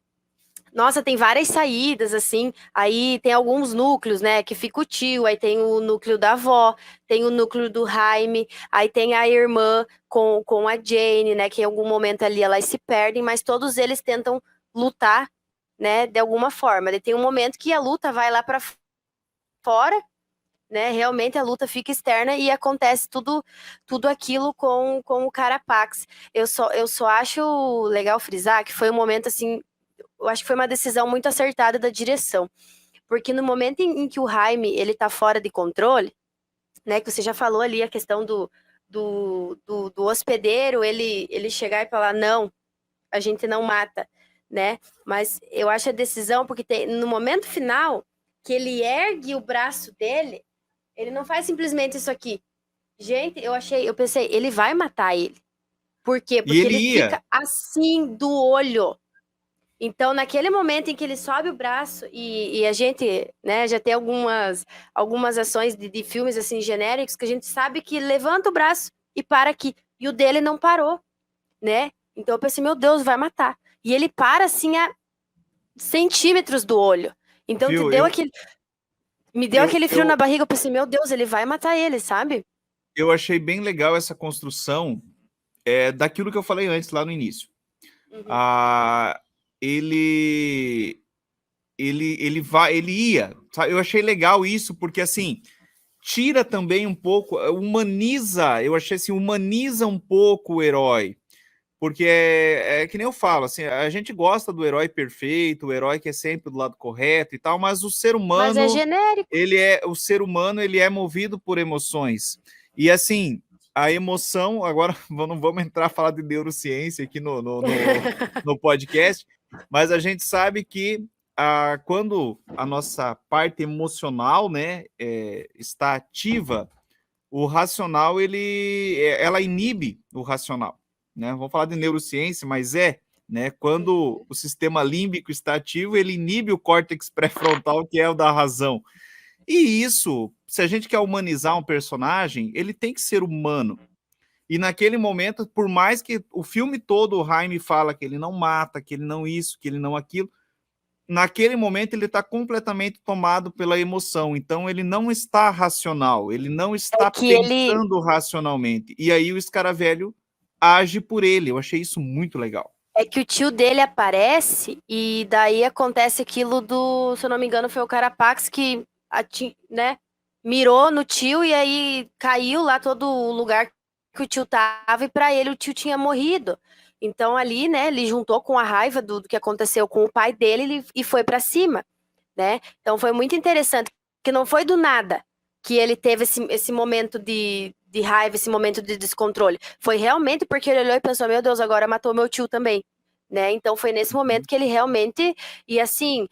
Nossa, tem várias saídas, assim. Aí tem alguns núcleos, né? Que fica o tio, aí tem o núcleo da avó, tem o núcleo do Jaime, aí tem a irmã com a Jane, né? Que em algum momento ali elas se perdem, mas todos eles tentam lutar, né? De alguma forma. Daí tem um momento que a luta vai lá para fora, né? Realmente a luta fica externa e acontece tudo aquilo com o Carapax. Eu só acho legal frisar que foi um momento assim eu acho que foi uma decisão muito acertada da direção. Porque no momento em que o Jaime ele tá fora de controle, né? Que você já falou ali a questão do hospedeiro, ele chegar e falar, não, a gente não mata, né? Mas eu acho a decisão, porque no momento final, que ele ergue o braço dele, ele não faz simplesmente isso aqui. Gente, eu pensei, ele vai matar ele. Por quê? E Porque ele ele ia. fica assim do olho. Então, naquele momento em que ele sobe o braço, e a gente, né, já tem algumas ações de filmes assim genéricos que a gente sabe que levanta o braço e para aqui. E o dele não parou, né? Então eu pensei, meu Deus, vai matar. E ele para assim a centímetros do olho. Então Viu? me deu Eu, aquele frio na eu, barriga. Eu pensei, meu Deus, ele vai matar ele, sabe? eu achei bem legal essa construção daquilo que eu falei antes, lá no início. Uhum. Ah, ele, ele ia. Sabe? Eu achei legal isso, porque assim, tira também um pouco, humaniza, eu achei assim, humaniza um pouco o herói. Porque é que nem eu falo, assim, a gente gosta do herói perfeito, o herói que é sempre do lado correto e tal, mas Mas é genérico. o ser humano, ele é movido por emoções. E assim, a emoção, agora não vamos entrar a falar de neurociência aqui no podcast, mas a gente sabe que quando a nossa parte emocional, né, está ativa, o racional, ela inibe o racional, né? Vamos falar de neurociência, mas né? Quando o sistema límbico está ativo, ele inibe o córtex pré-frontal, que é o da razão. E isso, se a gente quer humanizar um personagem, ele tem que ser humano. E naquele momento, por mais que o filme todo o Jaime fala que ele não mata, que ele não isso, que ele não aquilo, naquele momento ele está completamente tomado pela emoção, então ele não está racional, ele não É está que ele, pensando racionalmente. E aí o Escaravelho age por ele. Eu achei isso muito legal. É que o tio dele aparece e daí acontece aquilo se eu não me engano, foi o Carapax que, né, mirou no tio e aí caiu lá todo o lugar que o tio tava e para ele o tio tinha morrido. Então ali, né, ele juntou com a raiva do que aconteceu com o pai dele e foi para cima, né? Então foi muito interessante, que não foi do nada que ele teve esse momento de raiva, esse momento de descontrole. Foi realmente porque ele olhou e pensou, meu Deus, agora matou meu tio também. Né? Então foi nesse momento que ele realmente e assim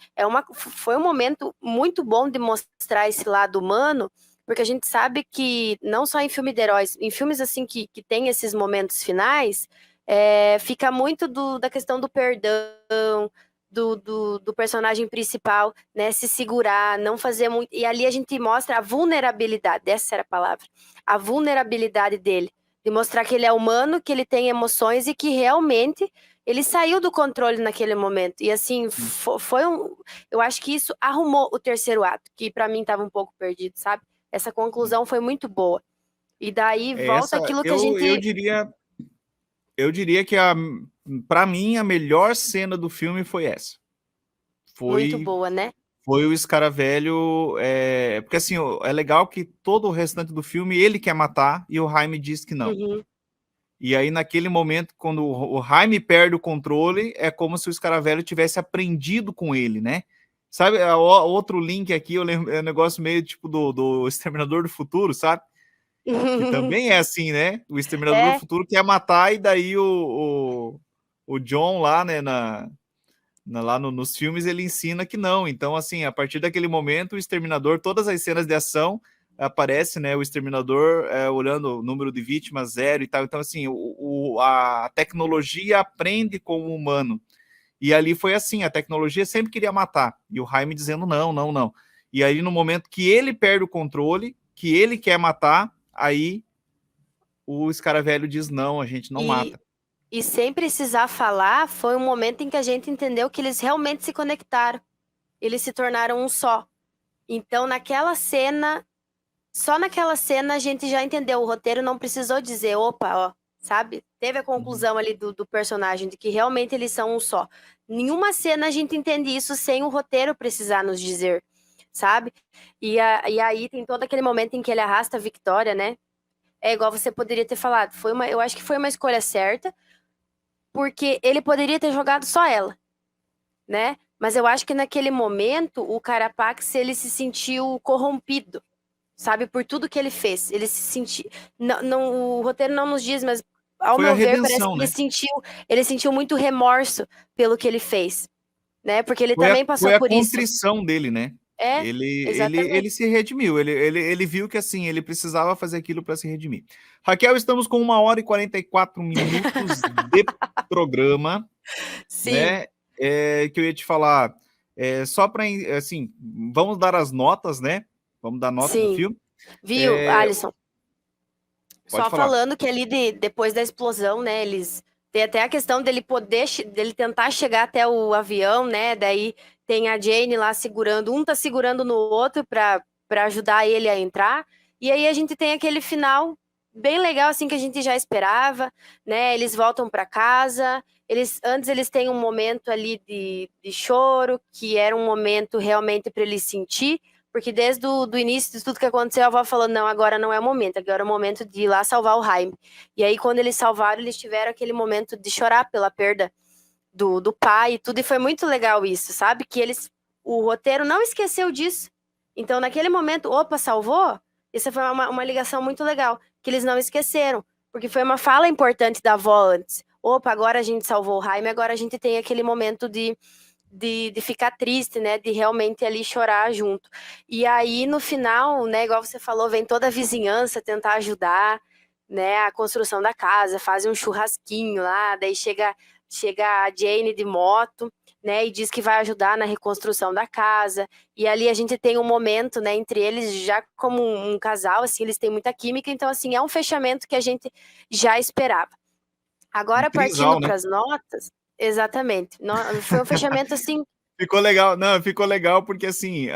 foi um momento muito bom de mostrar esse lado humano, porque a gente sabe que não só em filme de heróis, em filmes assim que tem esses momentos finais, fica muito da questão do perdão, do personagem principal, né, se segurar, não fazer muito. E ali a gente mostra a vulnerabilidade, essa era a palavra, a vulnerabilidade dele, de mostrar que ele é humano, que ele tem emoções e que realmente ele saiu do controle naquele momento. E assim, foi eu acho que isso arrumou o terceiro ato, que para mim estava um pouco perdido, sabe? Essa conclusão foi muito boa. E daí volta Essa, aquilo que a eu gente. diria que para mim a melhor cena do filme foi essa. Muito Foi boa, né? foi o Escaravelho, porque assim, é legal que todo o restante do filme ele quer matar e o Jaime diz que não. Uhum. E aí, naquele momento, quando o Jaime perde o controle, é como se o Escaravelho tivesse aprendido com ele, né? Sabe, outro link aqui, eu lembro, é um negócio meio tipo do Exterminador do Futuro, sabe? Que também é assim, né? O Exterminador do É, Futuro quer matar, e daí o John lá, né, nos filmes, ele ensina que não. Então, assim, a partir daquele momento, o Exterminador, todas as cenas de ação, aparece, né, o Exterminador olhando o número de vítimas zero e tal. Então, assim, a tecnologia aprende com o humano. E ali foi assim, a tecnologia sempre queria matar. E o Jaime dizendo não, não, não. E aí, no momento que ele perde o controle, que ele quer matar, aí o Escaravelho diz não, a gente não e, mata. e sem precisar falar, foi um momento em que a gente entendeu que eles realmente se conectaram. Eles se tornaram um só. Então, naquela cena, só naquela cena a gente já entendeu. O roteiro não precisou dizer, opa, ó, sabe? Teve a Uhum. conclusão ali do personagem, de que realmente eles são um só. Nenhuma cena a gente entende isso sem o roteiro precisar nos dizer, sabe? E aí tem todo aquele momento em que ele arrasta a Victoria, né? É igual você poderia ter falado. Eu acho que foi uma escolha certa, porque ele poderia ter jogado só ela, né? Mas eu acho que naquele momento o Carapax ele se sentiu corrompido, sabe? Por tudo que ele fez. Ele se sentiu... Não, o roteiro não nos diz, mas ao Foi a meu ver, parece redenção, que né? ele sentiu muito remorso pelo que ele fez, né? Porque ele também passou Foi a por isso. contrição dele, né? É, Ele exatamente. se redimiu, ele viu que assim, ele precisava fazer aquilo para se redimir. Raquel, estamos com 1 hora e 44 minutos de programa, Sim, né? Que eu ia te falar, só para assim, vamos dar as notas, né? Vamos dar nota do sim. filme. Viu, É, Alisson? pode Só falar. falando que ali depois da explosão, né, eles tem até a questão dele poder dele tentar chegar até o avião, né? Daí tem a Jane lá segurando, um tá segurando no outro para ajudar ele a entrar. E aí a gente tem aquele final bem legal assim que a gente já esperava, né? Eles voltam para casa. Eles têm um momento ali de choro, que era um momento realmente para ele sentir, porque desde do início de tudo que aconteceu, a avó falou: não, agora não é o momento, agora é o momento de ir lá salvar o Jaime. E aí, quando eles salvaram, eles tiveram aquele momento de chorar pela perda do pai e tudo, e foi muito legal isso, sabe? Que o roteiro não esqueceu disso. Então, naquele momento, opa, salvou? Isso foi uma ligação muito legal, que eles não esqueceram, porque foi uma fala importante da avó antes. Opa, agora a gente salvou o Jaime, agora a gente tem aquele momento de ficar triste, né? De realmente ali chorar junto. E aí, no final, né, igual você falou, vem toda a vizinhança tentar ajudar, né? A construção da casa, fazem um churrasquinho lá, daí chega a Jane de moto, né? E diz que vai ajudar na reconstrução da casa. E ali a gente tem um momento, né, entre eles, já como um casal, assim, eles têm muita química, então, assim, é um fechamento que a gente já esperava. Um Agora, partindo trisal, né? para as notas, exatamente. Foi um fechamento assim. Ficou legal, não, ficou legal porque assim,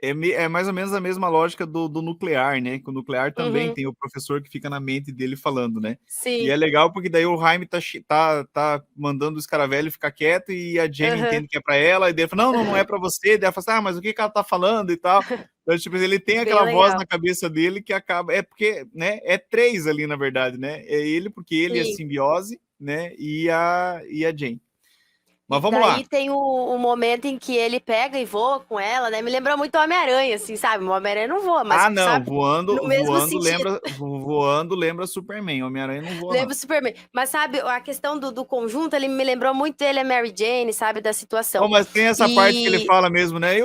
é mais ou menos a mesma lógica do nuclear, né? Que o nuclear também Uhum, tem o professor que fica na mente dele falando, né? E sim. é legal porque daí o Jaime tá mandando o Scaravelli ficar quieto e a Jenny Uhum, entende que é para ela, e daí ele fala, não, não é para você. Daí ela fala assim, mas o que ela tá falando e tal. Então, tipo, ele tem bem aquela voz na legal. cabeça dele que acaba. É porque, né? É três ali, na verdade, né? É ele, porque ele é Sim. simbiose, né? E a Jane. E Mas vamos lá. daí tem o momento em que ele pega e voa com ela, né? Me lembrou muito o Homem-Aranha, assim, sabe? O Homem-Aranha não voa, mas, Ah, não, sabe? No mesmo sentido. voando lembra Superman. Homem-Aranha não voa, Lembra não. o Superman. Mas, sabe, a questão do conjunto, ele me lembrou muito ele, a Mary Jane, sabe? Da Oh, situação. mas tem essa parte que ele E, fala mesmo, né?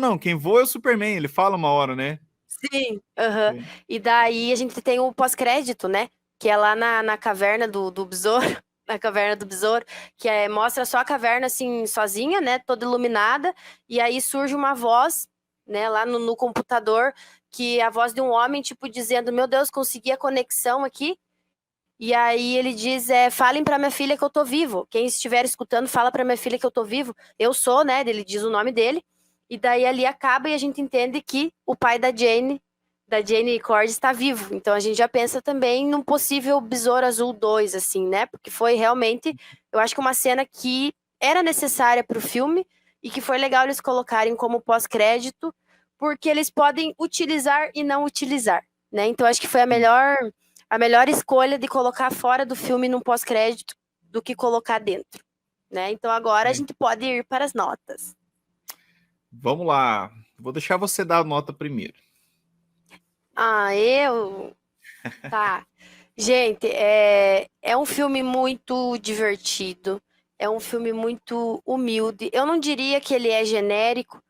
Não, quem voa é o Superman. Ele fala uma hora, né? sim, aham. Sim. E daí a gente tem o pós-crédito, né? Que é lá na caverna do besouro, na caverna do besouro, que mostra só a caverna assim, sozinha, né? Toda iluminada, e aí surge uma voz, né, lá no computador, que é a voz de um homem, tipo, dizendo: Meu Deus, consegui a conexão aqui. E aí ele diz: falem para minha filha que eu tô vivo. Quem estiver escutando, fala para minha filha que eu tô vivo. Eu sou, né? Ele diz o nome dele. E daí ali acaba e a gente entende que o pai da Jane Cord, está vivo. Então a gente já pensa também num possível Besouro Azul 2, assim, né? Porque foi realmente, eu acho que uma cena que era necessária para o filme e que foi legal eles colocarem como pós-crédito, porque eles podem utilizar e não utilizar, né? Então acho que foi a melhor escolha de colocar fora do filme num pós-crédito do que colocar dentro, né? Então agora a É. gente pode ir para as notas. Vamos lá. Vou deixar você dar a nota primeiro. Ah, eu. Tá. Gente, é um filme muito divertido, é um filme muito humilde. Eu não diria que ele é genérico.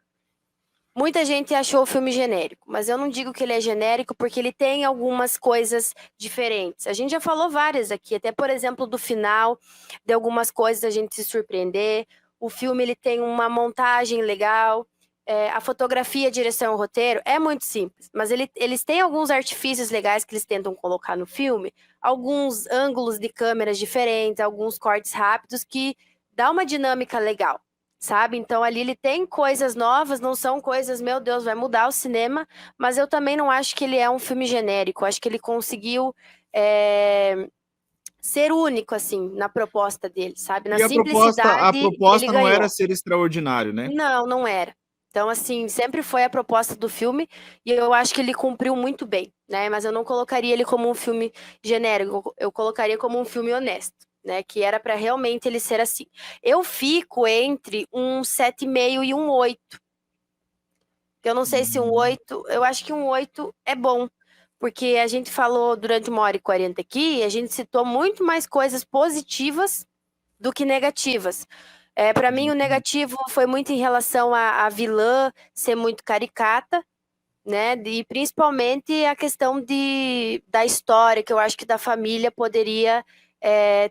Muita gente achou o filme genérico, mas eu não digo que ele é genérico porque ele tem algumas coisas diferentes. A gente já falou várias aqui, até por exemplo do final, de algumas coisas a gente se surpreender. O filme ele tem uma montagem legal, a fotografia, a direção, o roteiro é muito simples, mas eles têm alguns artifícios legais que eles tentam colocar no filme, alguns ângulos de câmeras diferentes, alguns cortes rápidos que dá uma dinâmica legal, sabe? Então ali ele tem coisas novas, não são coisas, meu Deus, vai mudar o cinema, mas eu também não acho que ele é um filme genérico, acho que ele conseguiu ser único, assim, na proposta dele, sabe? Na E a simplicidade, ele proposta não era ganhou. ser extraordinário, né? Não, não era. Então, assim, sempre foi a proposta do filme e eu acho que ele cumpriu muito bem, né? Mas eu não colocaria ele como um filme genérico, eu colocaria como um filme honesto, né? Que era para realmente ele ser assim. Eu fico entre um 7,5 e um 8. Eu não sei se um 8, eu acho que um 8 é bom, porque a gente falou durante 1h40 aqui, e a gente citou muito mais coisas positivas do que negativas. Para mim, o negativo foi muito em relação à vilã ser muito caricata, né? E principalmente a questão da história, que eu acho que da família poderia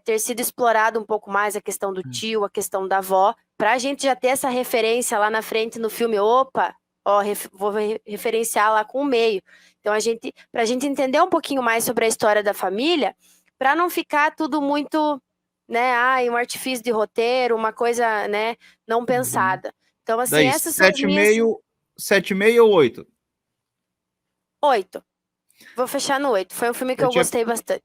ter sido explorado um pouco mais, a questão do tio, a questão da avó, para a gente já ter essa referência lá na frente no filme. Opa, ó, vou referenciar lá com o meio. Então, para a gente entender um pouquinho mais sobre a história da família, para não ficar tudo muito, né, um artifício de roteiro, uma coisa, né, não pensada. Então, assim, Daí, essas são as minhas 7,5 ou 8? 8. Vou fechar no 8. Foi um filme que eu gostei bastante.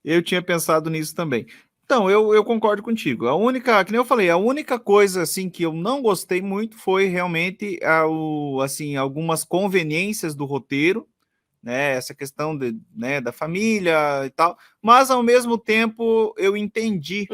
Eu tinha pensado nisso também. Então, eu concordo contigo. A única, que nem eu falei, a única coisa assim que eu não gostei muito foi realmente assim, algumas conveniências do roteiro, né? Essa questão né, da família e tal. Mas ao mesmo tempo eu entendi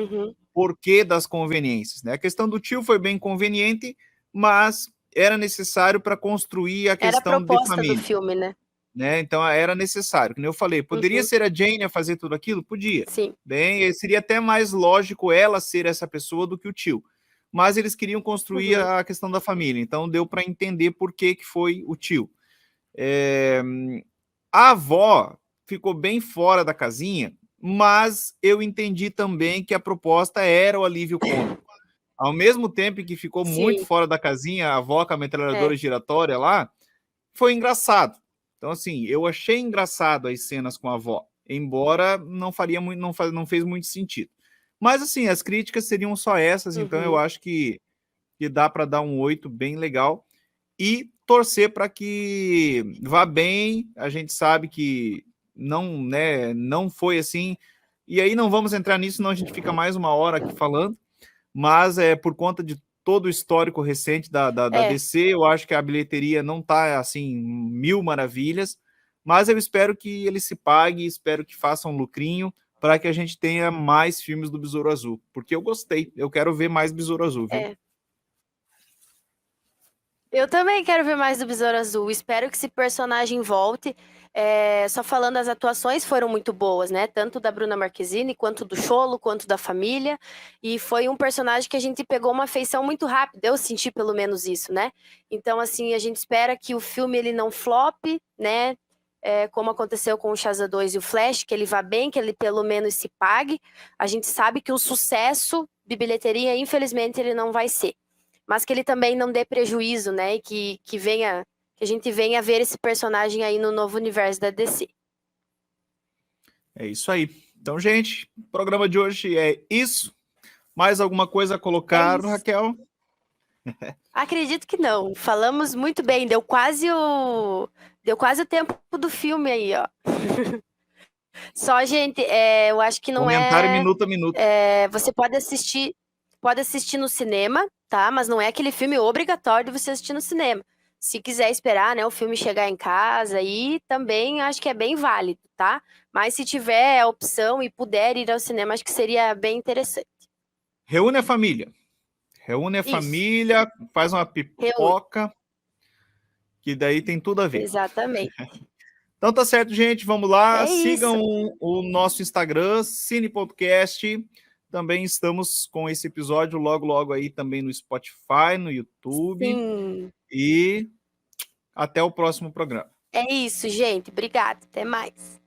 porquê das conveniências, né? A questão do tio foi bem conveniente, mas era necessário para construir a Era a questão de proposta do família. filme, né? Né? Então era necessário, como eu falei, poderia ser a Jane a fazer tudo aquilo? Podia. Sim. Bem, seria até mais lógico ela ser essa pessoa do que o tio. Mas eles queriam construir a questão da família, então deu para entender por que foi o tio. A avó ficou bem fora da casinha, mas eu entendi também que a proposta era o alívio cômico. Ao mesmo tempo que ficou muito Sim. fora da casinha, a avó com a metralhadora giratória lá, foi engraçado. Então, assim, eu achei engraçado as cenas com a avó, embora não faria muito, não fez muito sentido. Mas, assim, as críticas seriam só essas, então eu acho que dá para dar um 8 bem legal e torcer para que vá bem. A gente sabe que não, né, não foi assim, e aí não vamos entrar nisso, senão a gente fica mais uma hora aqui falando, mas por conta de todo o histórico recente da DC, eu acho que a bilheteria não está assim, mil maravilhas, mas eu espero que ele se pague, espero que faça um lucrinho para que a gente tenha mais filmes do Besouro Azul, porque eu gostei, eu quero ver mais Besouro Azul, viu? Eu também quero ver mais do Besouro Azul, espero que esse personagem volte. Só falando, as atuações foram muito boas, né? Tanto da Bruna Marquezine, quanto do Cholo, quanto da família. E foi um personagem que a gente pegou uma afeição muito rápida. Eu senti pelo menos isso, né? Então, assim, a gente espera que o filme ele não flope, né? Como aconteceu com o Shazam 2 e o Flash, que ele vá bem, que ele pelo menos se pague. A gente sabe que o sucesso de bilheteria, infelizmente, ele não vai ser. Mas que ele também não dê prejuízo, né? E que a gente venha ver esse personagem aí no novo universo da DC. É isso aí. Então, gente, o programa de hoje é isso. Mais alguma coisa a colocar, Raquel? Acredito que não. Falamos muito bem. Deu quase o tempo do filme aí, ó. Só, gente, eu acho que não Comentário minuto a minuto. você pode assistir no cinema, tá? Mas não é aquele filme obrigatório de você assistir no cinema. Se quiser esperar, né, o filme chegar em casa, aí também acho que é bem válido, tá? Mas se tiver a opção e puder ir ao cinema, acho que seria bem interessante. Reúne a família. Reúne a família, faz uma pipoca, que daí tem tudo a ver. Exatamente. Então tá certo, gente. Vamos lá. Sigam isso. o nosso Instagram, Cine Podcast. Também estamos com esse episódio logo, logo aí também no Spotify, no YouTube. Sim. E até o próximo programa. É isso, gente. Obrigada. Até mais.